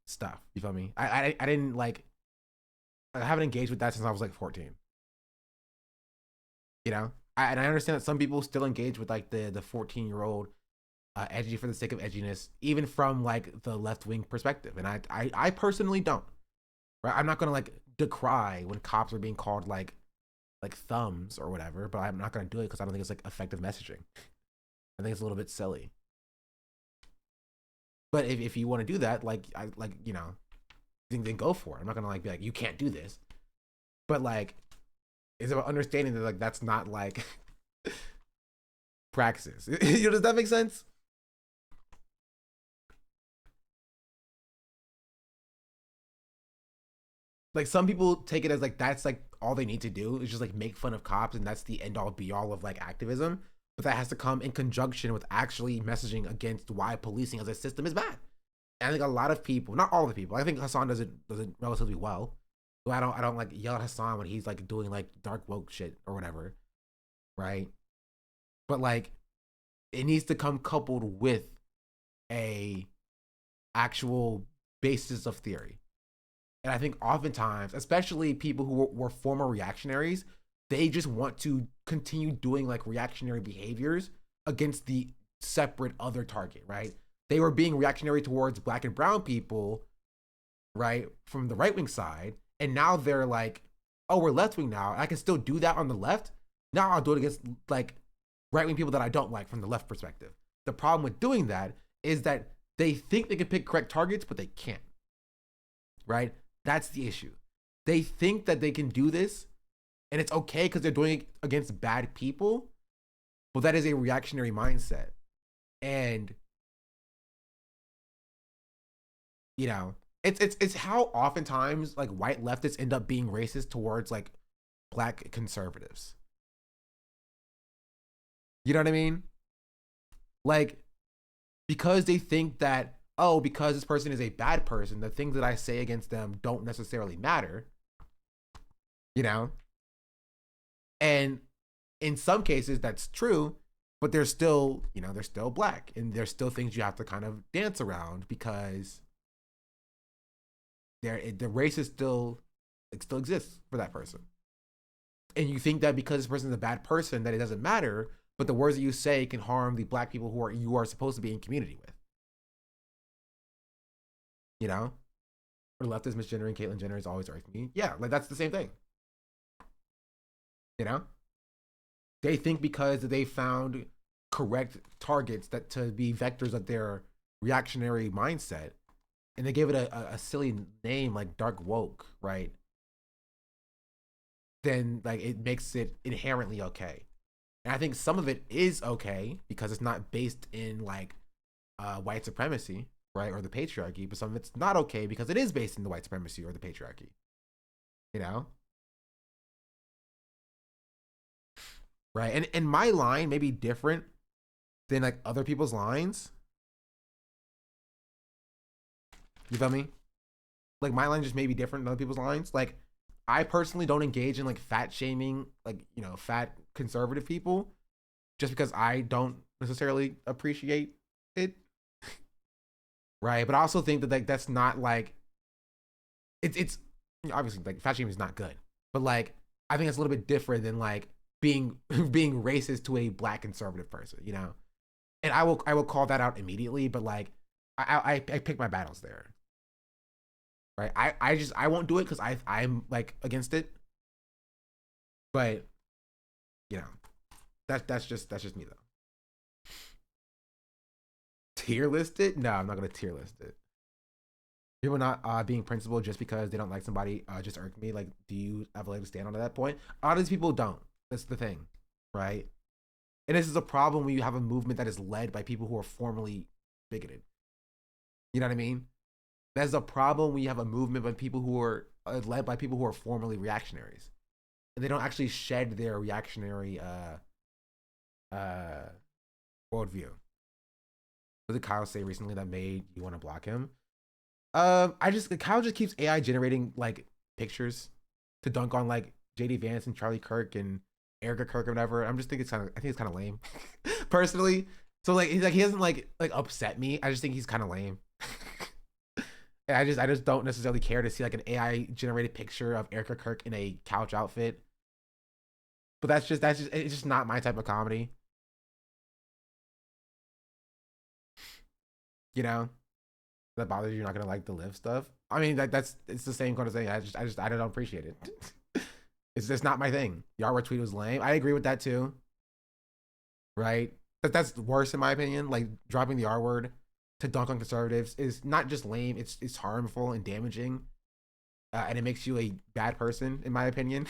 Speaker 1: stuff. You feel me? I didn't like, I haven't engaged with that since I was like 14. You know? And I understand that some people still engage with like the 14-year-old edgy for the sake of edginess, even from like the left-wing perspective. And I personally don't. Right? I'm not gonna like decry when cops are being called like thumbs or whatever, but I'm not gonna do it because I don't think it's like effective messaging. I think it's a little bit silly. But if you want to do that, like you know, then go for it. I'm not gonna like be like, you can't do this. But like, it's about understanding that like that's not like praxis. You know, does that make sense? Like some people take it as like that's like all they need to do is just like make fun of cops and that's the end all be all of like activism. But that has to come in conjunction with actually messaging against why policing as a system is bad. And I think a lot of people, not all the people, I think Hassan does it relatively well. So I don't like yell at Hassan when he's like doing like dark woke shit or whatever. Right? But like it needs to come coupled with a actual basis of theory. And I think oftentimes, especially people who were former reactionaries, they just want to continue doing like reactionary behaviors against the separate other target, right? They were being reactionary towards black and brown people, right, from the right-wing side. And now they're like, oh, we're left-wing now. I can still do that on the left. Now I'll do it against like right-wing people that I don't like from the left perspective. The problem with doing that is that they think they can pick correct targets, but they can't, right? That's the issue. They think that they can do this and it's okay because they're doing it against bad people, but that is a reactionary mindset. And, you know, it's how oftentimes like white leftists end up being racist towards like black conservatives. You know what I mean? Like, because they think that, oh, because this person is a bad person, the things that I say against them don't necessarily matter, you know? And in some cases that's true, but they're still, you know, they're still black and there's still things you have to kind of dance around because the race is still, it still exists for that person. And you think that because this person is a bad person that it doesn't matter, but the words that you say can harm the black people who you are supposed to be in community with. You know, or leftist misgendering Caitlyn Jenner has always irked me. Yeah, like that's the same thing. You know, they think because they found correct targets that to be vectors of their reactionary mindset, and they gave it a silly name like dark woke, right? Then like it makes it inherently okay. And I think some of it is okay because it's not based in like white supremacy, right, or the patriarchy, but some of it's not okay because it is based in the white supremacy or the patriarchy. You know? Right? And my line may be different than like other people's lines. You feel me? Like my line just may be different than other people's lines. Like I personally don't engage in like fat shaming, like, you know, fat conservative people just because I don't necessarily appreciate it. Right, but I also think that like that's not like it's obviously like fat shaming is not good, but like I think it's a little bit different than like being racist to a black conservative person, you know. And I will call that out immediately, but like I pick my battles there. Right, I won't do it because I'm like against it, but you know that's just me though. Tier list it? No, I'm not gonna tier list it. People not being principled just because they don't like somebody just irked me. Like, do you have a leg to stand on at that point? A lot of these people don't. That's the thing, right? And this is a problem when you have a movement that is led by people who are formerly bigoted. You know what I mean? That's a problem when you have a movement by people who are led by people who are formerly reactionaries, and they don't actually shed their reactionary worldview. What did Kyle say recently that made you want to block him? Kyle just keeps AI generating like pictures to dunk on like JD Vance and Charlie Kirk and Erica Kirk or whatever. I think it's kind of lame, personally. So like he doesn't like upset me. I just think he's kind of lame. And I just don't necessarily care to see like an AI generated picture of Erica Kirk in a couch outfit. But that's just it's just not my type of comedy. You know? That bothers you, you're not gonna like the live stuff. I mean, it's the same kind of thing. I don't appreciate it. It's just not my thing. The R-word tweet was lame. I agree with that too. Right? That's worse in my opinion. Like dropping the R-word to dunk on conservatives is not just lame. It's harmful and damaging, and it makes you a bad person, in my opinion.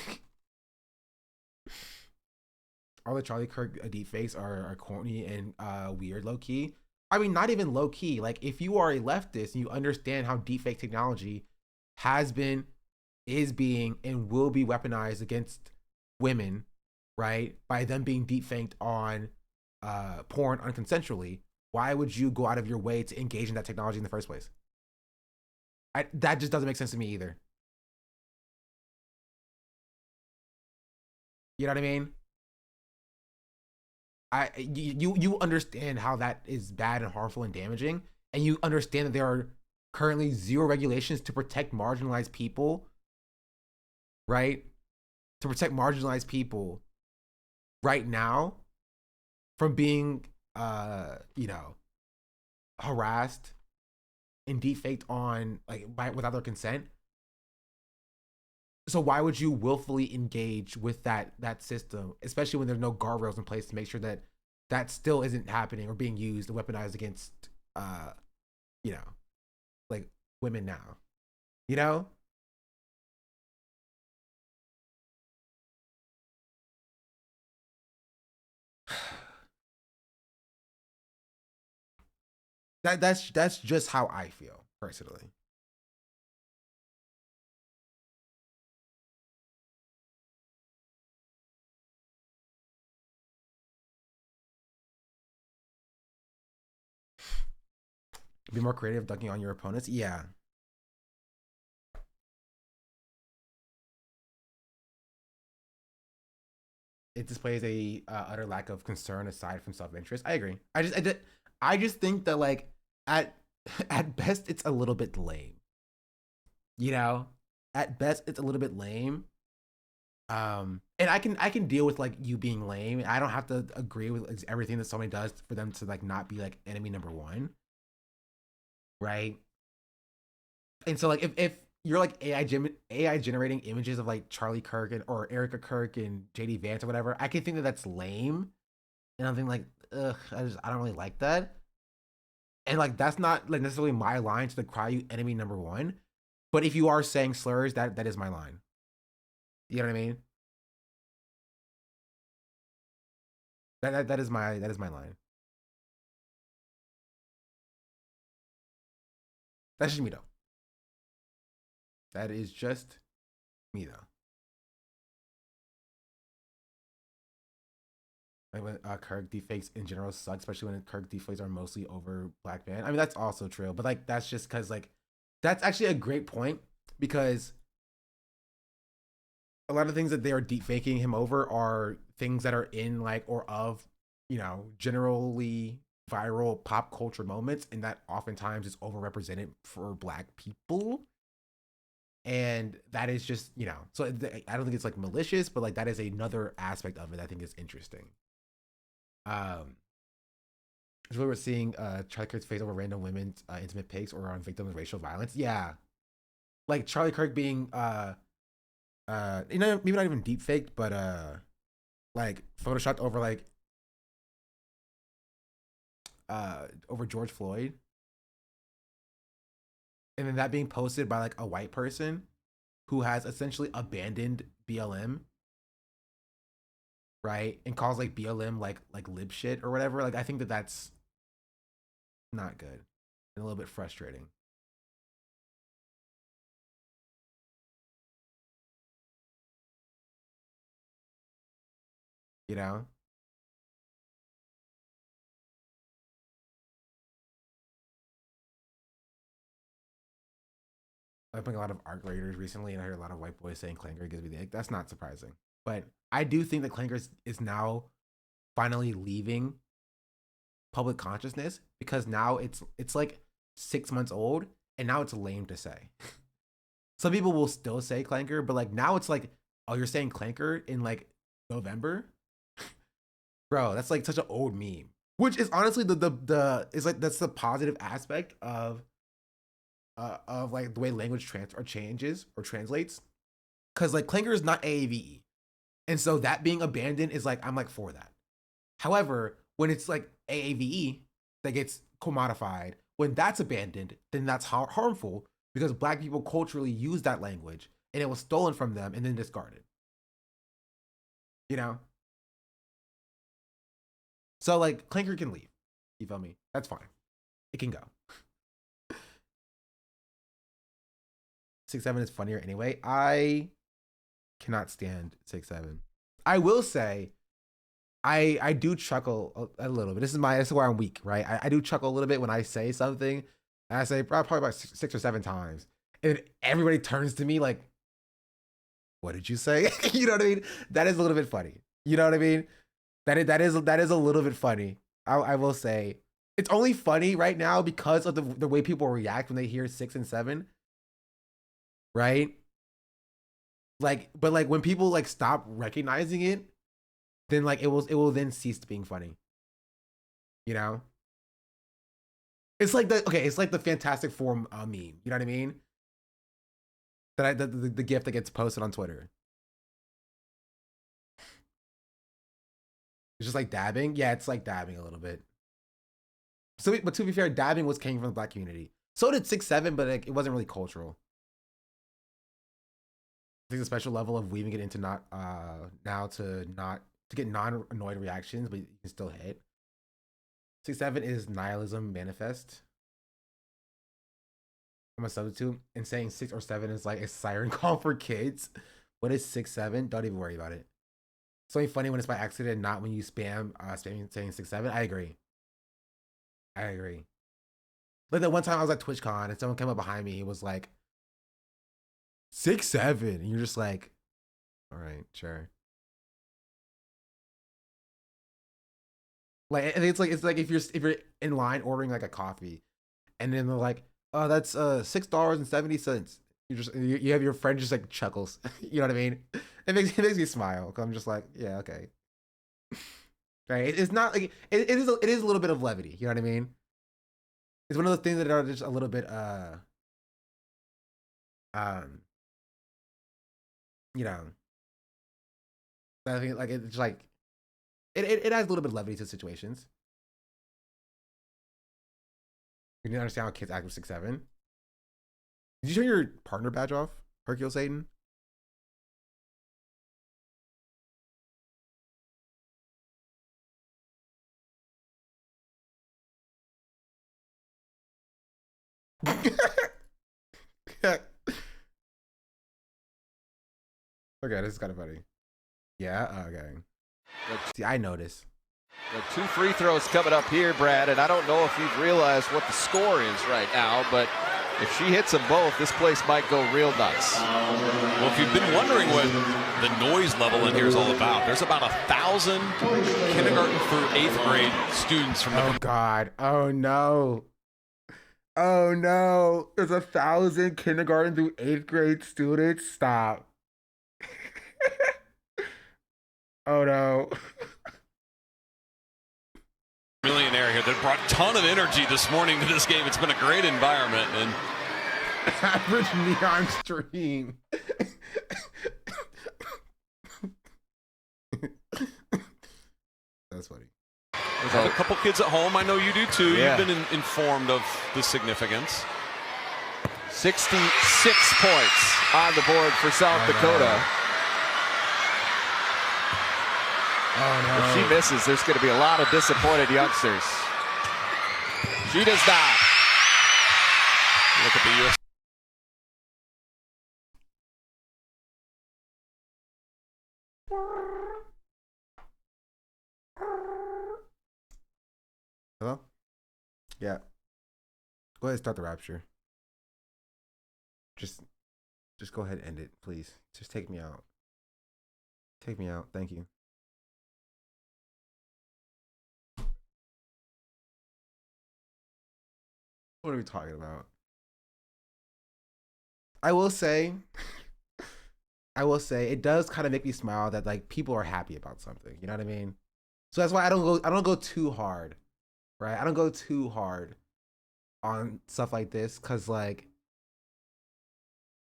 Speaker 1: All the Charlie Kirk deepfakes are corny and weird, low key. I mean, not even low key. Like, if you are a leftist and you understand how deepfake technology has been, is being, and will be weaponized against women, right? By them being deepfaked on porn unconsensually, why would you go out of your way to engage in that technology in the first place? That just doesn't make sense to me either. You know what I mean? You understand how that is bad and harmful and damaging, and you understand that there are currently zero regulations to protect marginalized people, right? To protect marginalized people right now from being harassed and defaked on without their consent. So why would you willfully engage with that system, especially when there's no guardrails in place to make sure that that still isn't happening or being used and weaponized against, like women now, you know? That's just how I feel personally. Be more creative dunking on your opponents. Yeah. It displays a utter lack of concern aside from self-interest. I agree. I just think that like at best it's a little bit lame. You know, at best it's a little bit lame. And I can deal with like you being lame. I don't have to agree with everything that somebody does for them to like not be like enemy number one. Right? And so like if you're like AI generating images of like Charlie Kirk or Erica Kirk and JD Vance or whatever, I can think that that's lame. And I'm thinking like, ugh, I don't really like that. And like that's not like necessarily my line to decry you enemy number one. But if you are saying slurs, that is my line. You know what I mean? That is my line. That's just me though. That is just me though. Like when Kirk deepfakes in general suck, especially when Kirk deepfakes are mostly over black man. I mean that's also true, but like that's just because like that's actually a great point because a lot of things that they are deepfaking him over are things that are in like or of generally viral pop culture moments, and that oftentimes is overrepresented for black people. And that is just so I don't think it's like malicious, but like that is another aspect of it I think is interesting. So we're seeing Charlie Kirk's face over random women's intimate pics or on victims of racial violence. Yeah, like Charlie Kirk being maybe not even deep faked, but like photoshopped over like over George Floyd, and then that being posted by like a white person who has essentially abandoned BLM, right, and calls like BLM like lib shit or whatever. Like I think that that's not good and a little bit frustrating. You know? I've been a lot of art graders recently, and I heard a lot of white boys saying Clanker gives me the ick. That's not surprising, but I do think that Clanker is now finally leaving public consciousness because now it's like 6 months old, and now it's lame to say. Some people will still say Clanker, but like now it's like, oh, you're saying Clanker in like November, bro. That's like such an old meme. Which is honestly the is like that's the positive aspect of like the way language changes or translates, because like Clanker is not AAVE, and so that being abandoned is like I'm like for that. However, when it's like AAVE that gets commodified, when that's abandoned, then that's harmful because Black people culturally use that language and it was stolen from them and then discarded. You know. So like Clanker can leave. You feel me? That's fine. It can go. 6'7" is funnier anyway. I cannot stand 6'7". I will say, I do chuckle a little bit. This is where I'm weak, right? I do chuckle a little bit when I say something, and I say probably about 6 or 7 times, and everybody turns to me like, "What did you say?" You know what I mean? That is a little bit funny. You know what I mean? That is a little bit funny. I will say it's only funny right now because of the way people react when they hear 6 and 7, right? Like, but like when people like stop recognizing it, then like it will then cease being funny. You know? It's like it's like the Fantastic Four meme. You know what I mean? The GIF that gets posted on Twitter. It's just like dabbing. Yeah, it's like dabbing a little bit. So, but to be fair, dabbing came from the Black community. So did 6'7", but like, it wasn't really cultural. I think the special level of weaving it into now to get non-annoyed reactions, but you can still hit. 6'7" is nihilism manifest. I'm a substitute, and saying 6 or 7 is like a siren call for kids. What is 6'7"? Don't even worry about it. It's only funny when it's by accident, not when you spamming saying 6'7". I agree. Like that one time I was at TwitchCon and someone came up behind me. He was like 6'7", and you're just like, all right, sure. Like I think it's like if you're in line ordering like a coffee, and then they're like, oh, that's $6.70. You have your friend just like chuckles. You know what I mean? It makes me smile. Cause I'm just like, yeah, okay. Right? It's not like it is a little bit of levity. You know what I mean? It's one of those things that are just a little bit you know. I think like it's like it adds a little bit of levity to situations. You need to understand how kids act with 6'7". Did you turn your partner badge off, Hercule Satan? Okay, this is kind of funny. Yeah, okay. See, I notice.
Speaker 17: The 2 free throws coming up here, Brad, and I don't know if you've realized what the score is right now, but if she hits them both, this place might go real nuts.
Speaker 11: Well, if you've been wondering what the noise level in here is all about, there's about 1,000 kindergarten through 8th grade students from the...
Speaker 1: Oh, God. Oh, no. Oh, no. There's 1,000 kindergarten through 8th grade students. Stop. Oh, no.
Speaker 11: Millionaire here that brought a ton of energy this morning to this game. It's been a great environment. And
Speaker 1: average neon stream. That's funny.
Speaker 11: I have a couple kids at home. I know you do too.
Speaker 17: Yeah.
Speaker 11: You've been informed of the significance.
Speaker 17: 66 points on the board for South Dakota.
Speaker 1: Oh, no.
Speaker 17: If she misses, there's going to be a lot of disappointed youngsters. She does not.
Speaker 11: Look at the U.S.
Speaker 1: Hello? Yeah. Go ahead and start the rapture. Just go ahead and end it, please. Just take me out. Take me out. Thank you. What are we talking about? I will say it does kind of make me smile that like people are happy about something. You know what I mean? So that's why I don't go too hard, right? I don't go too hard on stuff like this because like,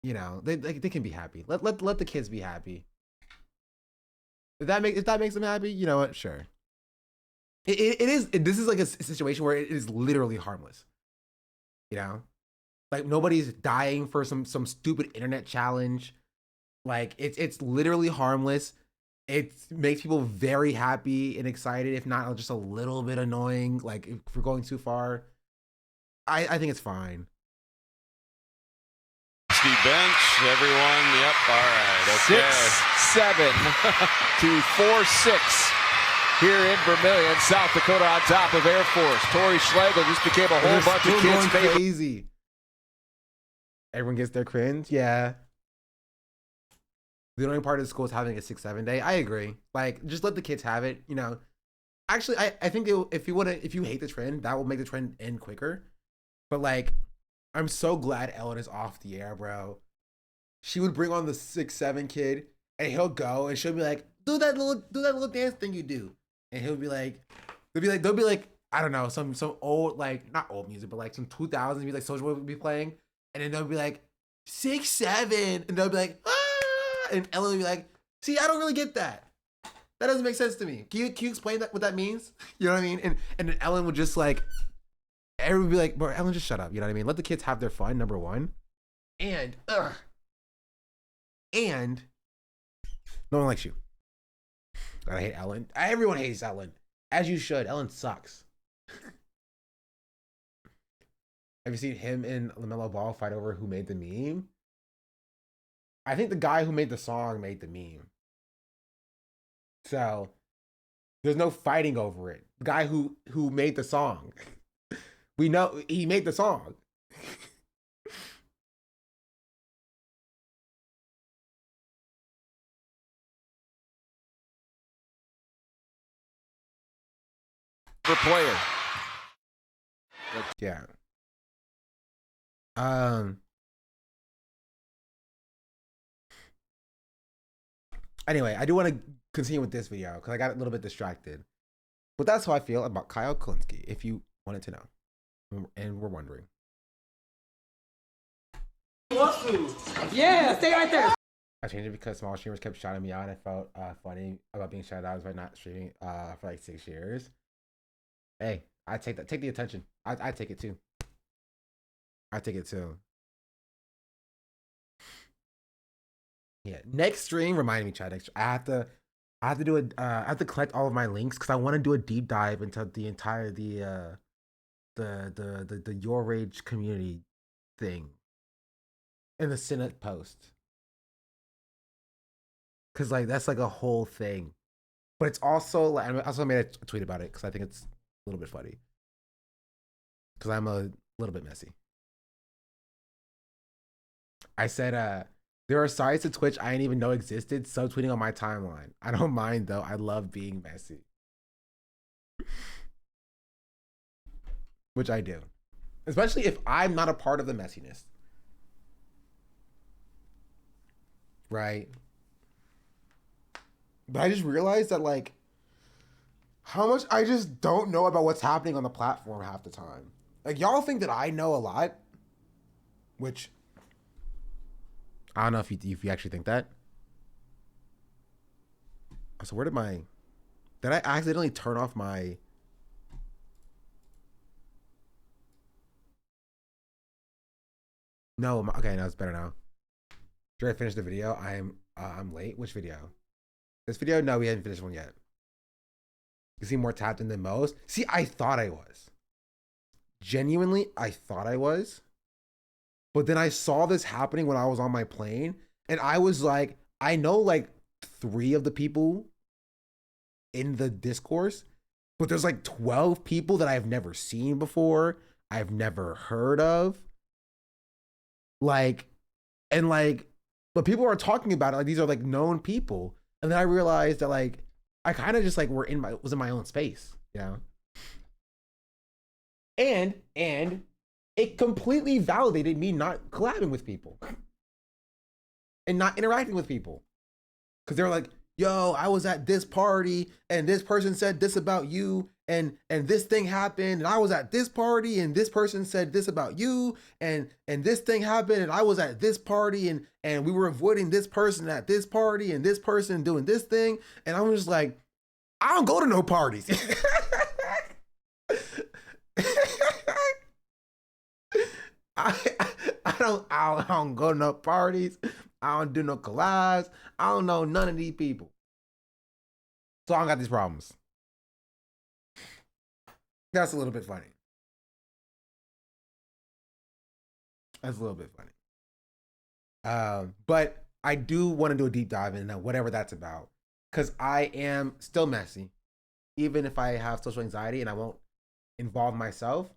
Speaker 1: you know, they can be happy. Let the kids be happy. If that makes them happy, you know what? Sure. This is like a situation where it is literally harmless. You know, like nobody's dying for some stupid internet challenge. Like it's literally harmless. It makes people very happy and excited, if not just a little bit annoying. Like if we're going too far, I think it's fine.
Speaker 11: Steve Bench, everyone. Yep. All right. Okay.
Speaker 17: 6-7 to 4-6 here in Vermillion, South Dakota, on top of Air Force. Tori Schlegel just became a whole bunch of kids' favorite.
Speaker 1: Crazy. Everyone gets their cringe. Yeah. The only part of the school is having a 6-7 day. I agree. Like, just let the kids have it. You know, actually, I think if you hate the trend, that will make the trend end quicker. But like, I'm so glad Ellen is off the air, bro. She would bring on the 6-7 kid, and he'll go, and she'll be like, do that little dance thing you do, and he'll be like, they'll be like, I don't know, some old, like, not old music, but like some 2000s be like Soulja Boy would be playing, and then they'll be like 6-7, and they'll be like, ah, and Ellen will be like, see, I don't really get that. That doesn't make sense to me. Can you explain what that means? You know what I mean? And then Ellen would just like, everyone would be like, bro, Ellen, just shut up. You know what I mean? Let the kids have their fun, number one. And no one likes you. God, I hate Ellen. Everyone hates Ellen. As you should. Ellen sucks. Have you seen him and LaMelo Ball fight over who made the meme? I think the guy who made the song made the meme. So there's no fighting over it. The guy who made the song. We know he made the song.
Speaker 17: For player.
Speaker 1: Yeah. Anyway, I do want to continue with this video because I got a little bit distracted. But that's how I feel about Kyle Kulinski, if you wanted to know. And we're wondering.
Speaker 16: Yeah, stay right there.
Speaker 1: I changed it because small streamers kept shouting me out, and I felt funny about being shouted out by not streaming for like 6 years. Hey, I take that. Take the attention. I take it too. I take it too. Yeah. Next stream, remind me, Chad. I have to do it. I have to collect all of my links because I want to do a deep dive into the entire the Your Rage community thing in the Senate post. Cause like that's like a whole thing, but it's also like I also made a tweet about it because I think it's a little bit funny. Cause I'm a little bit messy. I said, there are sides to Twitch I didn't even know existed, subtweeting on my timeline. I don't mind though. I love being messy. Which I do. Especially if I'm not a part of the messiness. Right? But I just realized that like how much I just don't know about what's happening on the platform half the time. Like y'all think that I know a lot, which I don't know if you actually think that. So where did I accidentally turn off my No, okay, now it's better now. Should I finish the video? I'm late. Which video? This video? No, we haven't finished one yet. You seem more tapped in than most. See, I thought I was. Genuinely, I thought I was. But then I saw this happening when I was on my plane, and I was like, I know like 3 of the people in the discourse, but there's like 12 people that I've never seen before, I've never heard of. Like, And like, but people are talking about it like these are like known people. And then I realized that like I kind of just like was in my own space, you know? And it completely validated me not collabing with people and not interacting with people. Cause they're like, yo, I was at this party and this person said this about you and this thing happened and I was at this party and this person said this about you and this thing happened and I was at this party and we were avoiding this person at this party and this person doing this thing. And I'm just like, I don't go to no parties. I don't go to no parties. I don't do no collabs. I don't know none of these people. So I don't got these problems. That's a little bit funny. That's a little bit funny. But I do want to do a deep dive into whatever that's about. Because I am still messy. Even if I have social anxiety and I won't involve myself,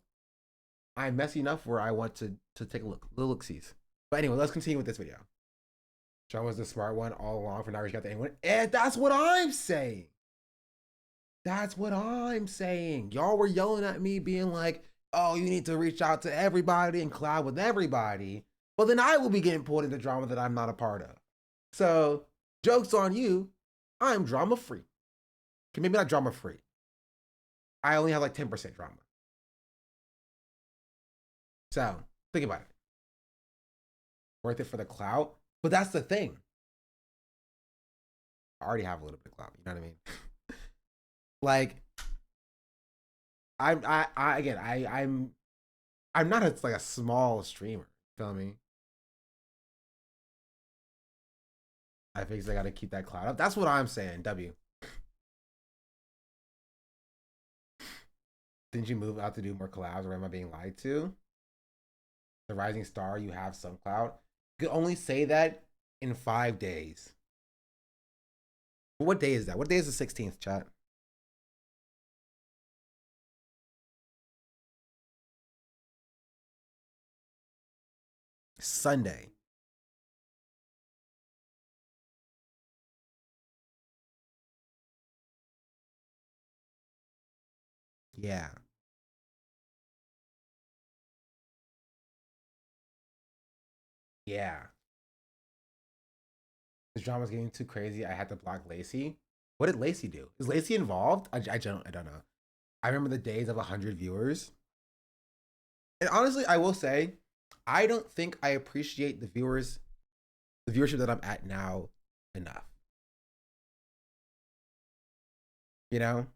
Speaker 1: I'm messy enough where I want to take a look-sees. But anyway, let's continue with this video. John was the smart one all along for not reaching out to anyone. And that's what I'm saying. That's what I'm saying. Y'all were yelling at me being like, oh, you need to reach out to everybody and collab with everybody. But then I will be getting pulled into drama that I'm not a part of. So joke's on you. I'm drama free. Okay, maybe not drama free. I only have like 10% drama. So think about it. Worth it for the clout? But that's the thing. I already have a little bit of clout, you know what I mean? Like, I'm not like a small streamer, feel me? I think I gotta keep that clout up. That's what I'm saying, W. Didn't you move out to do more collabs, or am I being lied to? The rising star, you have some clout. You can only say that in 5 days. But what day is that? What day is the 16th, chat? Sunday. Yeah. Yeah. This drama's getting too crazy. I had to block Lacey. What did Lacey do? Is Lacey involved? I don't know. I remember the days of 100 viewers. And honestly, I will say, I don't think I appreciate the viewership that I'm at now enough. You know?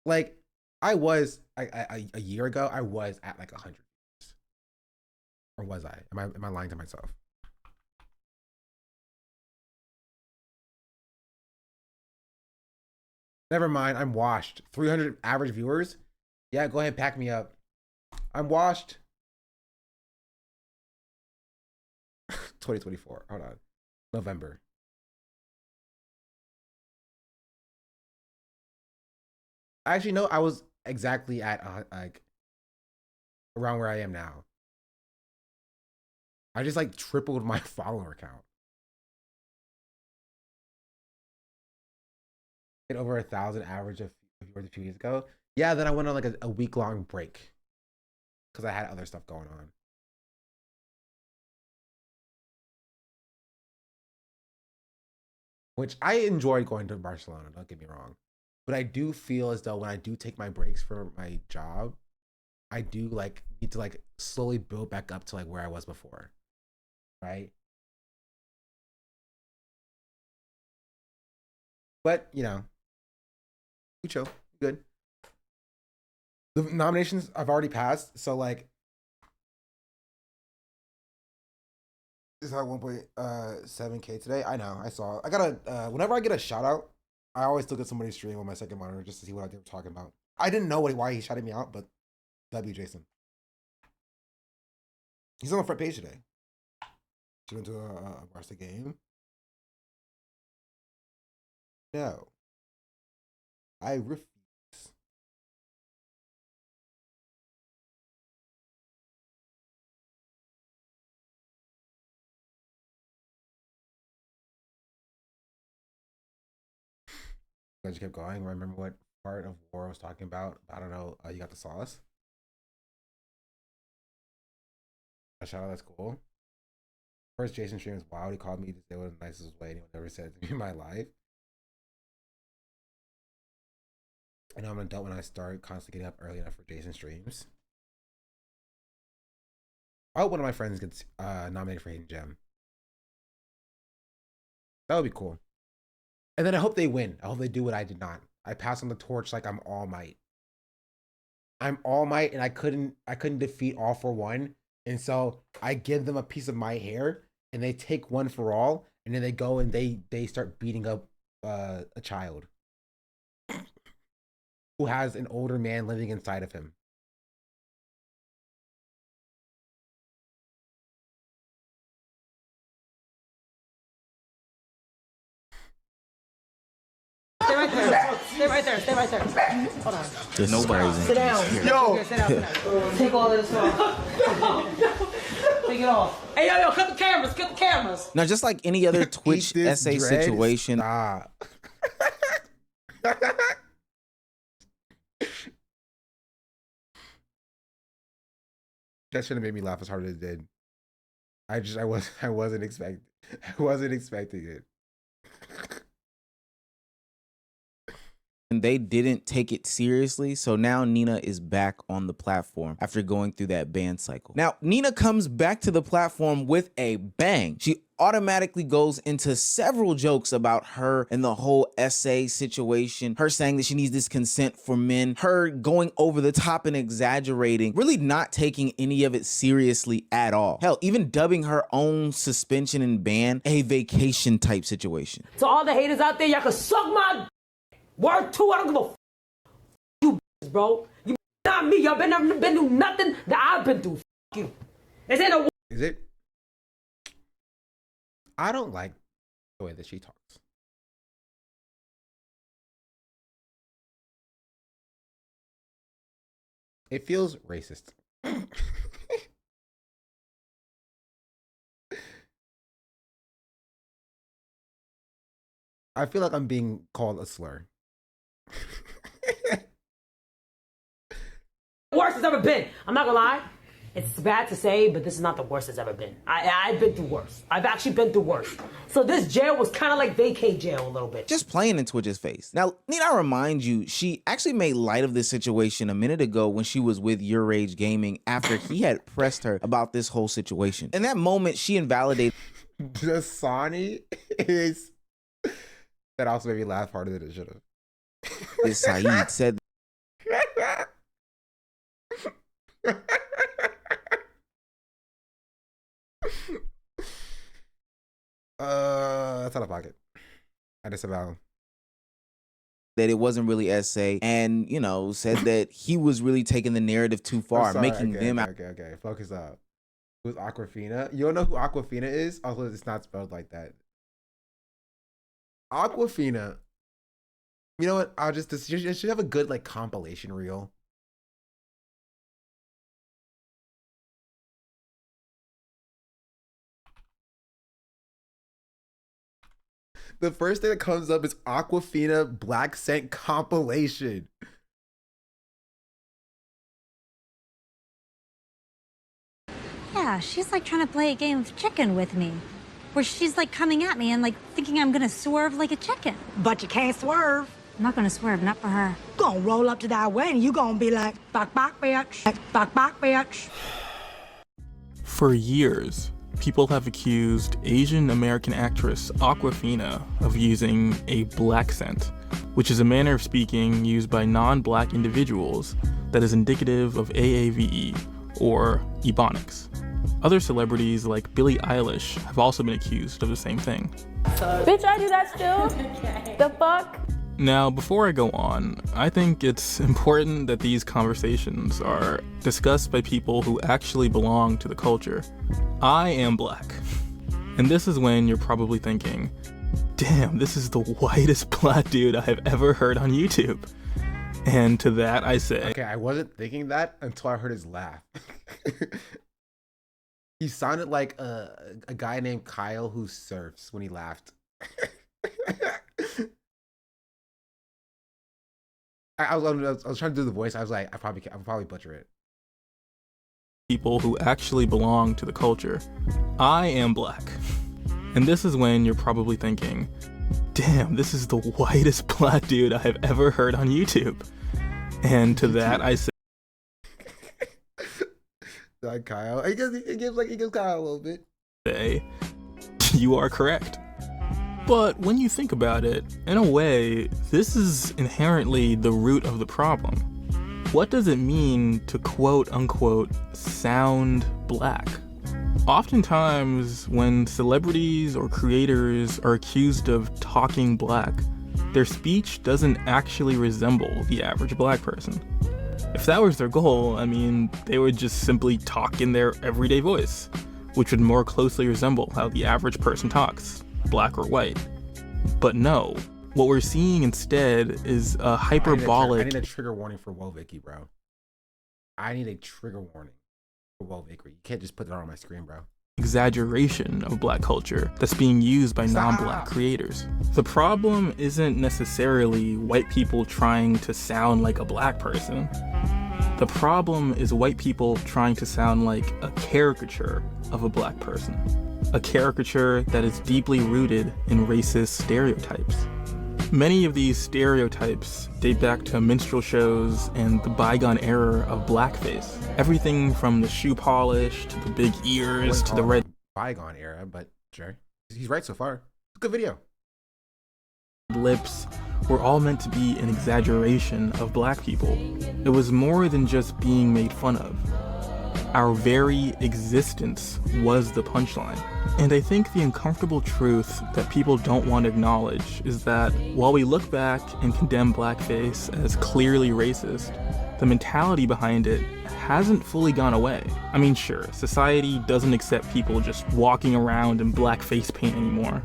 Speaker 1: Like, I was, a year ago, I was at like 100. Or was I? Am I lying to myself? Never mind, I'm washed. 300 average viewers? Yeah, go ahead, pack me up. I'm washed. 2024, hold on. November. Actually, no, I was exactly at like around where I am now. I just like tripled my follower count. Hit over 1,000 average of viewers a few years ago. Yeah, then I went on like a week-long break because I had other stuff going on. Which I enjoyed going to Barcelona, don't get me wrong. But I do feel as though when I do take my breaks for my job, I do like need to like slowly build back up to like where I was before. Right? But, you know, we chill, good. The nominations I've already passed, so like, is that 1.7K today? I know, I saw. I gotta, whenever I get a shout out, I always look at somebody's stream on my second monitor just to see what they were talking about. I didn't know why he shouted me out, but W Jason. He's on the front page today. She went to a Barca game. No. I refuse. I just kept going. Remember what part of war I was talking about? I don't know. You got the sauce. A shout out. That's cool. First, Jason stream was wild. He called me to say what the nicest way anyone ever said to me in my life. I know I'm an adult when I start constantly getting up early enough for Jason streams. I hope one of my friends gets nominated for Hidden Gem. That would be cool. And then I hope they win. I hope they do what I did not. I pass on the torch like I'm All Might. I'm All Might, and I couldn't defeat All for One, and so I give them a piece of my hair, and they take one for all, and then they go and they start beating up a child who has an older man living inside of him.
Speaker 16: Stay right there. Stay right there. Stay right there. Hold on.
Speaker 18: This is crazy.
Speaker 16: Sit down. Yo. Sit down. Take all of this off. Take it off. Hey, yo, cut the cameras. Cut the cameras.
Speaker 18: Now, just like any other Twitch essay situation.
Speaker 1: That shouldn't have made me laugh as hard as it did. I wasn't expecting it.
Speaker 18: And they didn't take it seriously, so now Nina is back on the platform after going through that ban cycle. Now, Nina comes back to the platform with a bang. She automatically goes into several jokes about her and the whole essay situation, her saying that she needs this consent for men, her going over the top and exaggerating, really not taking any of it seriously at all. Hell, even dubbing her own suspension and ban a vacation type situation.
Speaker 16: To all the haters out there, y'all can suck my word too. I don't give a you, bro. You not me. Y'all been through nothing that I've been through. You. This ain't a.
Speaker 1: Is it? I don't like the way that she talks. It feels racist. I feel like I'm being called a slur.
Speaker 16: Worst it's ever been. I'm not gonna lie. It's bad to say, but this is not the worst it's ever been. I've been through worse. I've actually been through worse. So this jail was kind of like vacay jail a little bit.
Speaker 18: Just playing in Twitch's face. Now, need I remind you, she actually made light of this situation a minute ago when she was with Your Rage Gaming after he had pressed her about this whole situation. In that moment, she invalidated.
Speaker 1: Dasani is... That also made me laugh harder than it should have.
Speaker 18: Saeed said...
Speaker 1: That's out of pocket. I disavow.
Speaker 18: That it wasn't really essay, and you know, said that he was really taking the narrative too far, making them out.
Speaker 1: Okay. Focus up. Who's Aquafina? You don't know who Aquafina is? Also, it's not spelled like that. Aquafina. You know what? I'll just you should have a good like compilation reel. The first thing that comes up is Aquafina Black Scent compilation.
Speaker 19: Yeah, she's like trying to play a game of chicken with me. Where she's like coming at me and like thinking I'm gonna swerve like a chicken.
Speaker 16: But you can't swerve.
Speaker 19: I'm not gonna swerve, not for her.
Speaker 16: Gonna roll up to that way and you gonna be like, back, bitch. Back, bitch.
Speaker 20: For years, people have accused Asian American actress Aquafina of using a black scent, which is a manner of speaking used by non-black individuals that is indicative of AAVE, or Ebonics. Other celebrities like Billie Eilish have also been accused of the same thing.
Speaker 21: Bitch, I do that still? Okay. The fuck?
Speaker 20: Now, before I go on, I think it's important that these conversations are discussed by people who actually belong to the culture. I am black. And this is when you're probably thinking, damn, this is the whitest black dude I have ever heard on YouTube. And to that I say...
Speaker 1: Okay, I wasn't thinking that until I heard his laugh. He sounded like a guy named Kyle who surfs when he laughed. I was trying to do the voice. I was like, I'll probably butcher it.
Speaker 20: People who actually belong to the culture. I am black. And this is when you're probably thinking, damn, this is the whitest black dude I have ever heard on YouTube. And to that I say,
Speaker 1: Like Kyle. He gives Kyle a little bit.
Speaker 20: You are correct. But when you think about it, in a way, this is inherently the root of the problem. What does it mean to quote unquote sound black? Oftentimes, when celebrities or creators are accused of talking black, their speech doesn't actually resemble the average black person. If that was their goal, I mean, they would just simply talk in their everyday voice, which would more closely resemble how the average person talks, black or white. But no, what we're seeing instead is a hyperbolic...
Speaker 1: I need a trigger warning for Wovicky, bro. I need a trigger warning for Wovicky. You can't just put that on my screen, bro.
Speaker 20: Exaggeration of black culture that's being used by non-black creators. The problem isn't necessarily white people trying to sound like a black person. The problem is white people trying to sound like a caricature of a black person. A caricature that is deeply rooted in racist stereotypes. Many of these stereotypes date back to minstrel shows and the bygone era of blackface. Everything from the shoe polish to the big ears to the red...
Speaker 1: Bygone era, but sure. He's right so far. It's a good video.
Speaker 20: Lips were all meant to be an exaggeration of black people. It was more than just being made fun of. Our very existence was the punchline. And I think the uncomfortable truth that people don't want to acknowledge is that while we look back and condemn blackface as clearly racist, the mentality behind it hasn't fully gone away. I mean, sure, society doesn't accept people just walking around in blackface paint anymore.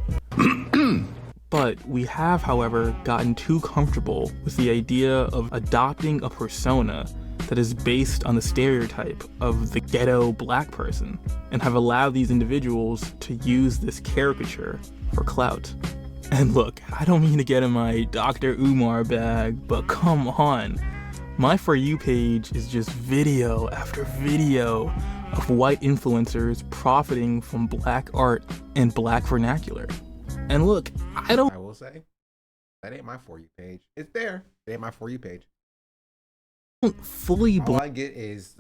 Speaker 20: But we have, however, gotten too comfortable with the idea of adopting a persona that is based on the stereotype of the ghetto black person, and have allowed these individuals to use this caricature for clout. And look, I don't mean to get in my Dr. Umar bag, but come on. My For You page is just video after video of white influencers profiting from black art and black vernacular. And look, I
Speaker 1: will say, that ain't my For You page. It's there. It ain't my For You page.
Speaker 20: Fully
Speaker 1: all I get is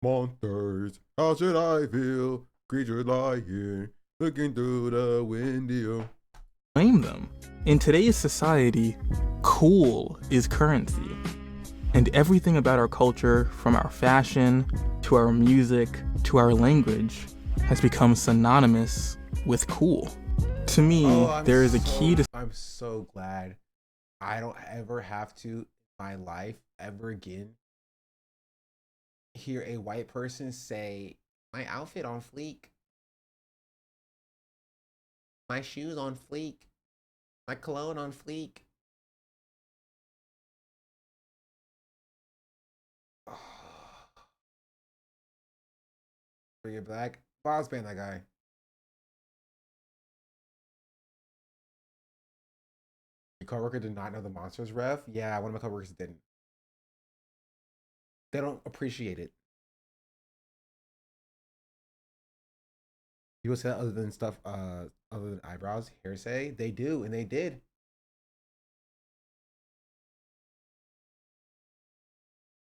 Speaker 1: monsters. How should I feel? Creatures lying, looking through the window.
Speaker 20: Blame them. In today's society, cool is currency. And everything about our culture, from our fashion, to our music, to our language, has become synonymous with cool. To me, there is a key to...
Speaker 1: I'm so glad I don't ever have to, in my life, ever again, hear a white person say, my outfit on fleek, my shoes on fleek, my cologne on fleek. You're black. Bob's paying that guy. Your coworker did not know the Monsters ref? Yeah, one of my coworkers didn't. They don't appreciate it. People say that other than stuff, other than eyebrows, hearsay. They do, and they did.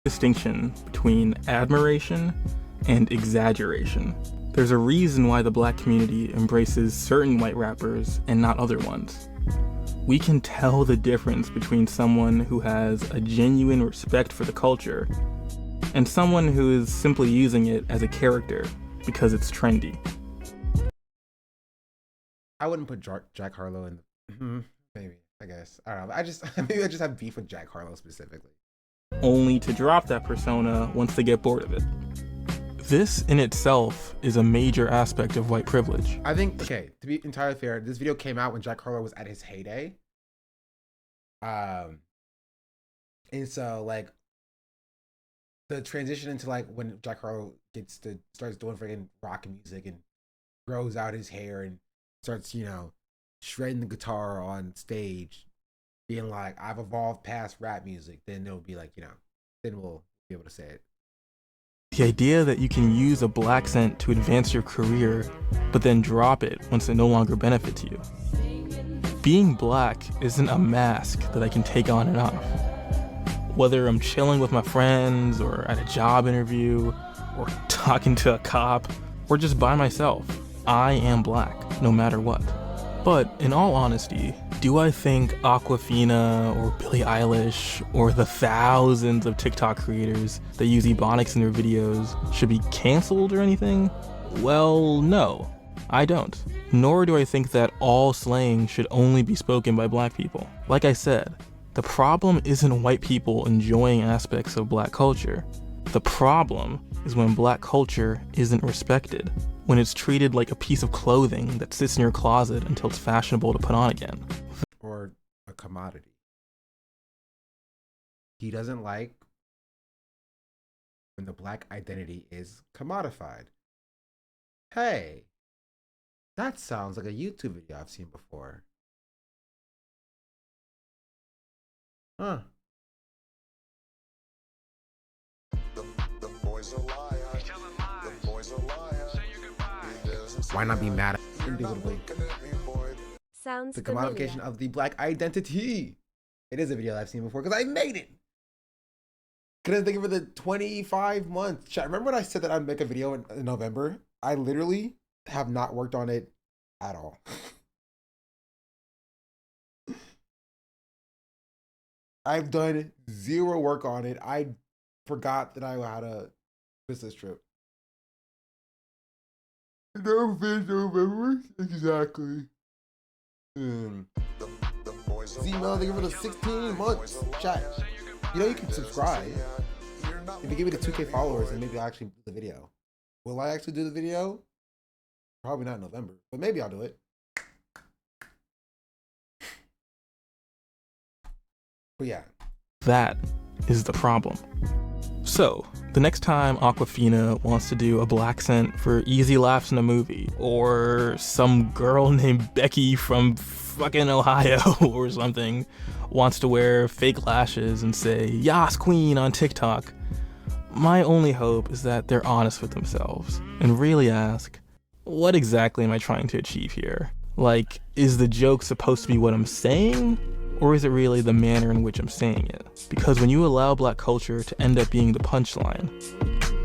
Speaker 20: Distinction between admiration and exaggeration. There's a reason why the black community embraces certain white rappers and not other ones. We can tell the difference between someone who has a genuine respect for the culture and someone who is simply using it as a character because it's trendy.
Speaker 1: I wouldn't put Jack Harlow in. Maybe, I guess. I don't know. Maybe I just have beef with Jack Harlow specifically.
Speaker 20: Only to drop that persona once they get bored of it. This in itself is a major aspect of white privilege.
Speaker 1: I think, okay, to be entirely fair, this video came out when Jack Harlow was at his heyday. And so like the transition into like when Jack Harlow starts doing freaking rock music and grows out his hair and starts, you know, shredding the guitar on stage, being like, I've evolved past rap music, then it'll be like, then we'll be able to say it.
Speaker 20: The idea that you can use a black scent to advance your career, but then drop it once it no longer benefits you. Being black isn't a mask that I can take on and off. Whether I'm chilling with my friends, or at a job interview, or talking to a cop, or just by myself, I am black, no matter what. But in all honesty, do I think Awkwafina or Billie Eilish or the thousands of TikTok creators that use Ebonics in their videos should be canceled or anything? Well, no, I don't. Nor do I think that all slang should only be spoken by black people. Like I said, the problem isn't white people enjoying aspects of black culture. The problem is when black culture isn't respected, when it's treated like a piece of clothing that sits in your closet until it's fashionable to put on again.
Speaker 1: Or a commodity. He doesn't like when the black identity is commodified. Hey, that sounds like a YouTube video I've seen before. Huh. Why not be mad at indubitably?
Speaker 7: Sounds
Speaker 1: The commodification of the black identity. It is a video I've seen before because I made it. Couldn't think of it for the 25 months. Chat, remember when I said that I'd make a video in November? I literally have not worked on it at all. I've done zero work on it. I forgot that I had a business trip. Never finished November? Exactly. Z-Mel, thank you for the 16 months. Chat, you can subscribe. If you give me the 2K followers, then maybe I'll actually do the video. Will I actually do the video? Probably not in November, but maybe I'll do it. But yeah.
Speaker 20: That is the problem. So, the next time Awkwafina wants to do a black scent for easy laughs in a movie, or some girl named Becky from fucking Ohio or something wants to wear fake lashes and say, "Yas Queen" on TikTok, my only hope is that they're honest with themselves and really ask, what exactly am I trying to achieve here? Like, is the joke supposed to be what I'm saying? Or is it really the manner in which I'm saying it? Because when you allow black culture to end up being the punchline,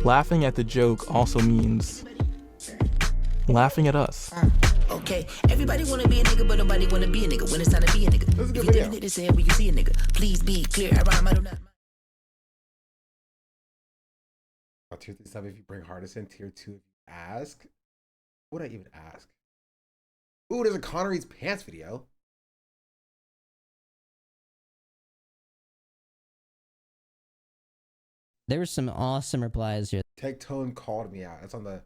Speaker 20: laughing at the joke also means laughing at us.
Speaker 4: Okay, everybody wanna be a nigga, but nobody wanna be a nigga when it's time to be a nigga. If you think a nigga say it when you see a nigga, please be clear. I rhyme, I do not.
Speaker 1: Tier 3 stuff, if you bring Hardison, tier 2 if you ask. What would I even ask? Ooh, there's a Connery's pants video.
Speaker 22: There were some awesome replies here.
Speaker 1: Tectone called me out. That's on the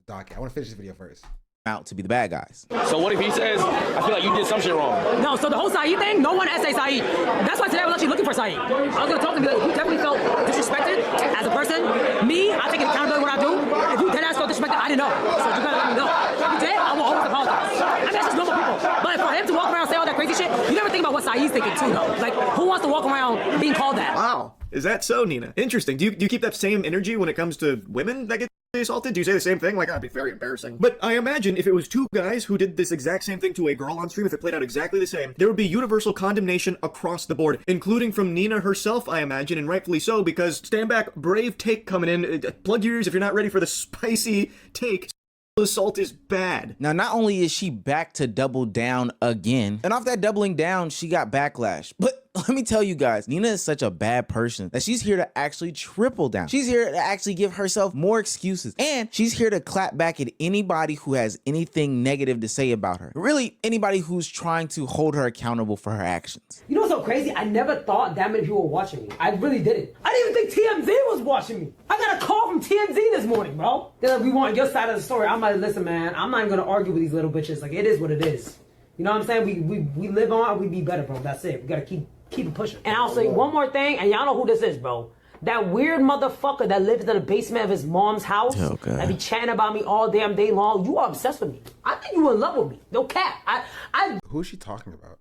Speaker 1: docket. I want to finish this video first.
Speaker 18: Out to be the bad guys.
Speaker 23: So what if he says, I feel like you did some shit wrong?
Speaker 16: No, so the whole Saeed thing, no one essay Saeed. That's why today I was actually looking for Saeed. I was going to talk to him, like, you definitely felt disrespected as a person. Me, I take accountability what I do. If you did ask felt disrespected, I didn't know. So you gotta let me know. If you did, I will always apologize. I mean, that's just normal people. But for him to walk around and say all that crazy shit, you never think about what Saeed's thinking too, though. Like, who wants to walk around being called that?
Speaker 24: Wow. Is that so, Nina? Interesting. Do you keep that same energy when it comes to women that get assaulted? Do you say the same thing? Like, that'd be very embarrassing. But I imagine if it was two guys who did this exact same thing to a girl on stream, if it played out exactly the same, there would be universal condemnation across the board, including from Nina herself, I imagine, and rightfully so, because stand back, brave take coming in. Plug your ears if you're not ready for the spicy take. Assault is bad.
Speaker 18: Now, not only is she back to double down again, and off that doubling down, she got backlash. But let me tell you guys, Nina is such a bad person that she's here to actually triple down. She's here to actually give herself more excuses. And she's here to clap back at anybody who has anything negative to say about her. Really, anybody who's trying to hold her accountable for her actions.
Speaker 16: You know what's so crazy? I never thought that many people were watching me. I really didn't. I didn't even think TMZ was watching me. I got a call from TMZ this morning, bro. They're like, we want your side of the story. I'm like, listen, man, I'm not even gonna argue with these little bitches. Like, it is what it is. You know what I'm saying? We live on, we be better, bro. That's it. We gotta keep it pushing. And I'll say one more thing, and y'all know who this is, bro. That weird motherfucker that lives in the basement of his mom's house,
Speaker 18: Oh, God.
Speaker 16: that be chatting about me all damn day long, you are obsessed with me. I think you in love with me. No cap. I
Speaker 1: Who is she talking about?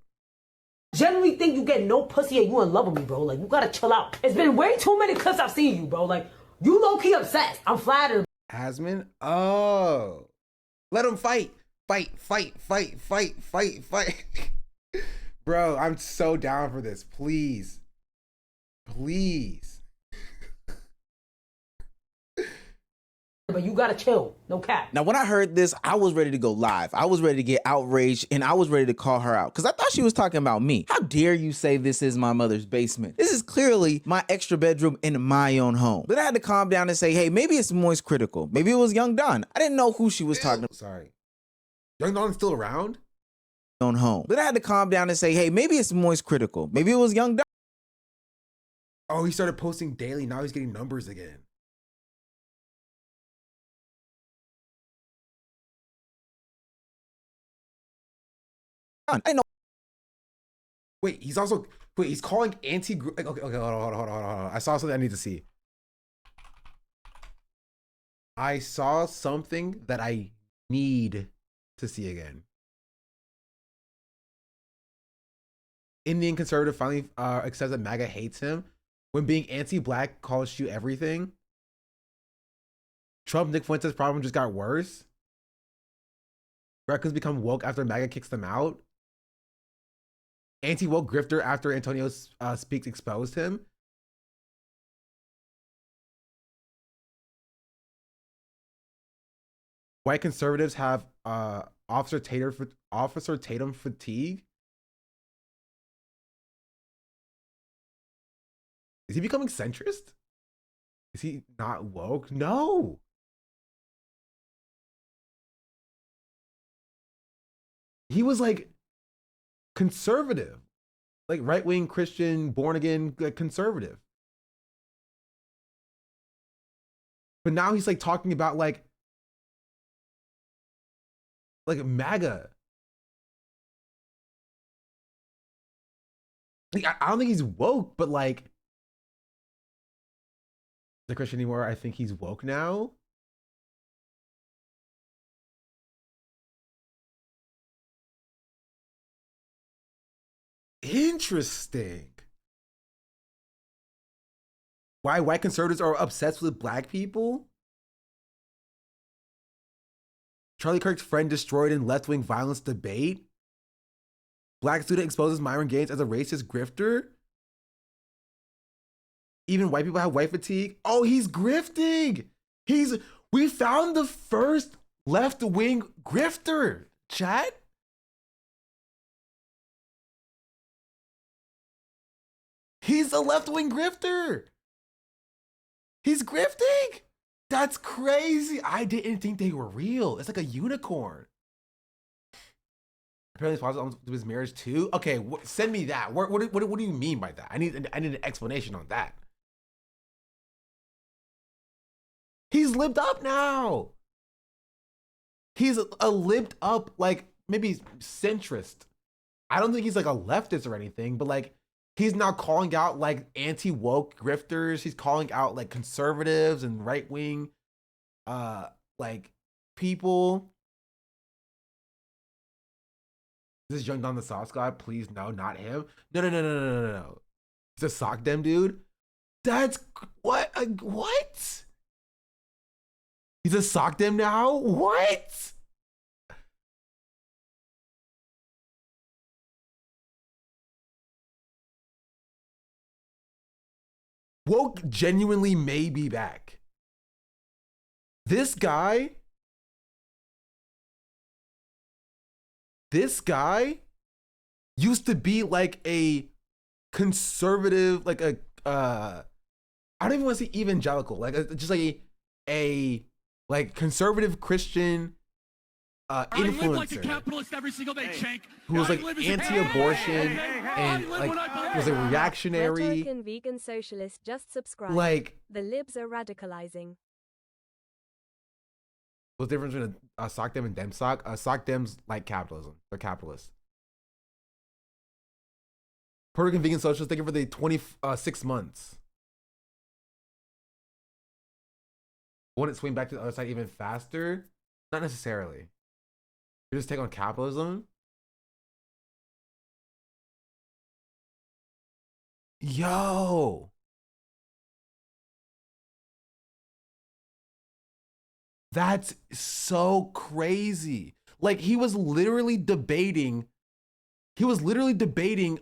Speaker 16: genuinely think you get no pussy and you in love with me, bro. Like, you gotta chill out. It's been way too many clips I've seen you, bro. Like, you low-key obsessed. I'm flattered.
Speaker 1: Hasman? Oh. Let him fight. Fight. Bro, I'm so down for this. Please.
Speaker 16: But you gotta chill. No cap.
Speaker 18: Now, when I heard this, I was ready to go live. I was ready to get outraged, and I was ready to call her out because I thought she was talking about me. How dare you say this is my mother's basement? This is clearly my extra bedroom in my own home. Then I had to calm down and say, hey, maybe it's Moist Critical. Maybe it was Young Don. I didn't know who she was talking about.
Speaker 1: Sorry. Young Don's still around?
Speaker 18: On home. Then I had to calm down and say, hey, maybe it's Moist Critical. Maybe it was Young Don.
Speaker 1: Oh, he started posting daily. Now he's getting numbers again.
Speaker 18: I didn't know.
Speaker 1: Wait, he's calling anti-group. Okay, hold on. I saw something I need to see. I saw something that I need to see again. Indian conservative finally accepts that MAGA hates him when being anti-black calls you everything. Trump Nick Fuentes problem just got worse. Republicans become woke after MAGA kicks them out. Anti-woke grifter after Antonio Speaks exposed him. White conservatives have Officer Tatum fatigue. Is he becoming centrist? Is he not woke? No. He was like conservative, like right-wing Christian, born again, like conservative. But now he's like talking about like MAGA. Like, I don't think he's woke, but like the Christian anymore. I think he's woke now. Interesting. Why white conservatives are obsessed with black people? Charlie Kirk's friend destroyed in left-wing violence debate. Black student exposes Myron Gaines as a racist grifter. Even white people have white fatigue. Oh, he's grifting. We found the first left-wing grifter, chat. He's a left-wing grifter. He's grifting. That's crazy. I didn't think they were real. It's like a unicorn. Apparently, it's possible to his marriage too. Okay, send me that. What do you mean by that? I need an explanation on that. He's libbed up now. He's a libbed up, like maybe centrist. I don't think he's like a leftist or anything, but like he's now calling out like anti-woke grifters. He's calling out like conservatives and right-wing like people. Is this Young Don the Sauce God? Please, no, not him. No. He's a sock dem dude. That's what? What? He's a sock dem now? What? Woke genuinely may be back. This guy used to be like a conservative, like a I don't even want to say evangelical, like just like a like conservative Christian influencer. I live like a capitalist every single day, Shank. Who was like anti-abortion and like was a reactionary.
Speaker 7: Rhetoric and vegan socialist just subscribe.
Speaker 1: Like
Speaker 7: the libs are radicalizing.
Speaker 1: What's the difference between a sock dem and dem sock? Sock dems like capitalism. They're capitalists. Puerto Rican vegan socialists, thank you for the 26 months. Wouldn't swing back to the other side even faster? Not necessarily. You just take on capitalism. Yo. That's so crazy. Like he was literally debating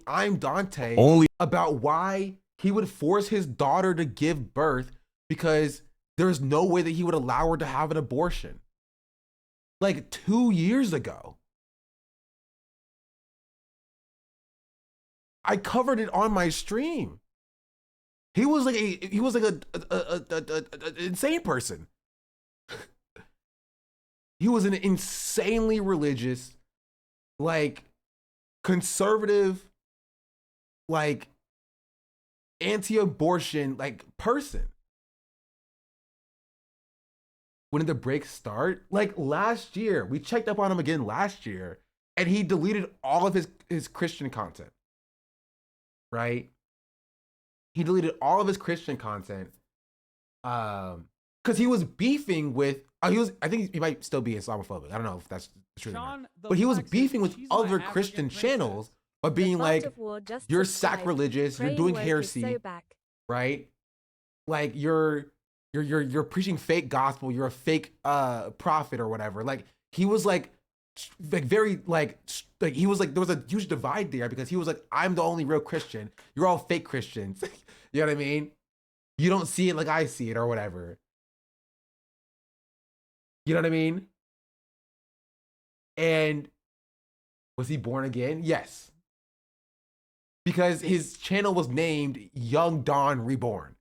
Speaker 1: I'm Dante about why he would force his daughter to give birth because there's no way that he would allow her to have an abortion. Like 2 years ago. I covered it on my stream. He was like a insane person. He was an insanely religious, like conservative, like anti-abortion like person. When did the break start? Like last year. We checked up on him again last year and he deleted all of his Christian content. Right? He deleted all of his Christian content because he was beefing with I think he might still be Islamophobic. I don't know if that's true. But he was beefing with other Christian channels by being like, you're sacrilegious, you're doing heresy, right? Like you're preaching fake gospel, you're a fake prophet or whatever. Like he was like very like he was like there was a huge divide there because he was like, I'm the only real Christian, you're all fake Christians. You know what I mean? You don't see it like I see it or whatever. You know what I mean? And was he born again? Yes. Because his channel was named Young Dawn Reborn.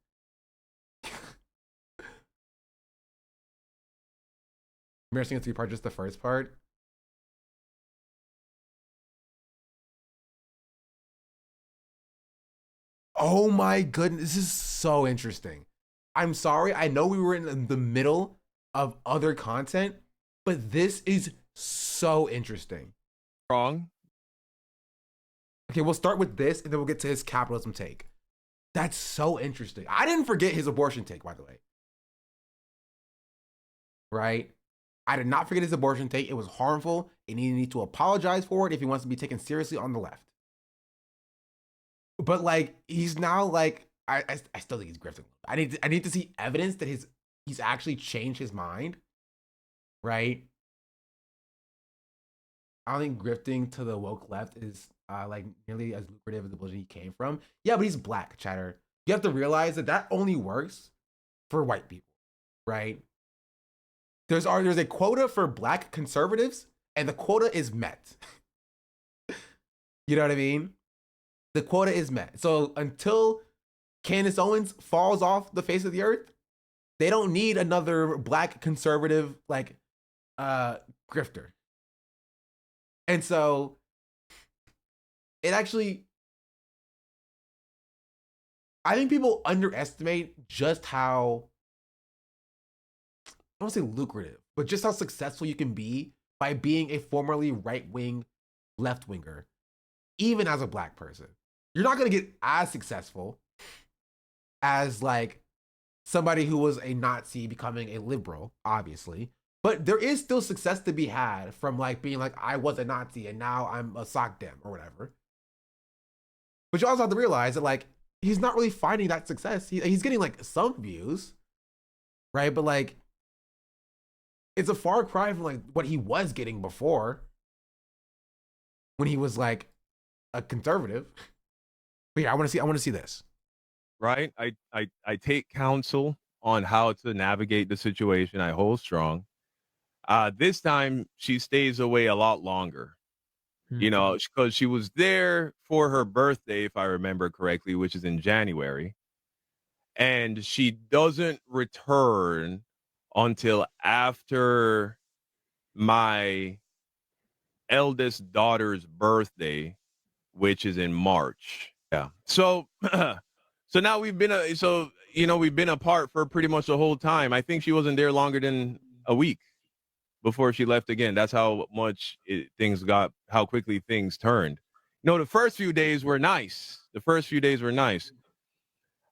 Speaker 1: Embarrassing a 3-part, just the first part. Oh my goodness, this is so interesting. I'm sorry, I know we were in the middle of other content, but this is so interesting.
Speaker 17: Wrong.
Speaker 1: Okay, we'll start with this and then we'll get to his capitalism take. That's so interesting. I didn't forget his abortion take, by the way. Right? I did not forget his abortion take. It was harmful and he needs to apologize for it if he wants to be taken seriously on the left. But like, he's now like, I still think he's grifting. I need to see evidence that he's actually changed his mind, right? I don't think grifting to the woke left is like nearly as lucrative as the bullshit he came from. Yeah, but he's black, chatter. You have to realize that only works for white people, right? There's a quota for black conservatives, and the quota is met. You know what I mean? The quota is met. So until Candace Owens falls off the face of the earth, they don't need another black conservative like grifter. And so it actually, I think people underestimate just how, I don't want to say lucrative, but just how successful you can be by being a formerly right-wing left-winger, even as a black person. You're not going to get as successful as like somebody who was a Nazi becoming a liberal, obviously. But there is still success to be had from like being like, I was a Nazi and now I'm a sock dem or whatever. But you also have to realize that like, he's not really finding that success. He's getting like some views, right? But like, it's a far cry from like what he was getting before when he was like a conservative. But yeah, I want to see this.
Speaker 17: Right. I take counsel on how to navigate the situation. I hold strong. This time she stays away a lot longer, you know, because she was there for her birthday, if I remember correctly, which is in January. And she doesn't return until after my eldest daughter's birthday, which is in March. Yeah. So, so now we've been we've been apart for pretty much the whole time. I think she wasn't there longer than a week before she left again. That's how much how quickly things turned. You know, the first few days were nice.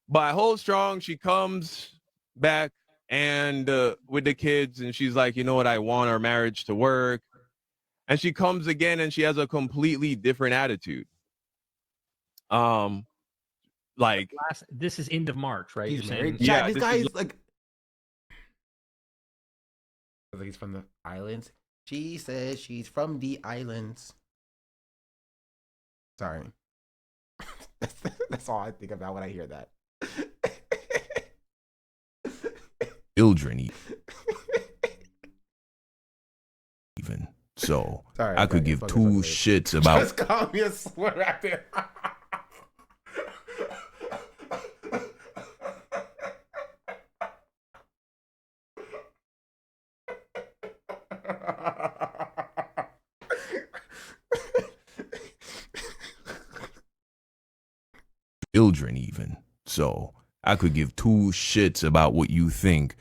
Speaker 17: But I hold strong. She comes back and with the kids, and she's like, you know what, I want our marriage to work. And she comes again and she has a completely different attitude. Like
Speaker 5: this is end of March, right?
Speaker 1: He's
Speaker 5: You're
Speaker 1: married.
Speaker 5: saying?
Speaker 1: Yeah,
Speaker 17: Yeah,
Speaker 1: this
Speaker 17: this
Speaker 1: guy
Speaker 17: is
Speaker 1: is like he's from the islands. She says she's from the islands. Sorry. That's all I think about when I hear that.
Speaker 6: Children even. So
Speaker 1: Sorry,
Speaker 6: I could give two shits about.
Speaker 1: Just call me a swear rapper.
Speaker 6: Children even. So I could give two shits about what you think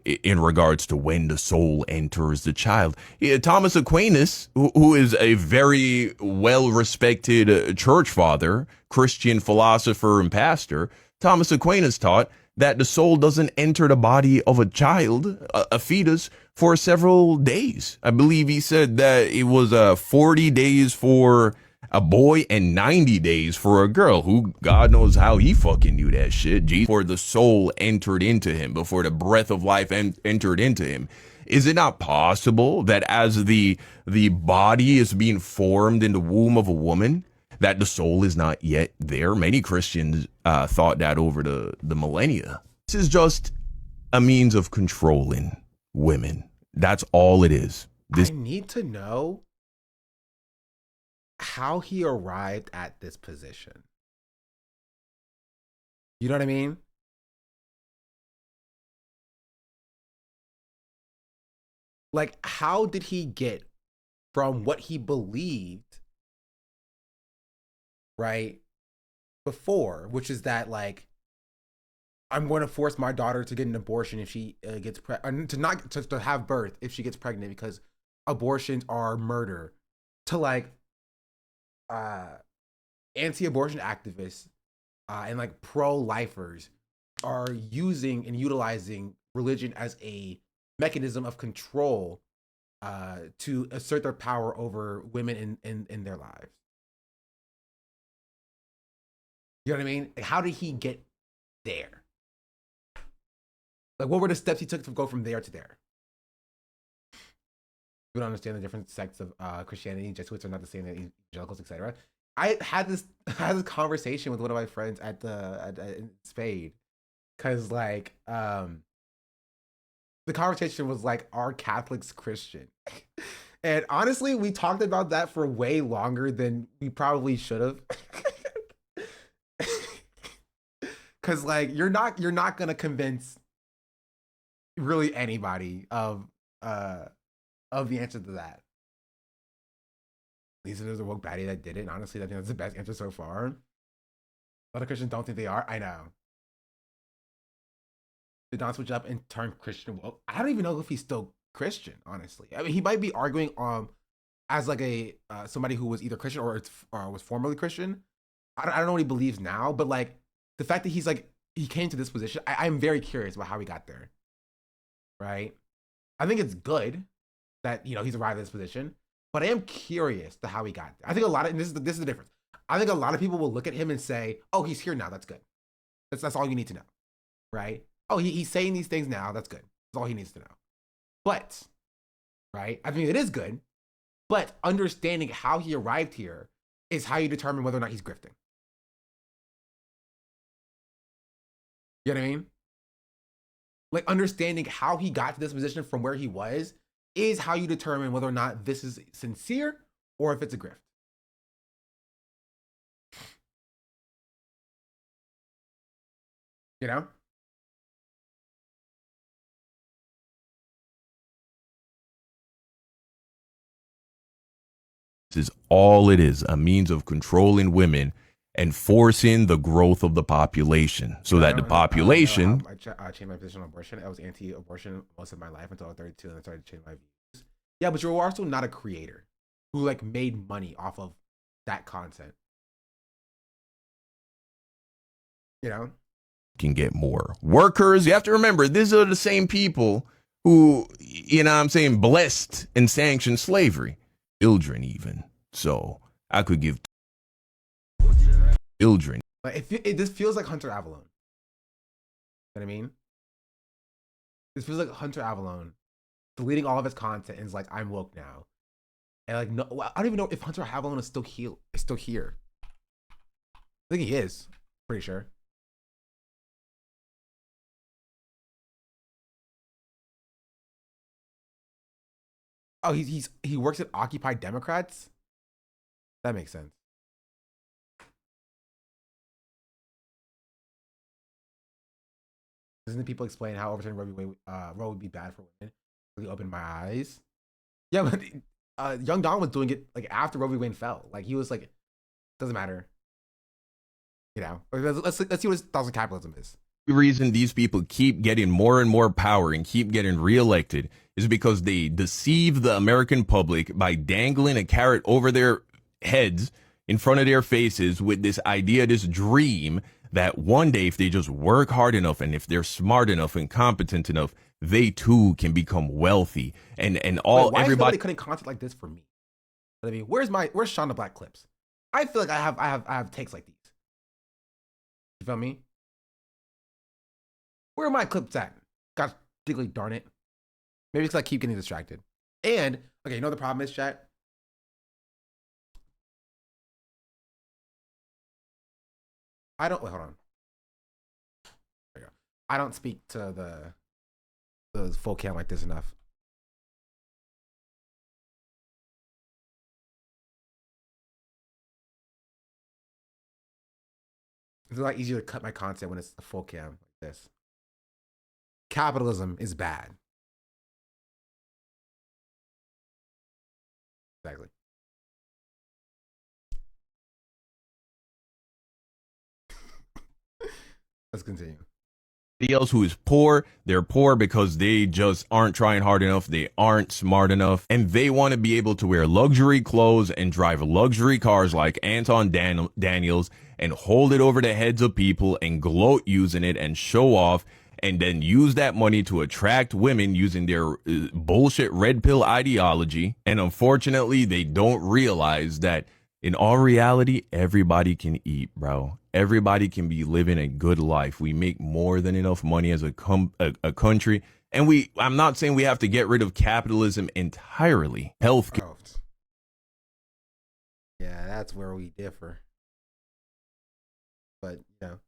Speaker 6: in regards to when the soul enters the child. Yeah, Thomas Aquinas, who is a very well-respected church father, Christian philosopher and pastor, Thomas Aquinas taught that the soul doesn't enter the body of a child, a fetus, for several days. I believe he said that it was 40 days for a boy and 90 days for a girl, who God knows how he fucking knew that shit. Before the soul entered into him, before the breath of life entered into him. Is it not possible that as the body is being formed in the womb of a woman, that the soul is not yet there? Many Christians thought that over the millennia. This is just a means of controlling women. That's all it is.
Speaker 1: I need to know how he arrived at this position. You know what I mean? Like, how did he get from what he believed, right, before, which is that, like, I'm going to force my daughter to get an abortion if she gets pregnant, to have birth if she gets pregnant, because abortions are murder, to like anti-abortion activists and like pro-lifers are using and utilizing religion as a mechanism of control to assert their power over women in their lives. You know what I mean? Like, how did he get there? Like, what were the steps he took to go from there to there? We don't understand the different sects of Christianity. Jesuits are not the same as evangelicals, etc. I had this conversation with one of my friends at Spade, because like the conversation was like, are Catholics Christian? And honestly, we talked about that for way longer than we probably should have. Because like you're not gonna convince really anybody of the answer to that. At least there's a woke baddie that did it. And honestly, I think that's the best answer so far. A lot of Christians don't think they are. I know. Did Don switch up and turn Christian woke? I don't even know if he's still Christian, honestly. I mean, he might be arguing as like a somebody who was either Christian or was formerly Christian. I don't know what he believes now, but like the fact that he's like he came to this position, I'm very curious about how he got there. Right? I think it's good that he's arrived at this position, but I am curious to how he got there. I think a lot of, and this is the difference. I think a lot of people will look at him and say, "Oh, he's here now. That's good. That's all you need to know." Right? Oh, he's saying these things now. That's good. That's all he needs to know. But, right? I mean, it is good, but understanding how he arrived here is how you determine whether or not he's grifting. You know what I mean? Like, understanding how he got to this position from where he was is how you determine whether or not this is sincere or if it's a grift. You know?
Speaker 6: This is all it is, a means of controlling women and forcing the growth of the population so that the population...
Speaker 1: I changed my position on abortion. I was anti-abortion most of my life until I was 32, and I started to change my views. Yeah, but you're also not a creator who like made money off of that content. You know?
Speaker 6: can get more. Workers, you have to remember, these are the same people who, you know what I'm saying, blessed and sanctioned slavery. Children even. So I could give children.
Speaker 1: Like this feels like Hunter Avalon. You know what I mean? This feels like Hunter Avalon deleting all of his content and is like, I'm woke now. And like, no, I don't even know if Hunter Avalon is still here. I think he is. Pretty sure. Oh, he works at Occupy Democrats? That makes sense. Doesn't the people explain how overturning Roe would be bad for women? Really opened my eyes. Yeah, but Young Don was doing it like after Roe v. Wade fell. Like he was like, doesn't matter. You know, let's see what his thoughts on capitalism is.
Speaker 6: The reason these people keep getting more and more power and keep getting reelected is because they deceive the American public by dangling a carrot over their heads in front of their faces with this idea, this dream that one day if they just work hard enough and if they're smart enough and competent enough, they too can become wealthy and all.
Speaker 1: Wait, why
Speaker 6: everybody
Speaker 1: is cutting content like this for me? I mean, where's Shonda Black clips? I feel like I have takes like these. You feel me? Where are my clips at? God diggly darn it. Maybe it's because I keep getting distracted. And okay, you know what the problem is, chat? Hold on. There you go. I don't speak to the full cam like this enough. It's a lot easier to cut my content when it's a full cam like this. Capitalism is bad. Exactly. Let's continue.
Speaker 6: else who is poor, they're poor because they just aren't trying hard enough, they aren't smart enough, and they want to be able to wear luxury clothes and drive luxury cars like Anton Daniels and hold it over the heads of people and gloat using it and show off, and then use that money to attract women using their bullshit red pill ideology. And unfortunately, they don't realize that in all reality, everybody can eat, bro. Everybody can be living a good life. We make more than enough money as a country. And I'm not saying we have to get rid of capitalism entirely. Healthcare.
Speaker 1: Yeah, that's where we differ. But, you know.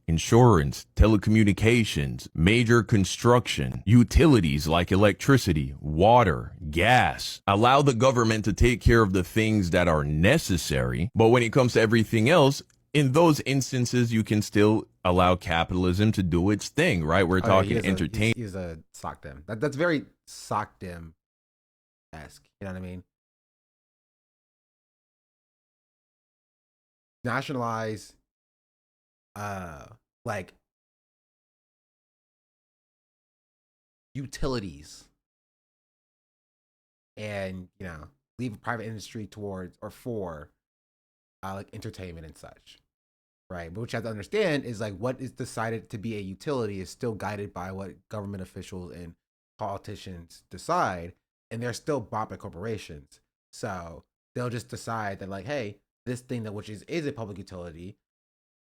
Speaker 6: Insurance, telecommunications, major construction, utilities like electricity, water, gas. Allow the government to take care of the things that are necessary. But when it comes to everything else, in those instances, you can still allow capitalism to do its thing, right? We're talking entertainment.
Speaker 1: He's a sock dem. That's very sock dem-esque. You know what I mean? Nationalize, like utilities, and you know, leave a private industry towards or for like entertainment and such, right? But what you have to understand is like what is decided to be a utility is still guided by what government officials and politicians decide, and they're still bought by corporations. So they'll just decide that like, hey, this thing that which is a public utility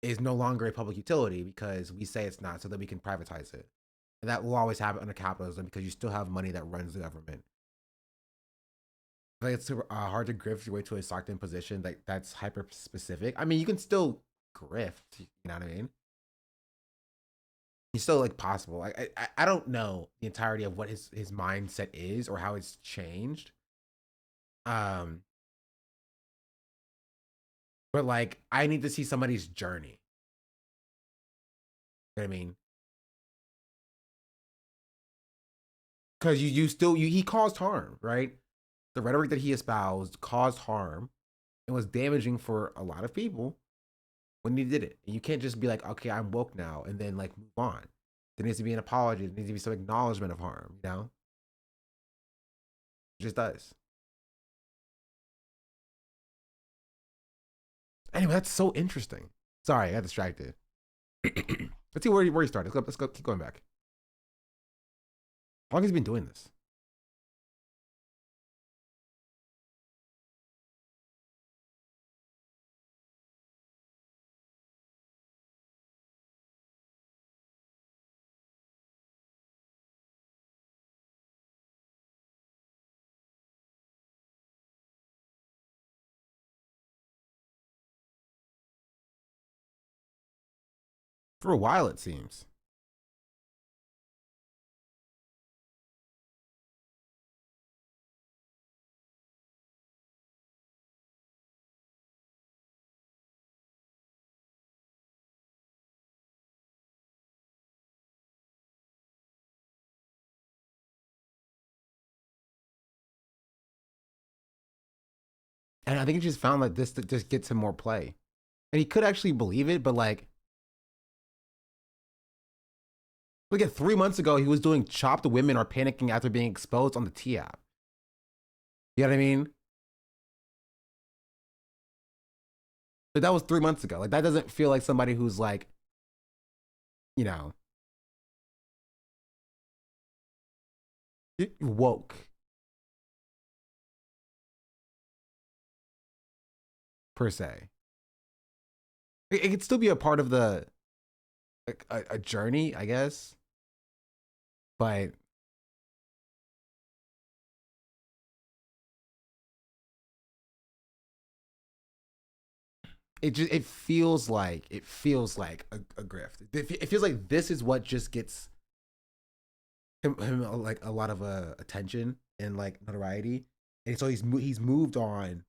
Speaker 1: is no longer a public utility because we say it's not, so that we can privatize it. And that will always happen under capitalism because you still have money that runs the government. I think it's super hard to grift your way to a socked in position that's hyper specific. I mean, you can still grift, you know what I mean? It's still like possible. I don't know the entirety of what his mindset is or how it's changed. But like, I need to see somebody's journey. You know what I mean? Because he caused harm, right? The rhetoric that he espoused caused harm and was damaging for a lot of people when he did it. And you can't just be like, okay, I'm woke now, and then like move on. There needs to be an apology. There needs to be some acknowledgement of harm, you know? It just does. Anyway, that's so interesting. Sorry, I got distracted. Let's see where he started. Let's go. Keep going back. How long has he been doing this? For a while, it seems. And I think he just found like this to just get some more play. And he could actually believe it, but like look at 3 months ago, he was doing chopped women are panicking after being exposed on the T app. You know what I mean? But that was 3 months ago. Like that doesn't feel like somebody who's like, you know, woke. Per se. It could still be a part of the a journey, I guess. But it feels like a grift. It feels like this is what just gets him like a lot of attention and like notoriety, and so he's moved on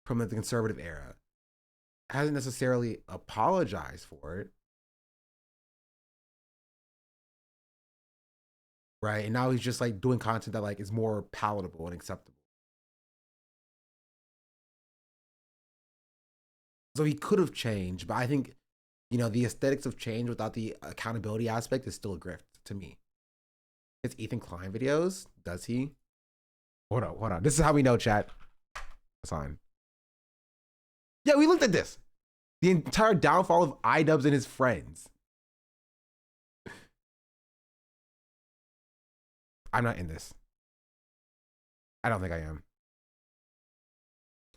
Speaker 1: from the conservative era. Hasn't necessarily apologized for it, right? And now he's just like doing content that like is more palatable and acceptable. So he could have changed, but I think, you know, the aesthetics of change without the accountability aspect is still a grift to me. It's Ethan Klein videos. Does he? Hold on. This is how we know, chat. That's fine. Yeah, we looked at this. The entire downfall of iDubbbz and his friends. I'm not in this. I don't think I am.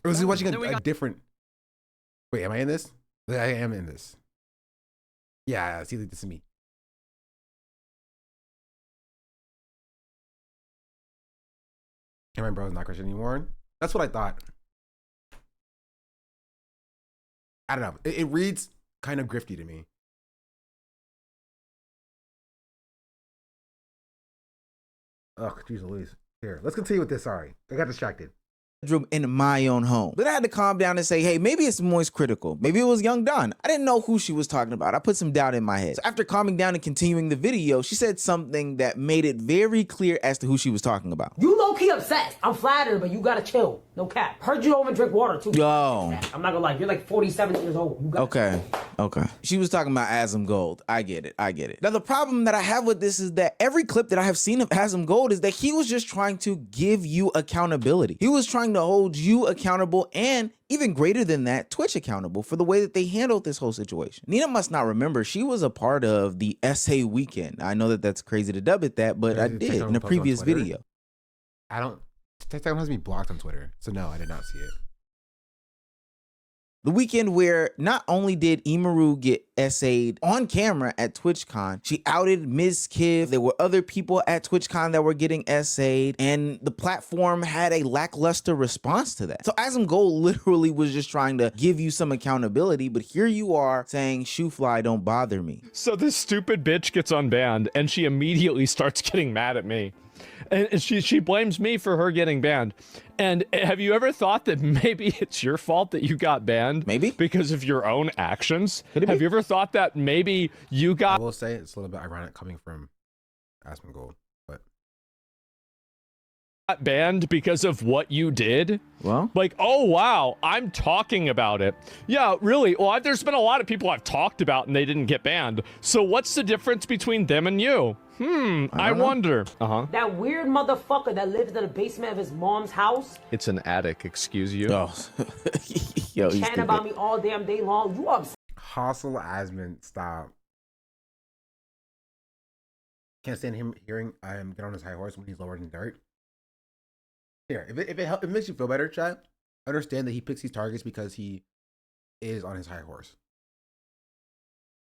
Speaker 1: Or was he watching a different... Wait, am I in this? I am in this. Yeah, see, this is me. Cameron Bro's not Christian anymore. That's what I thought. I don't know. It reads kind of grifty to me. Oh, jeez Louise. Here, let's continue with this. Sorry, I got distracted.
Speaker 18: In my own home. Then I had to calm down and say, hey, maybe it's Moist Critical. Maybe it was Young Don. I didn't know who she was talking about. I put some doubt in my head. So after calming down and continuing the video, she said something that made it very clear as to who she was talking about.
Speaker 16: You low-key obsessed. I'm flattered, but you gotta chill. No cap. Heard you over drink water too.
Speaker 18: Yo.
Speaker 16: I'm not gonna lie. You're like 47 years old. You gotta
Speaker 18: Okay. She was talking about Asm Gold. I get it. Now the problem that I have with this is that every clip that I have seen of Asm Gold is that he was just trying to give you accountability. He was trying to hold you accountable, and even greater than that, Twitch accountable for the way that they handled this whole situation. Nina must not remember she was a part of the SA weekend. I know that that's crazy to dub it that, but I did in a previous video.
Speaker 1: I don't... TikTok has me blocked on Twitter, so no, I did not see it.
Speaker 18: The weekend where not only did Imaru get essayed on camera at TwitchCon, she outed Ms. Kiv. There were other people at TwitchCon that were getting essayed, and the platform had a lackluster response to that. So Asm Gold literally was just trying to give you some accountability, but here you are saying, Shoofly, don't bother me.
Speaker 2: So this stupid bitch gets unbanned, and she immediately starts getting mad at me. And she blames me for her getting banned. And have you ever thought that maybe it's your fault that you got banned?
Speaker 18: Maybe.
Speaker 2: Because of your own actions? Have you ever thought that maybe you got...
Speaker 1: I will say it's a little bit ironic coming from Asm Gold, but...
Speaker 2: banned because of what you did?
Speaker 18: Well,
Speaker 2: like, oh wow, I'm talking about it. Yeah, really. Well, there's been a lot of people I've talked about and they didn't get banned. So what's the difference between them and you? I wonder.
Speaker 16: That weird motherfucker that lives in the basement of his mom's house.
Speaker 2: It's an attic, excuse you.
Speaker 18: Oh. Yo, he's
Speaker 16: chatting about me all damn day long. You upset.
Speaker 1: Hustle Asmund, stop. can't stand him hearing get on his high horse when he's lower than dirt. Here, if it makes you feel better, chat, understand that he picks these targets because he is on his high horse,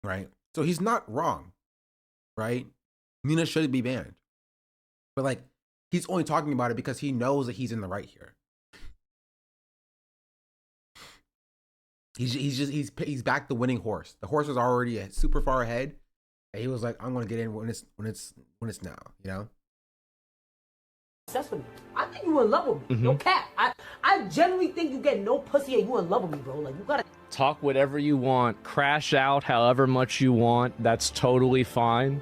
Speaker 1: right? So he's not wrong, right? Nina should be banned, but like he's only talking about it because he knows that he's in the right here. He's backed the winning horse. The horse was already super far ahead, and he was like, "I'm gonna get in when it's now," you know.
Speaker 16: Successfully, I think you in love with me. No cap. I genuinely think you get no pussy and you in love with me, bro. Like you gotta
Speaker 2: Talk whatever you want, crash out however much you want. That's totally fine.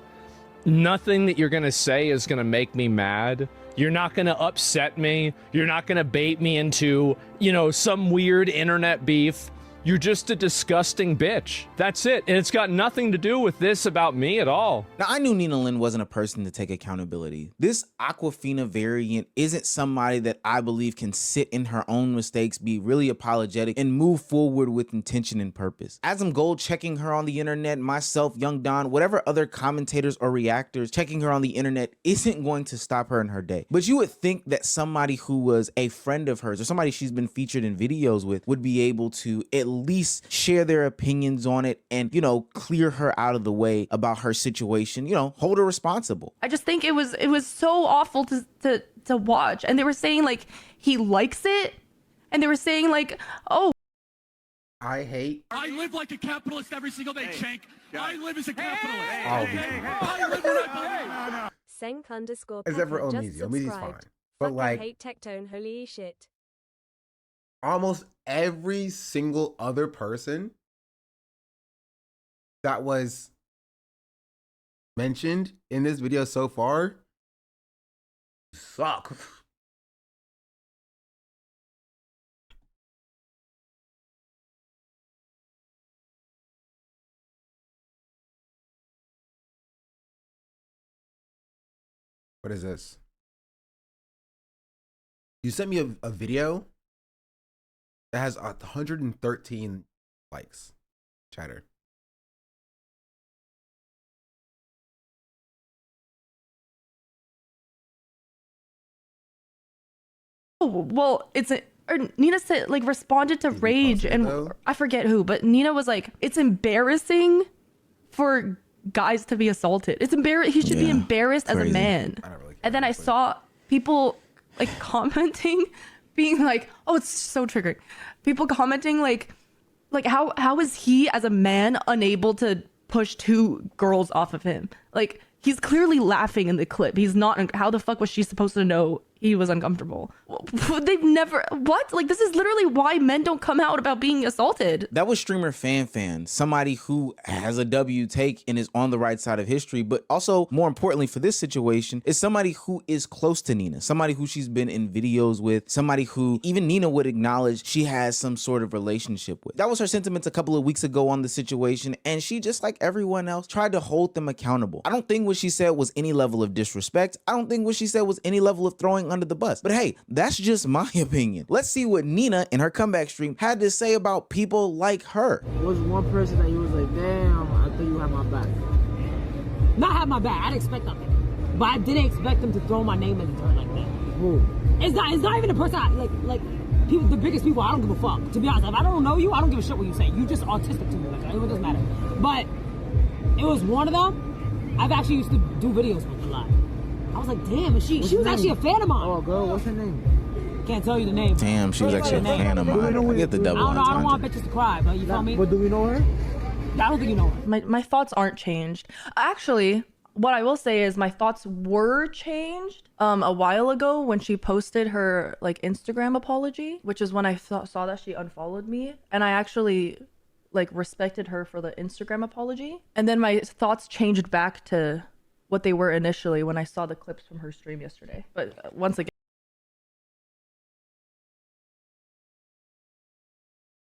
Speaker 2: Nothing that you're gonna say is gonna make me mad. You're not gonna upset me. You're not gonna bait me into, you know, some weird internet beef. You're just a disgusting bitch. That's it. And it's got nothing to do with this about me at all.
Speaker 18: Now, I knew Nina Lynn wasn't a person to take accountability. This Aquafina variant isn't somebody that I believe can sit in her own mistakes, be really apologetic, and move forward with intention and purpose. As I'm gold checking her on the internet, myself, Young Don, whatever other commentators or reactors checking her on the internet isn't going to stop her in her day. But you would think that somebody who was a friend of hers or somebody she's been featured in videos with would be able to at least share their opinions on it and, you know, clear her out of the way about her situation, you know, hold her responsible.
Speaker 21: I just think it was so awful to watch. And they were saying like he likes it, and they were saying like, oh,
Speaker 1: I
Speaker 3: live like a capitalist every single day, Shank. I live as a capitalist.
Speaker 1: I
Speaker 3: live when
Speaker 7: Senk_.
Speaker 1: Except for
Speaker 7: Papa
Speaker 1: Omizi.
Speaker 7: just
Speaker 1: Omizi's
Speaker 7: subscribed.
Speaker 1: fine. But
Speaker 7: Fuck, I
Speaker 1: like
Speaker 7: hate Tectone. Holy shit.
Speaker 1: almost every single other person that was mentioned in this video so far suck. What is this? You sent me a video that has 113 likes. Chatter.
Speaker 21: well, or Nina said like responded to Rage, and I forget who, but Nina was like, it's embarrassing for guys to be assaulted. It's he should be embarrassed as a man. And then I saw people like commenting, being like, oh, it's so triggering. People commenting like how is he as a man unable to push two girls off of him? Like he's clearly laughing in the clip. He's not. How the fuck was she supposed to know he was uncomfortable? They've never. What? Like this is literally why men don't come out about being assaulted.
Speaker 18: That was streamer Fan, somebody who has a W take and is on the right side of history, but also more importantly for this situation is somebody who is close to Nina, somebody who she's been in videos with, somebody who even Nina would acknowledge she has some sort of relationship with. That was her sentiments a couple of weeks ago on the situation, and she, just like everyone else, tried to hold them accountable. I don't think what she said was any level of disrespect. I don't think what she said was any level of throwing under the bus. But hey, that's just my opinion. Let's see what Nina in her comeback stream had to say about people like her.
Speaker 16: There was one person that you was like, damn, I think you have my back. Not have my back. I didn't expect nothing, but I didn't expect them to throw my name in the dirt like that. Who? It's not even the person like people. The biggest people, I don't give a fuck. To be honest, if I don't know you, I don't give a shit what you say. You just autistic to me. Like it doesn't matter. But it was one of them. I've actually used to do videos with a lot. I was like, damn, and she was actually a fan of mine. Oh, girl, what's her name? Can't tell you the name.
Speaker 18: Damn, she was actually a fan of mine. I get the double
Speaker 16: I don't
Speaker 18: entendre.
Speaker 16: want bitches to cry, but you feel me?
Speaker 21: But do we know her?
Speaker 16: I don't think you know her.
Speaker 21: My thoughts aren't changed. Actually, what I will say is my thoughts were changed a while ago when she posted her like Instagram apology, which is when I saw that she unfollowed me, and I actually like respected her for the Instagram apology. And then my thoughts changed back to what they were initially when I saw the clips from her stream yesterday. But once again,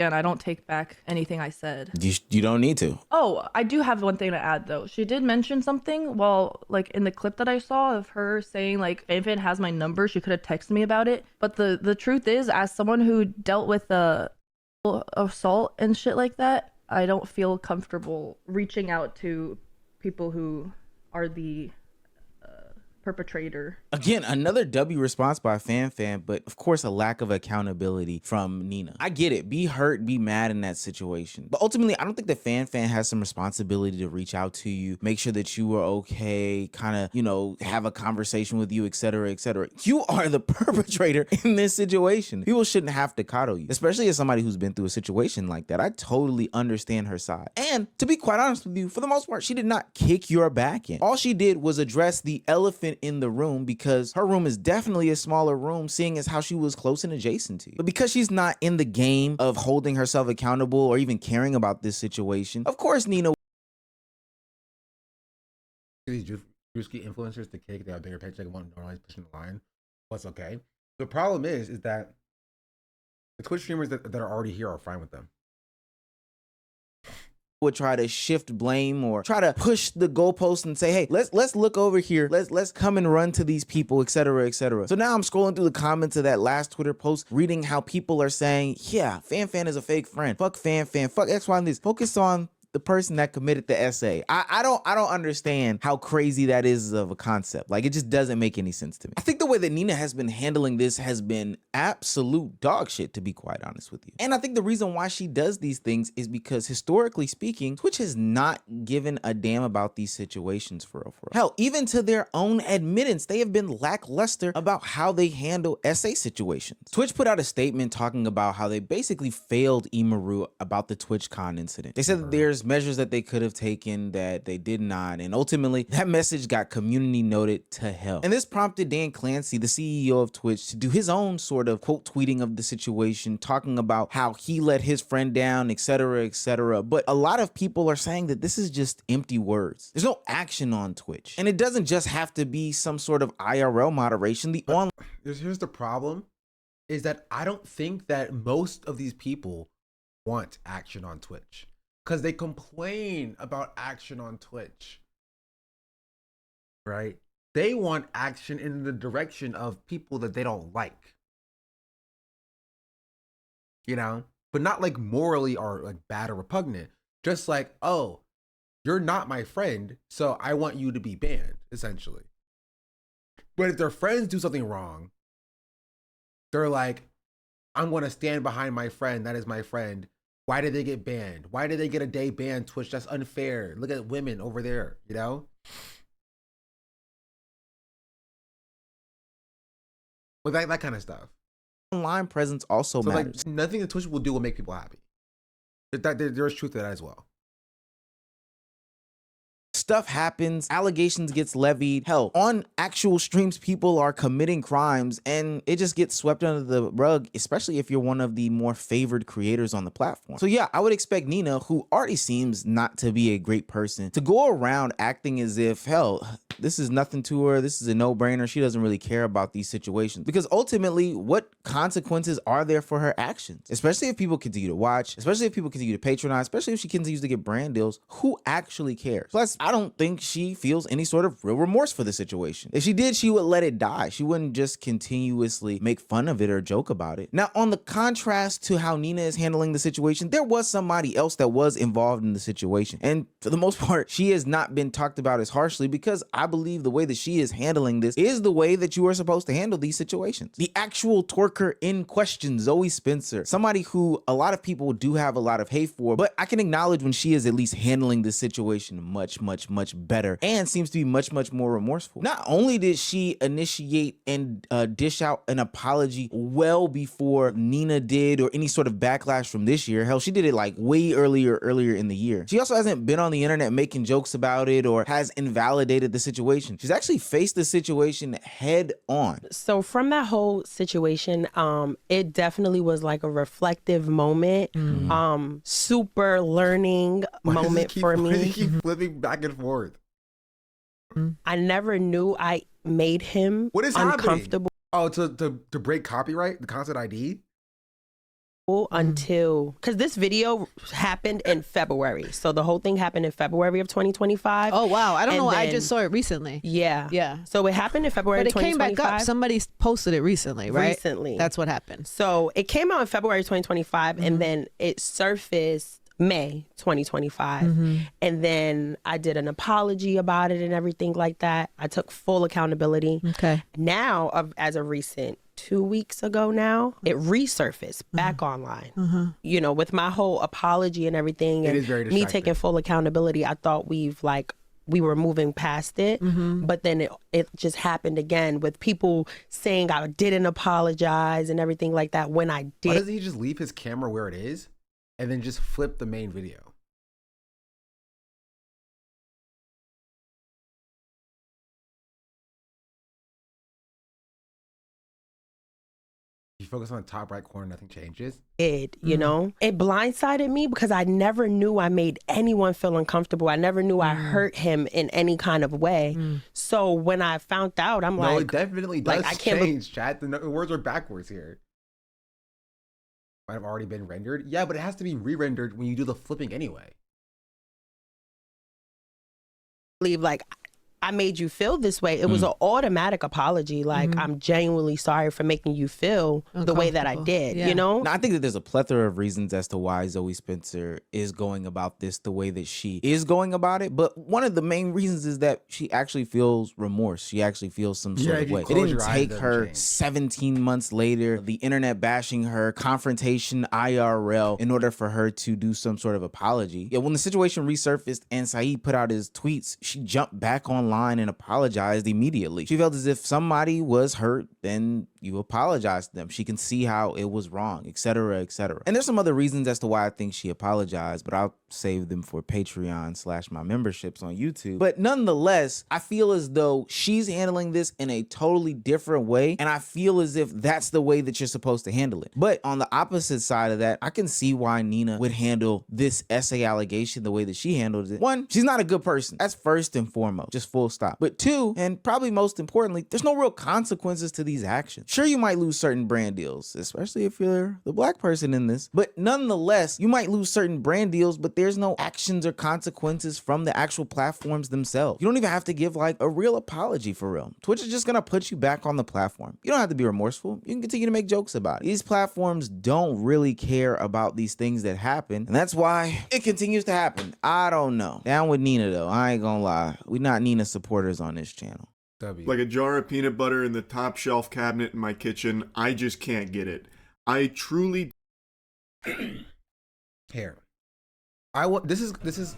Speaker 21: I don't take back anything I said.
Speaker 18: You don't need to.
Speaker 21: Oh, I do have one thing to add though. She did mention something while like in the clip that I saw of her saying like, Fan has my number, she could have texted me about it. But the truth is, as someone who dealt with assault and shit like that, I don't feel comfortable reaching out to people who are the perpetrator.
Speaker 18: Again, another W response by Fan, but of course a lack of accountability from Nina. I get it. Be hurt, be mad in that situation. But ultimately, I don't think that Fan has some responsibility to reach out to you, make sure that you are okay, kind of, you know, have a conversation with you, etc., etc. You are the perpetrator in this situation. People shouldn't have to coddle you, especially as somebody who's been through a situation like that. I totally understand her side. And to be quite honest with you, for the most part, she did not kick your back in. All she did was address the elephant in the room, because her room is definitely a smaller room, seeing as how she was close and adjacent to you. But because she's not in the game of holding herself accountable or even caring about this situation, of course Nina.
Speaker 1: These Drewski influencers, the cake, they have a bigger paycheck and want normalize pushing the line. What's okay? The problem is that the Twitch streamers that are already here are fine with them.
Speaker 18: Would try to shift blame or try to push the goalpost and say, hey, let's look over here. Let's come and run to these people, etc., etc. So now I'm scrolling through the comments of that last Twitter post, reading how people are saying, yeah, Fan is a fake friend. Fuck Fan, fuck X, Y, and this. Focus on the person that committed the essay. I don't understand how crazy that is of a concept. Like, it just doesn't make any sense to me. I think the way that Nina has been handling this has been absolute dog shit, to be quite honest with you. And I think the reason why she does these things is because, historically speaking, Twitch has not given a damn about these situations for real. Hell, even to their own admittance, they have been lackluster about how they handle essay situations. Twitch put out a statement talking about how they basically failed Imaru about the TwitchCon incident. They said that there's measures that they could have taken that they did not, and ultimately that message got community noted to hell. And this prompted Dan Clancy, the CEO of Twitch, to do his own sort of quote tweeting of the situation, talking about how he let his friend down, etc., etc. But a lot of people are saying that this is just empty words. There's no action on Twitch, and it doesn't just have to be some sort of IRL moderation.
Speaker 1: Here's the problem, is that I don't think that most of these people want action on Twitch, because they complain about action on Twitch, right? They want action in the direction of people that they don't like, you know, but not like morally or like bad or repugnant. Just like, oh, you're not my friend, so I want you to be banned, essentially. But if their friends do something wrong, they're like, I'm going to stand behind my friend. That is my friend. Why did they get banned? Why did they get a day banned, Twitch? That's unfair. Look at women over there, you know? Well, that kind of stuff.
Speaker 18: Online presence also matters.
Speaker 1: Like, nothing that Twitch will do will make people happy. There's truth to that as well.
Speaker 18: Stuff happens, allegations gets levied. Hell, on actual streams, people are committing crimes, and it just gets swept under the rug, especially if you're one of the more favored creators on the platform. So yeah, I would expect Nina, who already seems not to be a great person, to go around acting as if, hell, this is nothing to her. This is a no-brainer. She doesn't really care about these situations, because ultimately, what consequences are there for her actions? Especially if people continue to watch, especially if people continue to patronize, especially if she continues to get brand deals. Who actually cares? Plus, I don't think she feels any sort of real remorse for the situation. If she did, she would let it die. She wouldn't just continuously make fun of it or joke about it. Now, on the contrast to how Nina is handling the situation, there was somebody else that was involved in the situation. And for the most part, she has not been talked about as harshly, because I believe the way that she is handling this is the way that you are supposed to handle these situations. The actual twerker in question, Zoe Spencer, somebody who a lot of people do have a lot of hate for, but I can acknowledge when she is at least handling this situation much better, and seems to be much more remorseful. Not only did she initiate and dish out an apology well before Nina did, or any sort of backlash from this year. Hell, she did it like way earlier in the year. She also hasn't been on the internet making jokes about it or has invalidated the situation. She's actually faced the situation head on.
Speaker 10: So from that whole situation, it definitely was like a reflective moment, super learning moment for me.
Speaker 1: Why does he keep flipping back and forth?
Speaker 10: I never knew I made him uncomfortable.
Speaker 1: Happening? Oh, to break copyright, the content ID?
Speaker 10: Until, because this video happened in February. So the whole thing happened in February of 2025.
Speaker 12: Oh, wow. I don't know. I just saw it recently.
Speaker 10: Yeah. So it happened in February of 2025. But it came back up.
Speaker 12: Somebody posted it recently, right?
Speaker 10: Recently.
Speaker 12: That's what happened.
Speaker 10: So it came out in February 2025, and then it surfaced May 2025. And then I did an apology about it and everything like that. I took full accountability.
Speaker 12: Okay.
Speaker 10: Now, as a recent 2 weeks ago now, it resurfaced back online. You know, with my whole apology and everything,
Speaker 1: It
Speaker 10: and
Speaker 1: is very
Speaker 10: me
Speaker 1: distracting.
Speaker 10: taking full accountability, I thought we were moving past it, but then it just happened again with people saying I didn't apologize and everything like that when I
Speaker 1: Why
Speaker 10: did.
Speaker 1: doesn't he just leave his camera where it is and then just flip the main video? You focus on the top right corner, nothing changes.
Speaker 10: You know, it blindsided me because I never knew I made anyone feel uncomfortable. I never knew I hurt him in any kind of way. So when I found out, I'm
Speaker 1: No,
Speaker 10: like,
Speaker 1: it definitely does
Speaker 10: I can't
Speaker 1: change, chat. The words are backwards here. Might have already been rendered. Yeah, but it has to be re-rendered when you do the flipping anyway.
Speaker 10: believe like I made you feel this way. It was an automatic apology. Like, I'm genuinely sorry for making you feel the way that I did, you know?
Speaker 18: Now, I think that there's a plethora of reasons as to why Zoe Spencer is going about this the way that she is going about it. But one of the main reasons is that she actually feels remorse. She actually feels some sort
Speaker 1: if
Speaker 18: of
Speaker 1: you
Speaker 18: way. It
Speaker 1: close
Speaker 18: didn't
Speaker 1: your eyes, it
Speaker 18: take
Speaker 1: doesn't
Speaker 18: her
Speaker 1: change.
Speaker 18: 17 months later, the internet bashing her, confrontation IRL, in order for her to do some sort of apology. Yeah, when the situation resurfaced and Saeed put out his tweets, she jumped back online and apologized immediately. She felt as if somebody was hurt, then you apologize to them. She can see how it was wrong, etc., etc. And there's some other reasons as to why I think she apologized, but I'll save them for Patreon / my memberships on YouTube. But nonetheless, I feel as though she's handling this in a totally different way, and I feel as if that's the way that you're supposed to handle it. But on the opposite side of that, I can see why Nina would handle this essay allegation the way that she handled it. One, she's not a good person. That's first and foremost, just full stop. But two, and probably most importantly, there's no real consequences to these actions. Sure, you might lose certain brand deals, especially if you're the black person in this, but nonetheless, you might lose certain brand deals, but there's no actions or consequences from the actual platforms themselves. You don't even have to give like a real apology for real. Twitch is just gonna put you back on the platform. You don't have to be remorseful. You can continue to make jokes about it. These platforms don't really care about these things that happen, and that's why it continues to happen. I don't know. Down with Nina though. I ain't gonna lie. We not Nina supporters on this channel.
Speaker 9: Like a jar of peanut butter in the top shelf cabinet in my kitchen. I just can't get it. I truly.
Speaker 1: Here, this is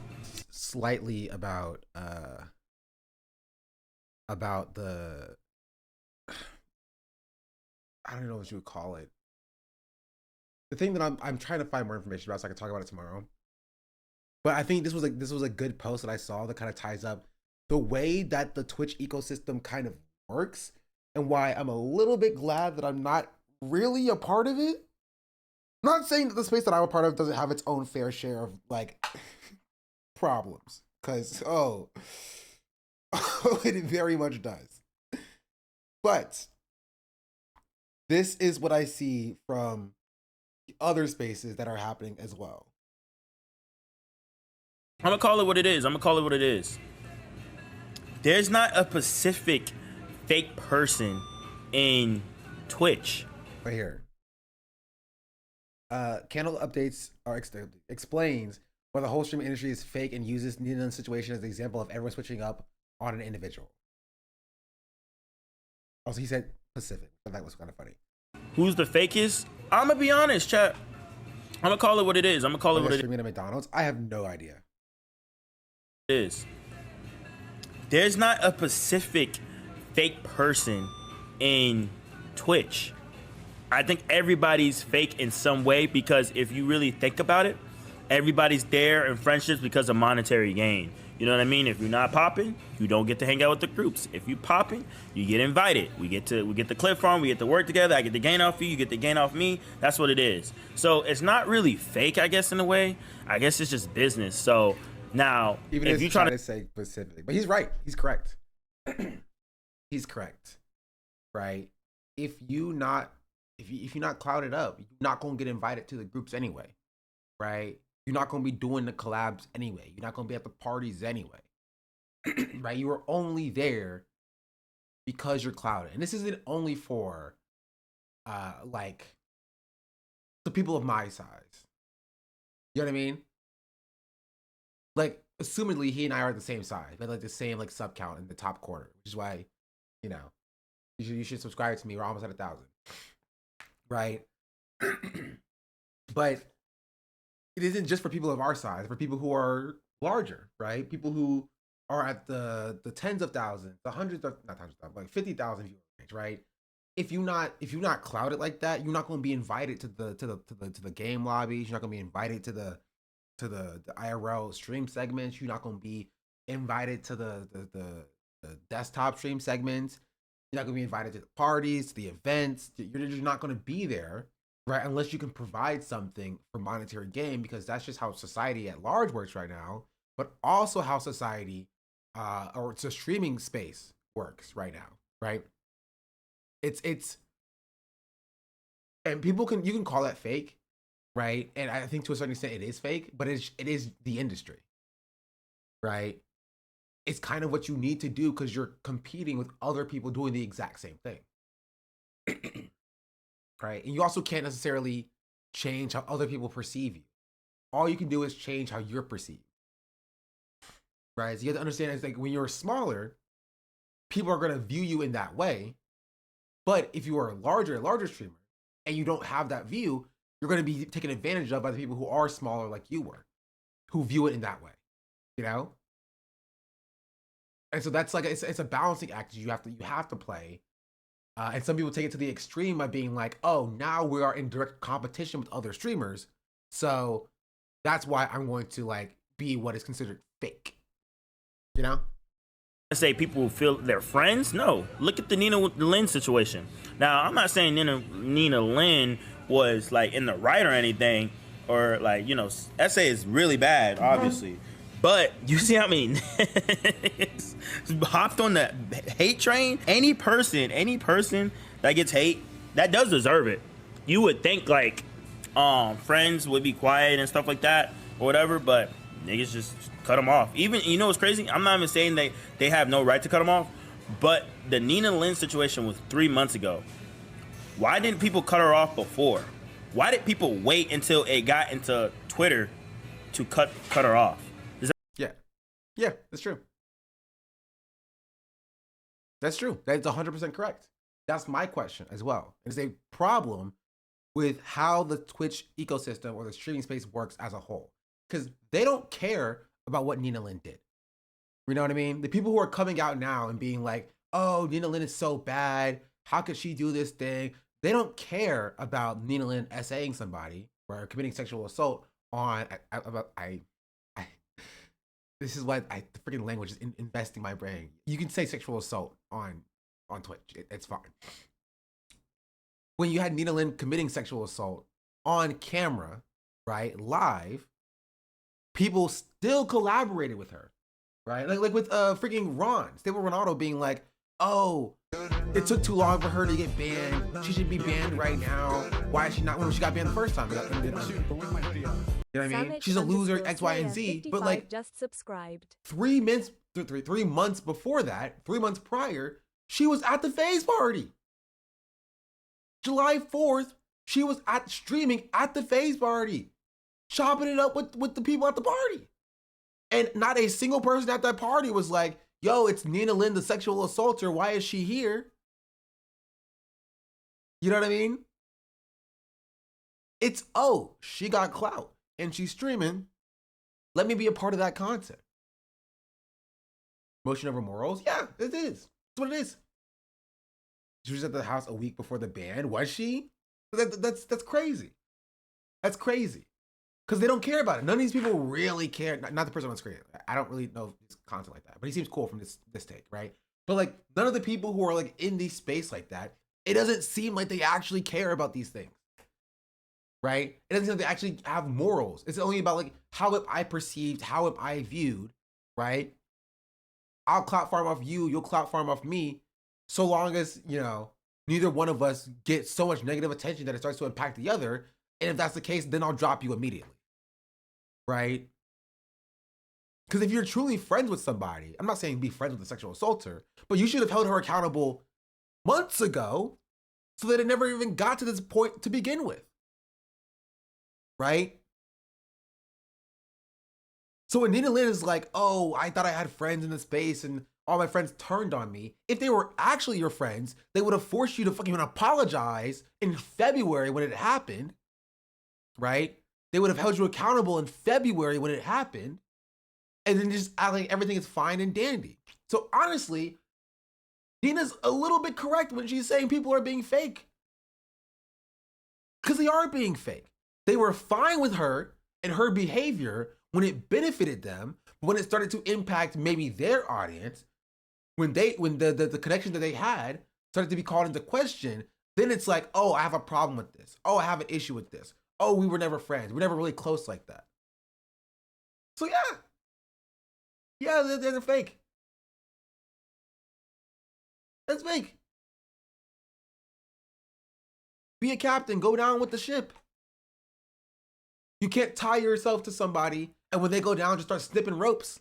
Speaker 1: slightly about the I don't know what you would call it. The thing that I'm trying to find more information about so I can talk about it tomorrow. But I think this was a good post that I saw that kind of ties up the way that the Twitch ecosystem kind of works and why I'm a little bit glad that I'm not really a part of it. I'm not saying that the space that I'm a part of doesn't have its own fair share of like problems, because it very much does. But this is what I see from other spaces that are happening as well.
Speaker 13: I'm gonna call it what it is. There's not a specific fake person in Twitch.
Speaker 1: Right here. Candle updates are explains why the whole streaming industry is fake and uses Nina's situation as the example of everyone switching up on an individual. Also, he said Pacific, but that was kind of funny.
Speaker 13: Who's the fakest? I'm gonna be honest, chat. I'm gonna call it what it is.
Speaker 1: Streaming at McDonald's? I have no idea.
Speaker 13: Is. There's not a specific fake person in Twitch. I think everybody's fake in some way because if you really think about it, everybody's there in friendships because of monetary gain. You know what I mean? If you're not popping, you don't get to hang out with the groups. If you popping, you get invited. We get the clip farm, we get to work together. I get the gain off you get the gain off me. That's what it is. So it's not really fake, I guess, in a way. I guess it's just business. So now,
Speaker 1: Even if you try to say specifically, but he's right. He's correct. He's correct. Right? If you're not clouded up, you're not gonna get invited to the groups anyway. Right? You're not gonna be doing the collabs anyway. You're not gonna be at the parties anyway. Right? You are only there because you're clouded. And this isn't only for like the people of my size. You know what I mean? like assumedly he and I are the same size, but like the same like sub count in the top quarter, which is why, you know, you should subscribe to me. We're almost at 1,000, right? But it isn't just for people of our size, for people who are larger, right? People who are at the tens of thousands, the hundreds of, not tens of thousands, like 50,000 viewer range, right? If you're not clouded like that, you're not going to be invited to the game lobbies. You're not going to be invited to the IRL stream segments. You're not going to be invited to the desktop stream segments. You're not going to be invited to the parties, to the events. You're just not going to be there, right? Unless you can provide something for monetary gain, because that's just how society at large works right now. But also how society, or it's a streaming space works right now, right? It's, and you can call that fake, right? And I think to a certain extent it is fake, but it is the industry, right? It's kind of what you need to do because you're competing with other people doing the exact same thing, right? And you also can't necessarily change how other people perceive you. All you can do is change how you're perceived, right? So you have to understand, it's like when you're smaller, people are going to view you in that way. But if you are a larger streamer and you don't have that view, you're going to be taken advantage of by the people who are smaller like you were, who view it in that way, you know? And so that's like, it's a balancing act you have to play. And some people take it to the extreme by being like, oh, now we are in direct competition with other streamers. So that's why I'm going to like be what is considered fake, you know?
Speaker 13: Say people feel they're friends. No, look at the Nina Lynn situation. Now, I'm not saying Nina Lynn was like in the right or anything, or like, you know, SA is really bad, obviously. But you see how many hopped on the hate train? Any person that gets hate, that does deserve it. You would think like friends would be quiet and stuff like that or whatever, but niggas just cut them off. Even, you know what's crazy? I'm not even saying they have no right to cut them off, but the Nina Lynn situation was 3 months ago. Why didn't people cut her off before? Why did people wait until it got into Twitter to cut her off?
Speaker 1: Yeah, that's true. That's true. That's 100% correct. That's my question as well. There's a problem with how the Twitch ecosystem or the streaming space works as a whole, because they don't care about what Nina Lynn did. You know what I mean? The people who are coming out now and being like, oh, Nina Lynn is so bad. How could she do this thing? They don't care about Nina Lynn SAing somebody or committing sexual assault on, this is what the freaking language is investing my brain. You can say sexual assault on Twitch. It's fine. When you had Nina Lynn committing sexual assault on camera, right, live, people still collaborated with her, right? Like with freaking Stable Ronaldo being like, oh, it took too long for her to get banned. She should be banned right now. Why is she not when she got banned the first time? You know what I mean? She's a loser, X, Y, and Z. But like,
Speaker 7: just subscribed.
Speaker 1: 3 months, 3 months before that, 3 months prior, she was at the FaZe party. July 4th, she was streaming at the FaZe party, chopping it up with the people at the party. And not a single person at that party was like, yo, it's Nina Lynn, the sexual assaulter. Why is she here? You know what I mean? It's, oh, she got clout and she's streaming. Let me be a part of that content. Motion over morals? Yeah, it is. That's what it is. She was at the house a week before the ban. Was she? That's crazy. That's crazy. Because they don't care about it. None of these people really care. Not the person on screen. I don't really know his content like that. But he seems cool from this take, right? But like, none of the people who are like in this space like that, it doesn't seem like they actually care about these things. Right? It doesn't seem like they actually have morals. It's only about like, how am I perceived? How am I viewed? Right? I'll clout farm off you. You'll clout farm off me. So long as, you know, neither one of us gets so much negative attention that it starts to impact the other. And if that's the case, then I'll drop you immediately. Right? Because if you're truly friends with somebody, I'm not saying be friends with a sexual assaulter, but you should have held her accountable months ago so that it never even got to this point to begin with. Right? So when Nina Lynn is like, oh, I thought I had friends in the space and all my friends turned on me. If they were actually your friends, they would have forced you to fucking apologize in February when it happened, right? They would have held you accountable in February when it happened, and then just act like everything is fine and dandy. So honestly, Nina's a little bit correct when she's saying people are being fake. Because they are being fake. They were fine with her and her behavior when it benefited them, but when it started to impact maybe their audience, when the connection that they had started to be called into question, then it's like, oh, I have a problem with this. Oh, I have an issue with this. Oh, we were never friends. We're never really close like that. So yeah. Yeah, they're fake. That's fake. Be a captain, go down with the ship. You can't tie yourself to somebody and when they go down, just start snipping ropes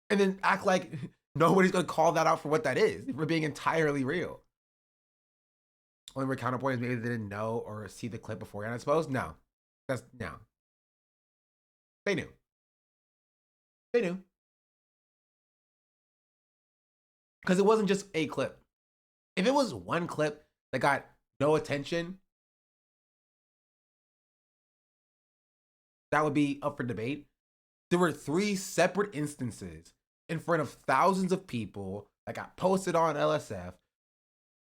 Speaker 1: and then act like nobody's gonna call that out for what that is, for being entirely real. Only where counterpoint is maybe they didn't know or see the clip beforehand, I suppose. No. No. They knew. They knew. Because it wasn't just a clip. If it was one clip that got no attention, that would be up for debate. There were 3 separate instances in front of thousands of people that got posted on LSF,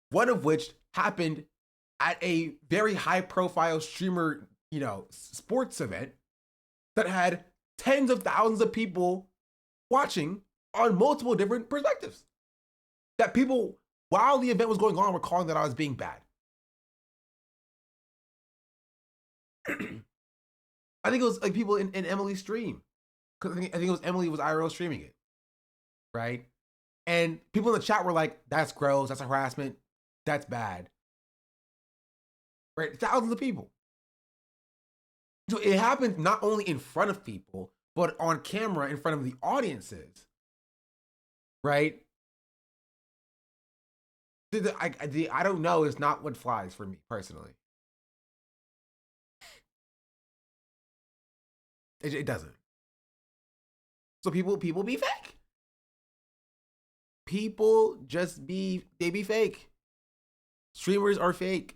Speaker 1: one of which happened at a very high profile streamer, sports event that had tens of thousands of people watching on multiple different perspectives. That people, while the event was going on, were calling that I was being bad. I think it was like people in Emily's stream. Because I think it was Emily was IRL streaming it. Right? And people in the chat were like, that's gross, that's harassment, that's bad. Right? Thousands of people. So it happened not only in front of people, but on camera in front of the audiences. Right? I don't know is not what flies for me personally. It doesn't. So people be fake. People just be fake. Streamers are fake.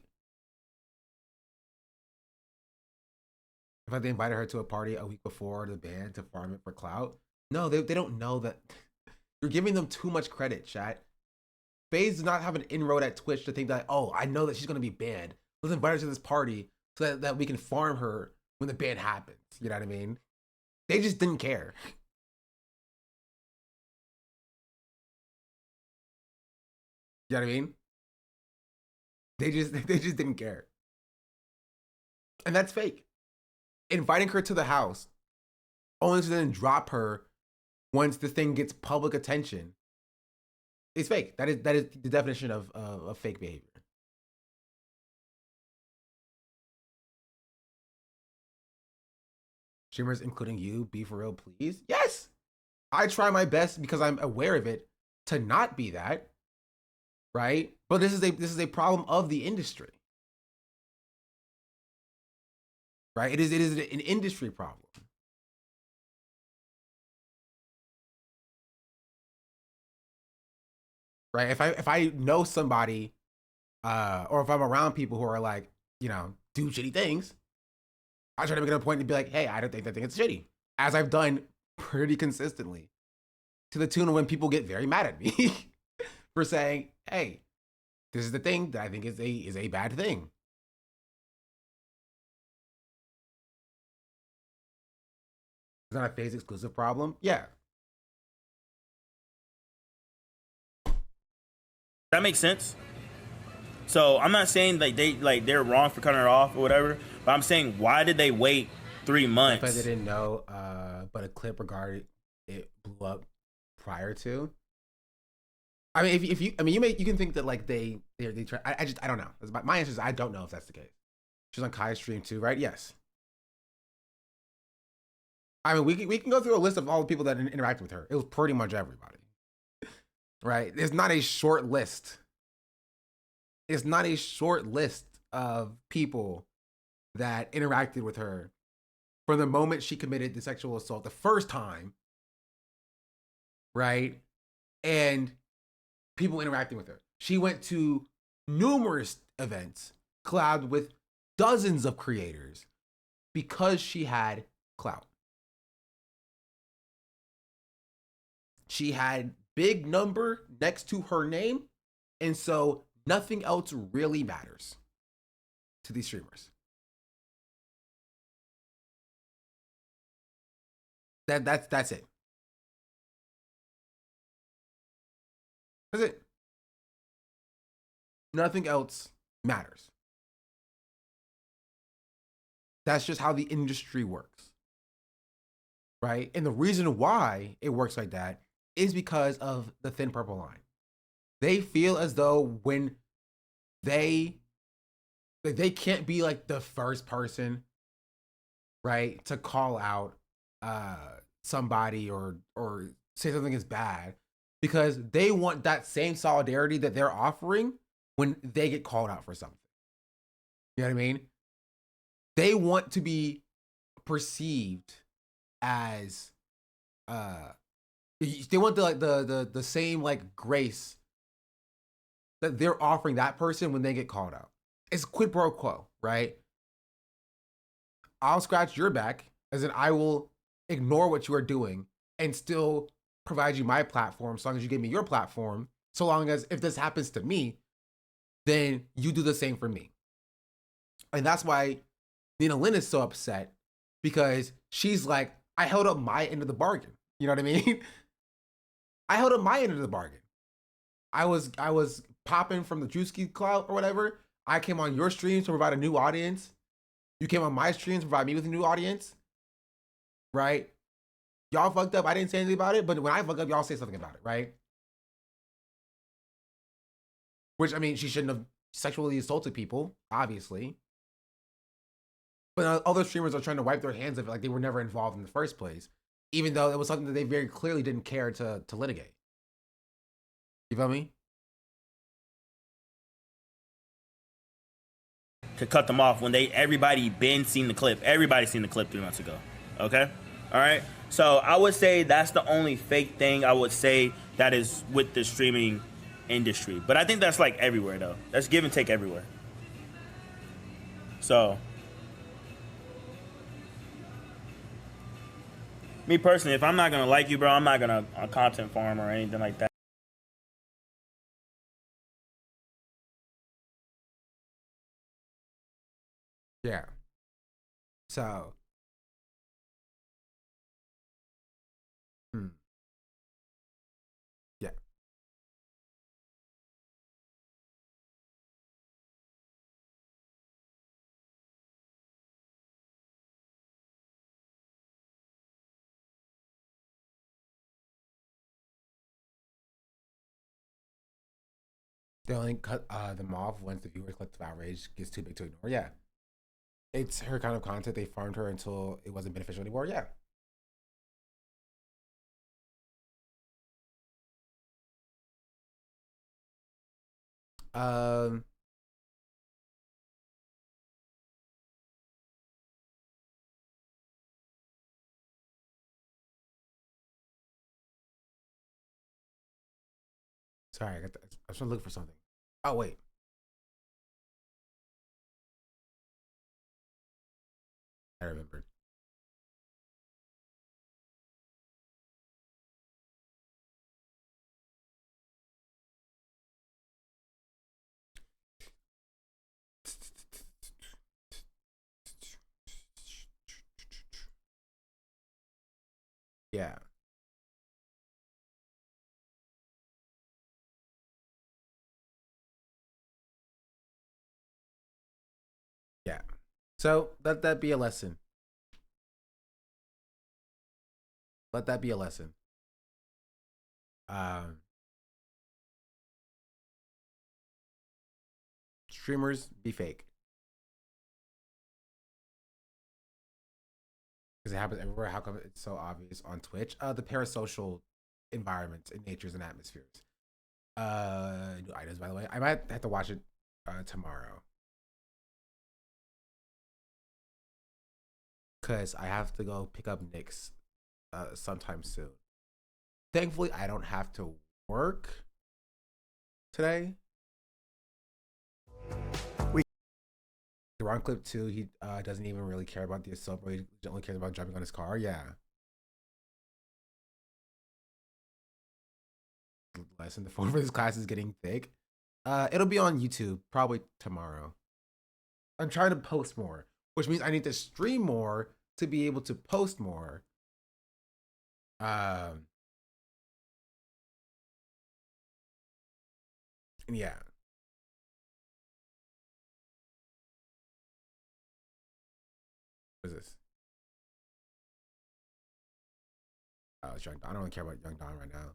Speaker 1: In fact, they invited her to a party a week before the ban to farm it for clout. No, they don't know that. You're giving them too much credit, chat. FaZe does not have an inroad at Twitch to think that, oh, I know that she's going to be banned. Let's invite her to this party so that we can farm her when the ban happens. You know what I mean? They just didn't care. You know what I mean? They just didn't care. And that's fake. Inviting her to the house only to then drop her once the thing gets public attention is fake. That is the definition of fake behavior. Streamers, including you, be for real, please. Yes, I try my best because I'm aware of it to not be that, right? But this is a problem of the industry, right? It is an industry problem. Right? If I know somebody, or if I'm around people who are like, do shitty things, I try to make it a point to be like, hey, I don't think that thing is shitty. As I've done pretty consistently. To the tune of when people get very mad at me for saying, hey, this is the thing that I think is a bad thing. Is that a FaZe exclusive problem? Yeah.
Speaker 13: That makes sense. So I'm not saying they're wrong for cutting her off or whatever, but I'm saying why did they wait 3 months?
Speaker 1: Because they didn't know, but a clip regarding it blew up prior to. I mean, if you can think that like they try. I don't know. My answer is I don't know if that's the case. She's on Kai's stream too, right? Yes. I mean, we can go through a list of all the people that interacted with her. It was pretty much everybody. Right? There's not a short list. It's not a short list of people that interacted with her from the moment she committed the sexual assault the first time, right? And people interacting with her. She went to numerous events, collabed with dozens of creators because she had clout. She had big number next to her name, and so nothing else really matters to these streamers. That's it. That's it. Nothing else matters. That's just how the industry works. Right? And the reason why it works like that is because of the thin purple line. They feel as though when they can't be like the first person, right, to call out somebody or say something is bad, because they want that same solidarity that they're offering when they get called out for something. You know what I mean? They want to be perceived as they want the same like grace that they're offering that person when they get called out. It's quid pro quo, right? I'll scratch your back, as in I will ignore what you are doing and still provide you my platform, so long as you give me your platform. So long as if this happens to me, then you do the same for me. And that's why Nina Lynn is so upset, because she's like, I held up my end of the bargain. You know what I mean? I held up my end of the bargain. I was popping from the Drewski clout or whatever. I came on your streams to provide a new audience. You came on my streams to provide me with a new audience. Right? Y'all fucked up. I didn't say anything about it, but when I fuck up, y'all say something about it, right? Which, I mean, she shouldn't have sexually assaulted people, obviously. But other streamers are trying to wipe their hands of it like they were never involved in the first place, even though it was something that they very clearly didn't care to litigate. You feel me?
Speaker 13: To cut them off when everybody been seen the clip. Everybody seen the clip 3 months ago. Okay? All right? So I would say that's the only fake thing I would say that is with the streaming industry. But I think that's like everywhere though. That's give and take everywhere. So me personally, if I'm not gonna like you, bro, I'm not gonna content farm or anything like that.
Speaker 1: Yeah. So. Yeah. They only cut them off once the viewer collective outrage gets too big to ignore. Yeah. It's her kind of content. They farmed her until it wasn't beneficial anymore. Yeah. Sorry, I was trying to look for something. Oh, wait. I remembered. Yeah. Yeah. So let that be a lesson. Let that be a lesson. Streamers be fake. Because it happens everywhere. How come it's so obvious on Twitch? The parasocial environments and natures and atmospheres. New items, by the way. I might have to watch it tomorrow. because I have to go pick up Nyx sometime soon. Thankfully, I don't have to work today. Deron Clip 2, he doesn't even really care about the assault, but he only cares about jumping on his car. Yeah. Lesson, the form for this class is getting thick. It'll be on YouTube probably tomorrow. I'm trying to post more, which means I need to stream more to be able to post more. And yeah. What is this? Oh, it's Young Don. I don't really care about Young Don right now.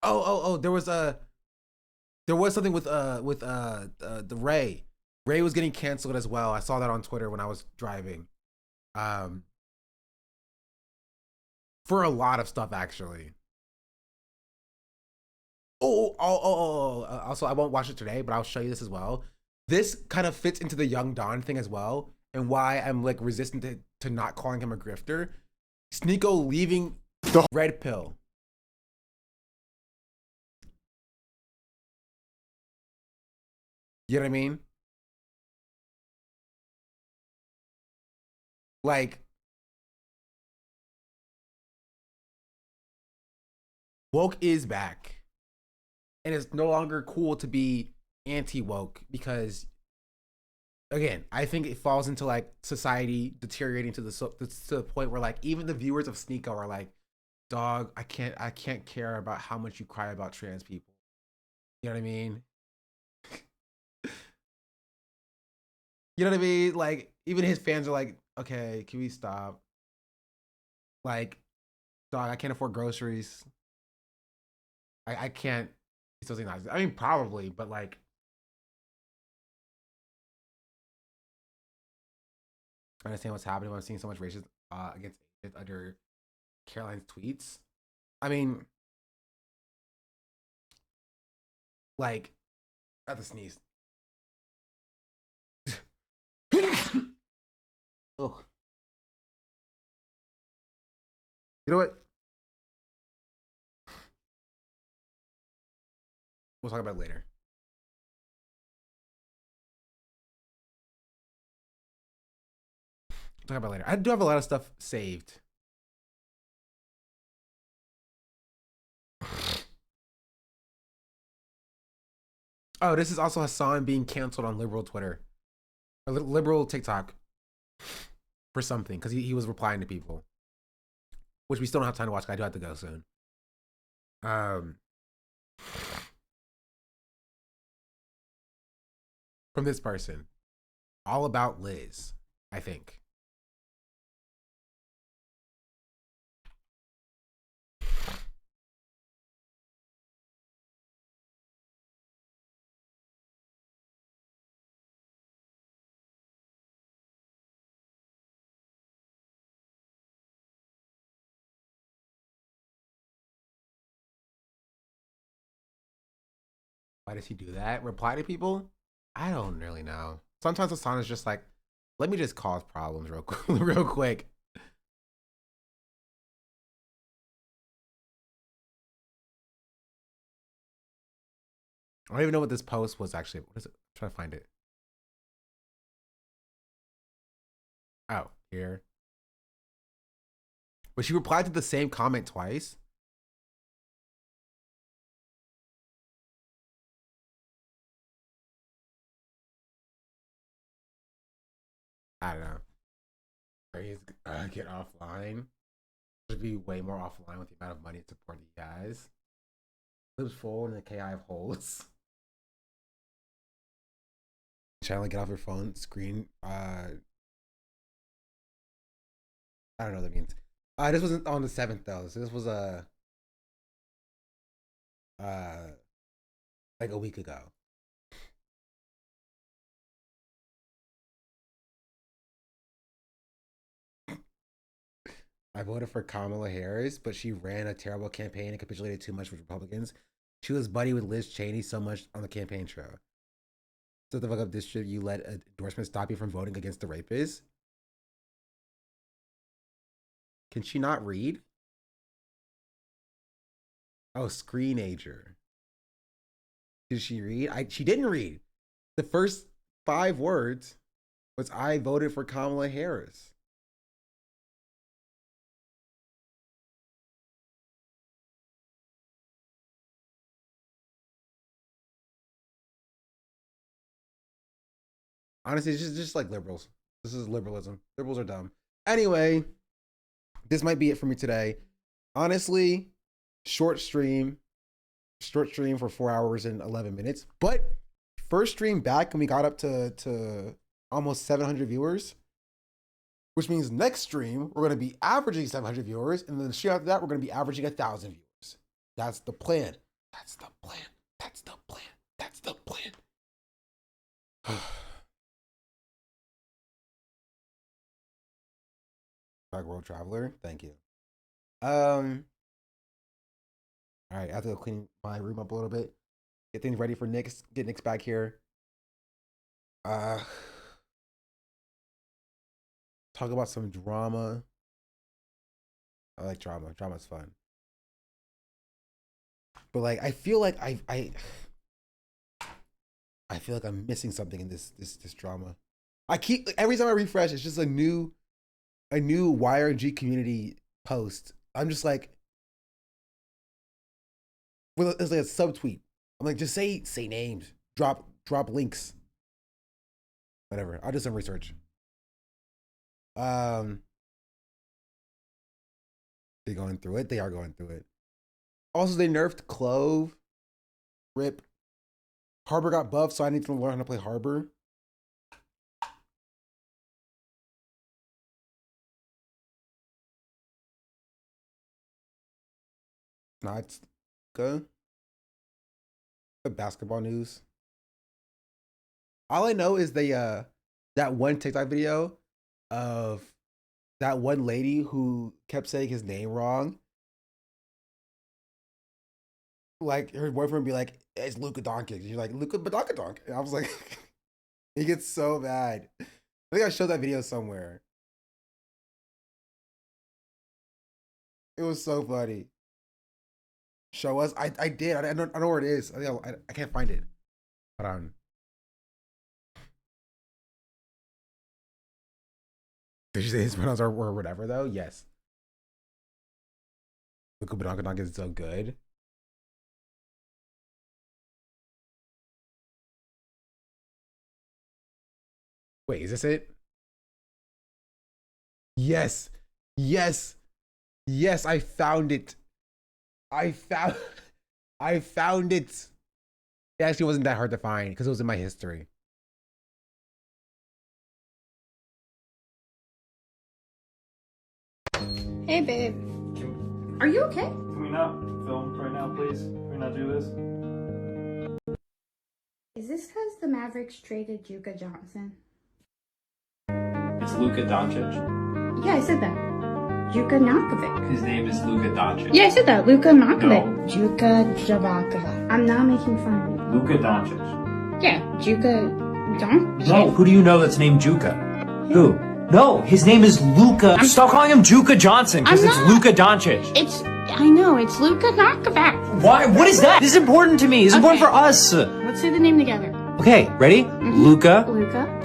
Speaker 1: Oh, there was something with the Ray. Ray was getting canceled as well. I saw that on Twitter when I was driving. For a lot of stuff actually. Also, I won't watch it today, but I'll show you this as well. This kind of fits into the Young Don thing as well, and why I'm like resistant to not calling him a grifter. Sneeko leaving the Red Pill. You know what I mean? Like, woke is back. And it's no longer cool to be anti-woke because, again, I think it falls into like society deteriorating to the point where like even the viewers of Sneeko are like, dog, I can't care about how much you cry about trans people. You know what I mean? You know what I mean? Like, even his fans are like, okay, can we stop? Like, dog, I can't afford groceries. I can't. He still nice. I mean, probably, but like, I understand what's happening when I'm seeing so much racism against Asians under Caroline's tweets. I mean, like, I have to sneeze. Oh. You know what? We'll talk about it later. Talk about it later. I do have a lot of stuff saved. Oh, this is also Hassan being canceled on liberal Twitter. Or liberal TikTok. For something. Because he was replying to people. Which we still don't have time to watch. I do have to go soon. From this person. All about Liz, I think. Why does he do that? Reply to people? I don't really know. Sometimes Hassan is just like, let me just cause problems real quick. I don't even know what this post was actually. What is it? I'm trying to find it. Oh, here. But she replied to the same comment twice. I don't know. Please get offline. Should be way more offline with the amount of money to support you guys. Lives full in the KI of holes. Trying to get off your phone screen. I don't know what that means. This wasn't on the 7th though. So this was like a week ago. I voted for Kamala Harris, but she ran a terrible campaign and capitulated too much with Republicans. She was buddy with Liz Cheney so much on the campaign trail. So the fuck up this shit, you let an endorsement stop you from voting against the rapist? Can she not read? Oh, screenager. Did she read? She didn't read. The first 5 words was I voted for Kamala Harris. Honestly, it's just like liberals. This is liberalism. Liberals are dumb. Anyway, this might be it for me today. Honestly, short stream for 4 hours and 11 minutes. But first stream back and we got up to almost 700 viewers, which means next stream we're going to be averaging 700 viewers, and then the stream after that we're going to be averaging 1,000 viewers. That's the plan. That's the plan. That's the plan. That's the plan. Back World Traveler, thank you. All right, I have to clean my room up a little bit, get things ready for Nick's. Get Nick's back here. Talk about some drama. I like drama. Drama's fun. But like, I feel like I feel like I'm missing something in this drama. I keep, every time I refresh, it's just a new YRG community post. I'm just like, well, it's like a subtweet. I'm like, just say names, drop links, whatever. I'll do some research. They going through it. They are going through it. Also, they nerfed Clove. RIP. Harbor got buffed, so I need to learn how to play Harbor. Not good. The basketball news. All I know is that one TikTok video of that one lady who kept saying his name wrong. Like her boyfriend would be like, "It's Luka Doncic." You're like, "Luka Doncic." And I was like, he gets so mad. I think I showed that video somewhere. It was so funny. Show us. I did. I don't know where it is. I can't find it. Hold on. Did you say his pronouns are or whatever though? Yes. Luka Doncic is so good. Wait, is this it? Yes. Yes. Yes, I found it. I found it. It actually wasn't that hard to find because it was in my history.
Speaker 8: Hey, babe. Are you okay?
Speaker 11: Can we not film right now, please? Can we not do this?
Speaker 8: Is this because the Mavericks traded Luka Johnson?
Speaker 23: It's Luka Doncic.
Speaker 8: Yeah, I said that. Luka Nokovic.
Speaker 23: His name is Luka Doncic.
Speaker 8: Yeah, I said that. Luka Nokovic.
Speaker 23: No.
Speaker 8: Luka Jabakova. I'm not making fun of you.
Speaker 23: Luka Doncic.
Speaker 8: Yeah, Luka Doncic.
Speaker 23: No, who do you know that's named Juka? Who? No, his name is Luka. Stop calling him Juka Johnson, because it's Luka Doncic.
Speaker 8: I know, it's Luka Nokovic.
Speaker 23: Why? What is that? This is important to me. It's important for us.
Speaker 8: Let's say the name together.
Speaker 23: Okay, ready? Luka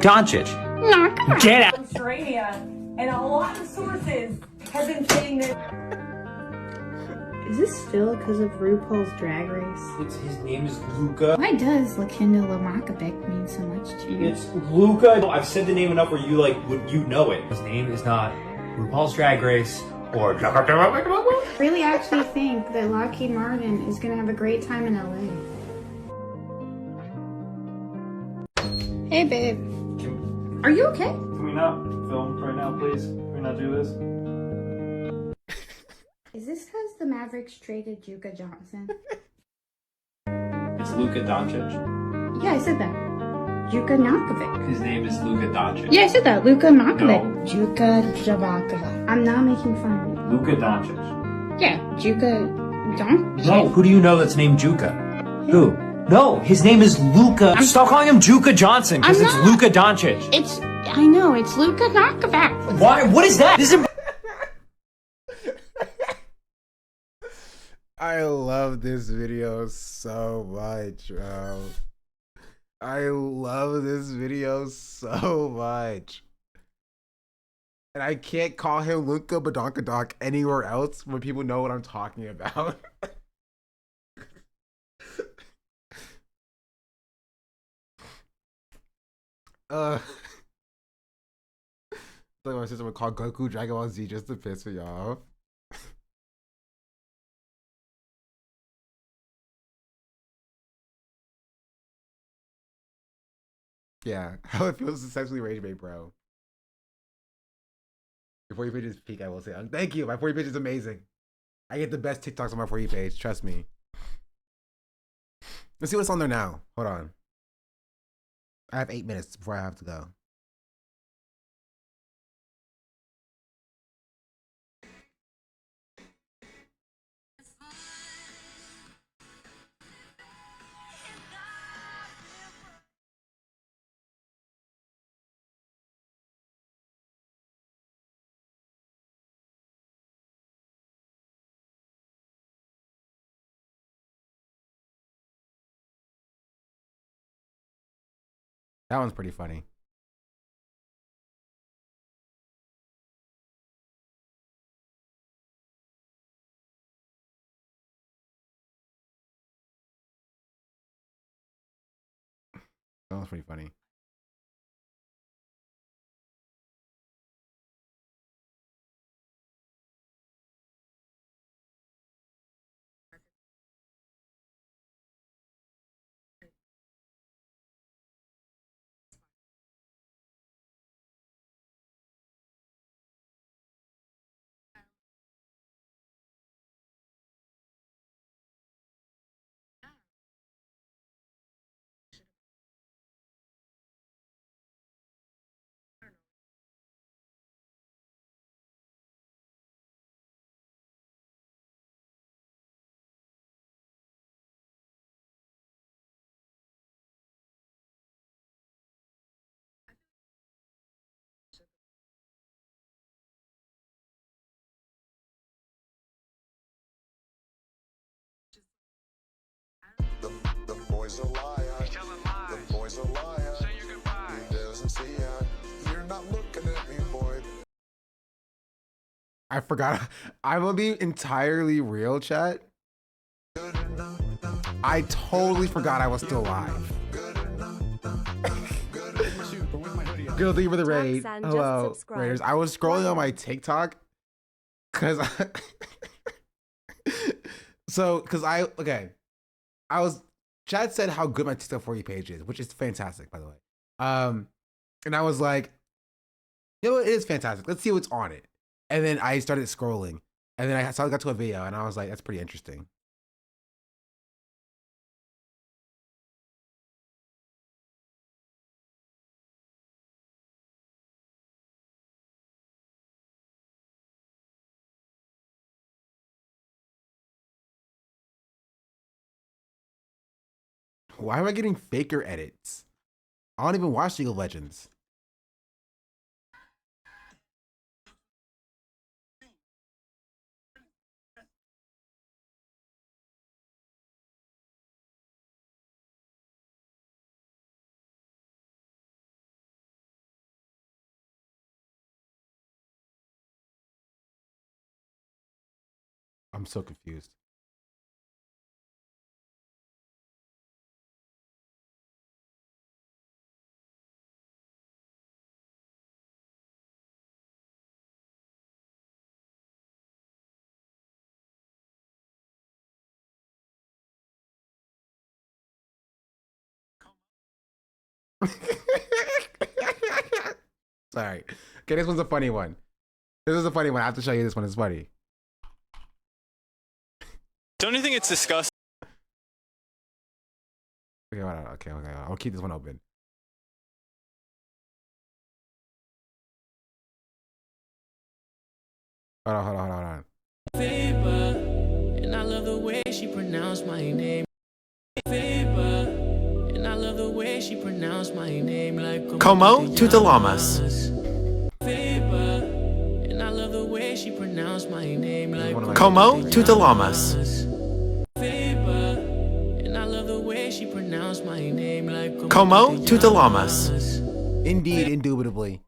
Speaker 23: Doncic.
Speaker 8: Nokovic.
Speaker 23: Get out.
Speaker 14: Australia, and a lot of sources have been saying that.
Speaker 8: Is this still because of RuPaul's Drag Race?
Speaker 23: His name is Luka.
Speaker 8: Why does Lakinda Lamakabek mean so much to you?
Speaker 23: It's Luka. I've said the name enough where you you know it. His name is not RuPaul's Drag Race or.
Speaker 8: Really actually think that Lockheed Martin is going to have a great time in LA. Hey, babe. Are you okay?
Speaker 11: Can we not film right now, please? Can we not do this?
Speaker 8: Is this because the Mavericks traded Luka Johnson?
Speaker 23: It's Luka Doncic.
Speaker 8: Yeah, I said that. Luka Nokovic.
Speaker 23: His name is Luka Doncic.
Speaker 8: Yeah, I said that. Luka Nokovic.
Speaker 23: No.
Speaker 8: Luka Jabakova. I'm not making fun of you.
Speaker 23: Luka Doncic.
Speaker 8: Yeah, Luka Doncic.
Speaker 23: No, who do you know that's named Juka? Who? No, his name is Luka. Stop calling him Juka Johnson because
Speaker 8: I'm
Speaker 23: it's
Speaker 8: not.
Speaker 23: Luka Doncic.
Speaker 8: I know, it's Luka Knockback.
Speaker 23: Why? What is that? This is.
Speaker 1: I love this video so much, bro. I love this video so much. And I can't call him Luka Badonkadonk anywhere else where people know what I'm talking about. Like my sister would call Goku Dragon Ball Z just to piss me off. Yeah, how it feels to sexually rage bait, bro. Your For You page is peak, I will say. Thank you. My For You page is amazing. I get the best TikToks on my For You page. Trust me. Let's see what's on there now. Hold on. I have 8 minutes before I have to go. That one's pretty funny. That one's pretty funny.
Speaker 4: The boys are liars. The boys are liars. Say your goodbye. He doesn't see it. You're not looking at me, boy.
Speaker 1: I forgot. I'm gonna be entirely real, chat. I totally forgot I was still live. Girl, thank you for the raid. Hello, Raiders. I was scrolling on my TikTok because I was Chad said how good my TikTok For You page is, which is fantastic, by the way. And I was like, you know what, it is fantastic. Let's see what's on it. And then I started scrolling, and then I got to a video, and I was like, that's pretty interesting. Why am I getting faker edits? I don't even watch League of Legends. I'm so confused. Sorry. Okay, this one's a funny one. This is a funny one. I have to show you this one. It's funny.
Speaker 15: Don't you think it's disgusting?
Speaker 1: Okay, hold on. Okay. I'll keep this one open. Hold on.
Speaker 19: Favor, and I love the way she pronounced my name. Favor. Como tu te llamas? Como tu te llamas? Como tu te llamas?
Speaker 1: Indeed, indubitably.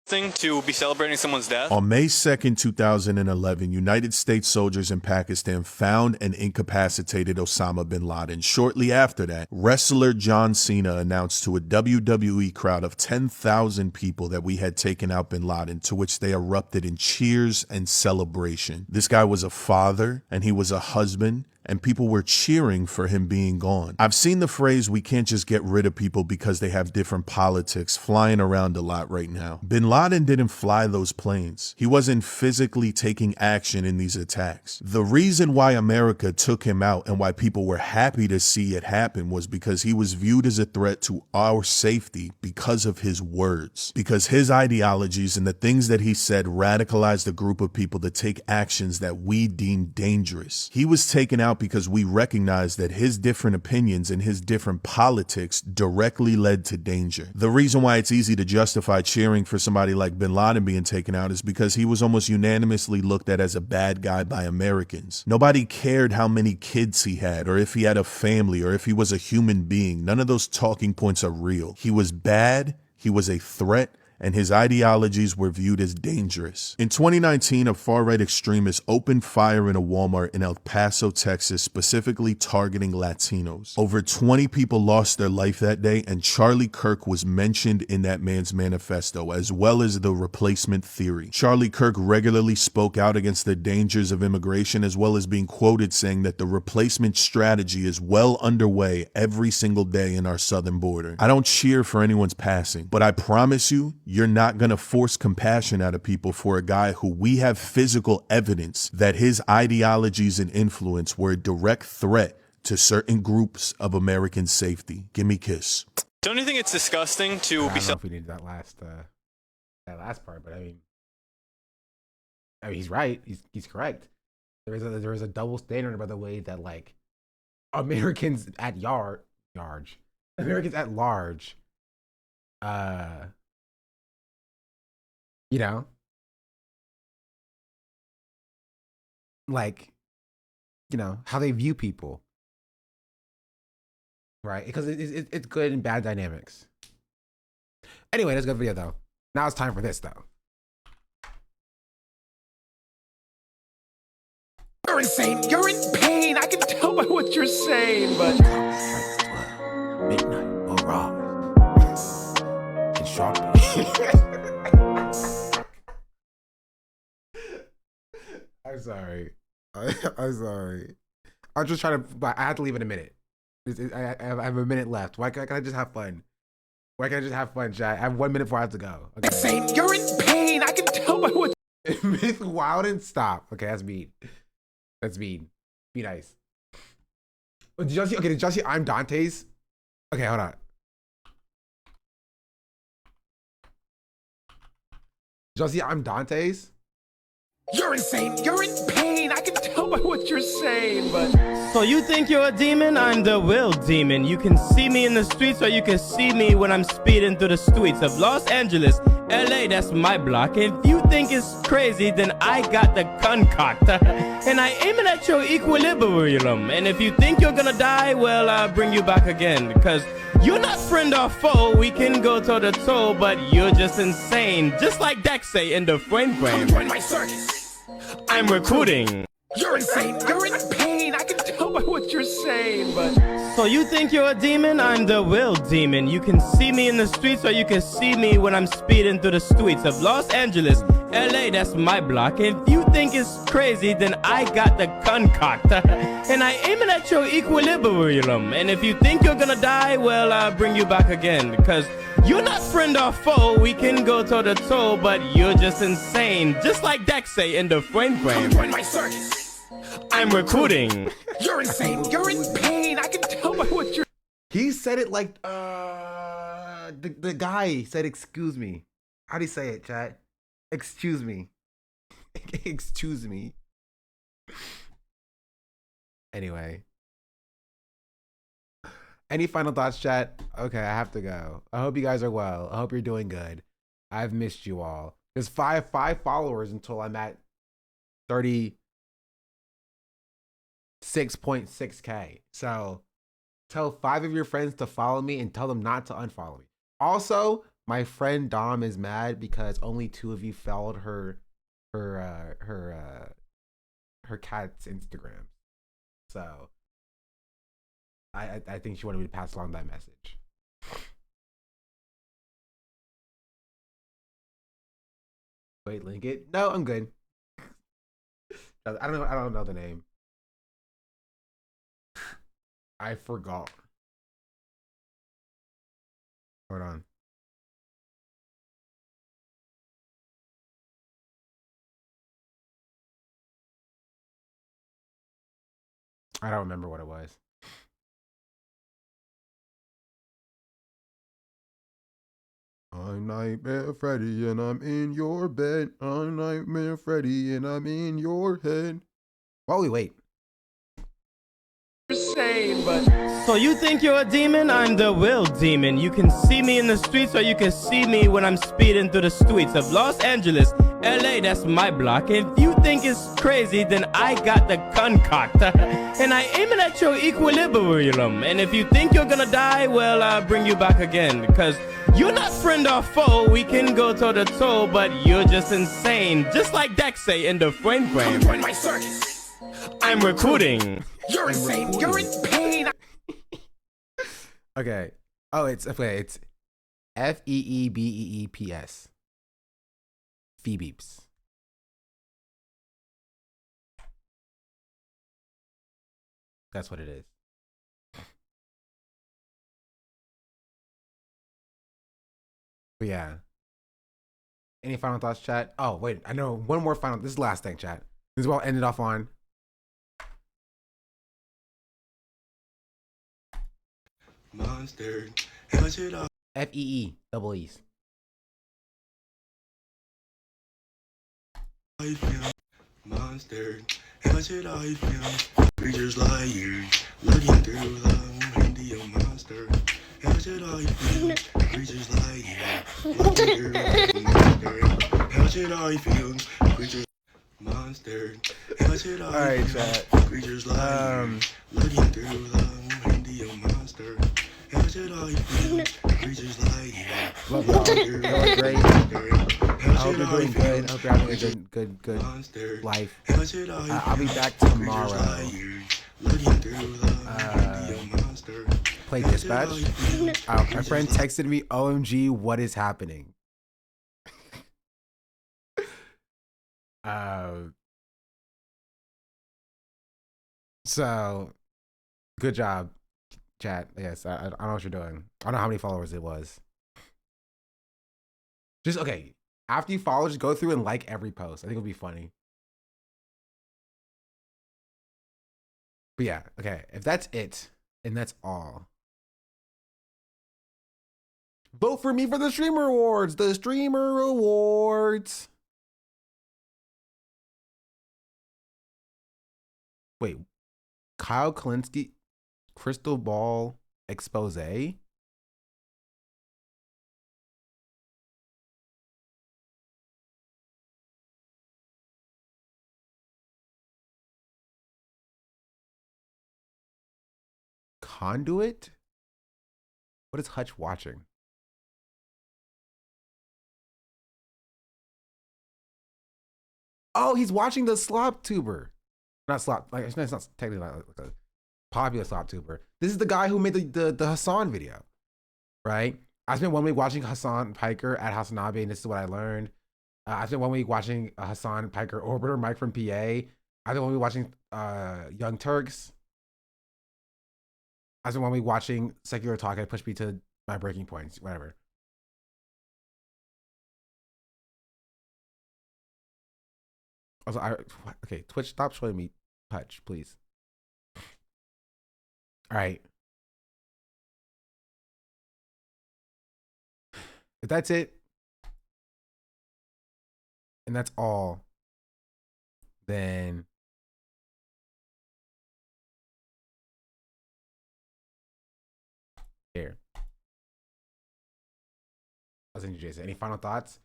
Speaker 15: Thing to be celebrating someone's death.
Speaker 20: On May 2nd, 2011, United States soldiers in Pakistan found and incapacitated Osama bin Laden. Shortly after that, wrestler John Cena announced to a WWE crowd of 10,000 people that we had taken out bin Laden, to which they erupted in cheers and celebration. This guy was a father, and he was a husband, and people were cheering for him being gone. I've seen the phrase, we can't just get rid of people because they have different politics, flying around a lot right now. Bin Laden didn't fly those planes. He wasn't physically taking action in these attacks. The reason why America took him out and why people were happy to see it happen was because he was viewed as a threat to our safety because of his words. Because his ideologies and the things that he said radicalized a group of people to take actions that we deemed dangerous. He was taken out because we recognized that his different opinions and his different politics directly led to danger. The reason why it's easy to justify cheering for somebody like bin Laden being taken out is because he was almost unanimously looked at as a bad guy by Americans. Nobody cared how many kids he had, or if he had a family, or if he was a human being. None of those talking points are real. He was bad, he was a threat, and his ideologies were viewed as dangerous. In 2019, a far-right extremist opened fire in a Walmart in El Paso, Texas, specifically targeting Latinos. Over 20 people lost their life that day, and Charlie Kirk was mentioned in that man's manifesto, as well as the replacement theory. Charlie Kirk regularly spoke out against the dangers of immigration, as well as being quoted saying that the replacement strategy is well underway every single day in our southern border. I don't cheer for anyone's passing, but I promise you, you're not going to force compassion out of people for a guy who we have physical evidence that his ideologies and influence were a direct threat to certain groups of American safety. Give me a kiss.
Speaker 15: Don't you think it's disgusting to
Speaker 1: I
Speaker 15: be
Speaker 1: don't know
Speaker 15: celebrating?
Speaker 1: if we needed that last part, but I mean he's right. He's correct. There is a double standard by the way that like Americans at Americans at large, you know, like, you know, how they view people, right? Because it's good and bad dynamics. Anyway, that's a good video though. Now it's time for this though.
Speaker 19: You're insane. You're in pain. I can tell by what you're saying, but
Speaker 1: Midnight Mirage and Sharpie. I'm sorry. I'm sorry. I'm just trying to. But I have to leave in a minute. I have a minute left. Why can't I just have fun? Why can't I just have fun, chat? I have 1 minute before I have to go. Okay.
Speaker 19: insane. You're in pain. I can tell by what.
Speaker 1: Myth Wilden, stop. Okay, that's mean. That's mean. Be nice. Did y'all see? Okay, did y'all see I'm Dante's? Okay, hold on. Did y'all see I'm Dante's?
Speaker 19: You're insane. You're in pain. I can tell by what you're saying, but.
Speaker 22: So you think you're a demon? I'm the will demon. You can see me in the streets, or you can see me when I'm speeding through the streets of Los Angeles, LA, that's my block. If you think it's crazy, then I got the concoct. And I aim it at your equilibrium. And if you think you're gonna die, well, I'll bring you back again. Because you're not friend or foe, we can go toe to toe, but you're just insane. Just like Dexay in the Frame.
Speaker 19: Join my circus.
Speaker 22: I'm recruiting.
Speaker 19: You're insane. You're in pain. I can tell by what you're saying, but.
Speaker 22: So you think you're a demon? I'm the will demon. You can see me in the streets, or you can see me when I'm speeding through the streets of Los Angeles, LA, that's my block. If you think it's crazy, then I got the concoct. And I aim it at your equilibrium. And if you think you're gonna die, well, I'll bring you back again. Because you're not friend or foe, we can go toe to toe, but you're just insane. Just like Dexay in the Frame.
Speaker 19: Join my circus.
Speaker 22: I'm recruiting.
Speaker 19: You're insane. You're in pain. I can tell by what you're.
Speaker 1: He said it like the guy said excuse me. How do you say it, chat? Excuse me. Excuse me. Anyway, Any final thoughts, chat? Okay, I have to go. I hope you guys are well. I hope you're doing good. I've missed you all. There's five followers until I'm at 36.6K. So tell 5 of your friends to follow me and tell them not to unfollow me. Also, my friend Dom is mad because only 2 of you followed her cat's Instagram. So I think she wanted me to pass along that message. Wait, link it? No, I'm good. I don't know the name. I forgot. Hold on. I don't remember what it was. I'm Nightmare Freddy and I'm in your bed. I'm Nightmare Freddy and I'm in your head. While we wait.
Speaker 22: So you think you're a demon? I'm the Will Demon. You can see me in the streets, or you can see me when I'm speeding through the streets of Los Angeles, LA. That's my block. If you think it's crazy, then I got the concoct, and I aim it at your equilibrium. And if you think you're gonna die, well, I'll bring you back again, because you're not friend or foe. We can go toe to toe, but you're just insane, just like Dexay in the frame.
Speaker 19: Join my circus.
Speaker 22: I'm recruiting.
Speaker 19: You're insane. You're in pain.
Speaker 1: Okay. Oh, it's FEEBEEPS. Phoebeeps. That's what it is. But yeah. Any final thoughts, chat? Oh, wait. I know one more final. This is the last thing, chat. This is what I'll end it off on.
Speaker 5: Monster.
Speaker 1: FEE, double E's.
Speaker 5: I feel monster. How should I feel? Creatures like you, looking through the window, monster. How should I feel? Creatures like you, looking through the monster. How should I feel? Creatures monster. How should I feel? Creatures like you, looking through the window, monster. How should I feel? Creatures like you.
Speaker 1: Love y'all. You're great. I hope you're doing good. I hope you're having a good life. I'll be back tomorrow. Play Dispatch. My friend texted me, OMG, what is happening? So, good job, chat. Yes, I don't know what you're doing. I don't know how many followers it was. Just, okay, after you follow, just go through and like every post. I think it'll be funny. But yeah, okay, if that's it, and that's all. Vote for me for the Streamer Awards! The Streamer Awards! Wait, Kyle Kalinske, Crystal Ball expose? Conduit? What is Hutch watching? Oh, he's watching the Slop Tuber. Not Slop, like it's not technically like a popular Slop Tuber. This is the guy who made the Hassan video, right? I spent 1 week watching Hassan Piker at Hasanabe, and this is what I learned. I spent 1 week watching Hassan Piker Orbiter, Mike from PA. I spent 1 week watching Young Turks. I spent 1 week watching Secular Talk and pushed me to my breaking points, whatever. Also, okay, Twitch, stop showing me Hutch, please. All right. If that's it, and that's all, then Here. Listen to Jason. Any final thoughts?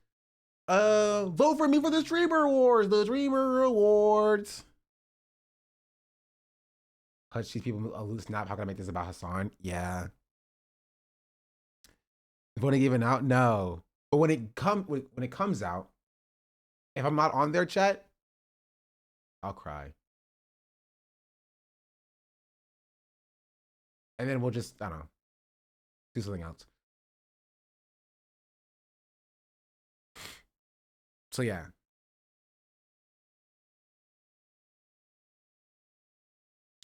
Speaker 1: Vote for me for the Streamer Awards. The Streamer Awards. Touch these people a loose snap. How can I make this about Hassan? Yeah. Voting even out? No. But when it comes out, if I'm not on their chat, I'll cry. And then we'll just, I don't know, do something else. So yeah.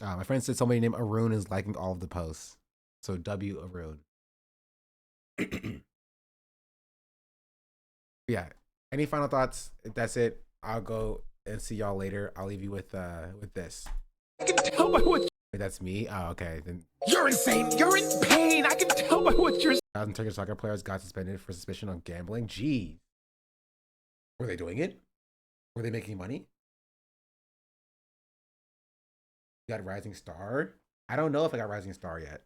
Speaker 1: My friend said somebody named Arun is liking all of the posts. So W Arun. Yeah. Any final thoughts? If that's it, I'll go and see y'all later. I'll leave you with this.
Speaker 19: I can tell by what.
Speaker 1: Wait, that's me? Oh, okay. Then
Speaker 19: You're insane. You're in pain. I can tell by what you're.
Speaker 1: 1,000 Turkish soccer players got suspended for suspicion of gambling. Gee. Were they doing it? Were they making money? You got Rising Star? I don't know if I got Rising Star yet.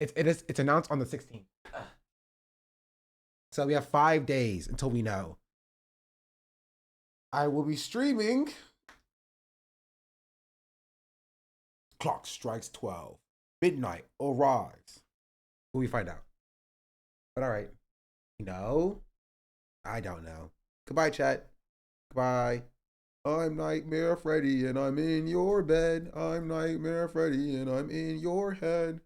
Speaker 1: It's announced on the 16th. So we have 5 days until we know. I will be streaming. Clock strikes 12. Midnight. Arise. Will we find out? But all right. No. I don't know. Goodbye, chat. Goodbye. I'm Nightmare Freddy and I'm in your bed. I'm Nightmare Freddy and I'm in your head.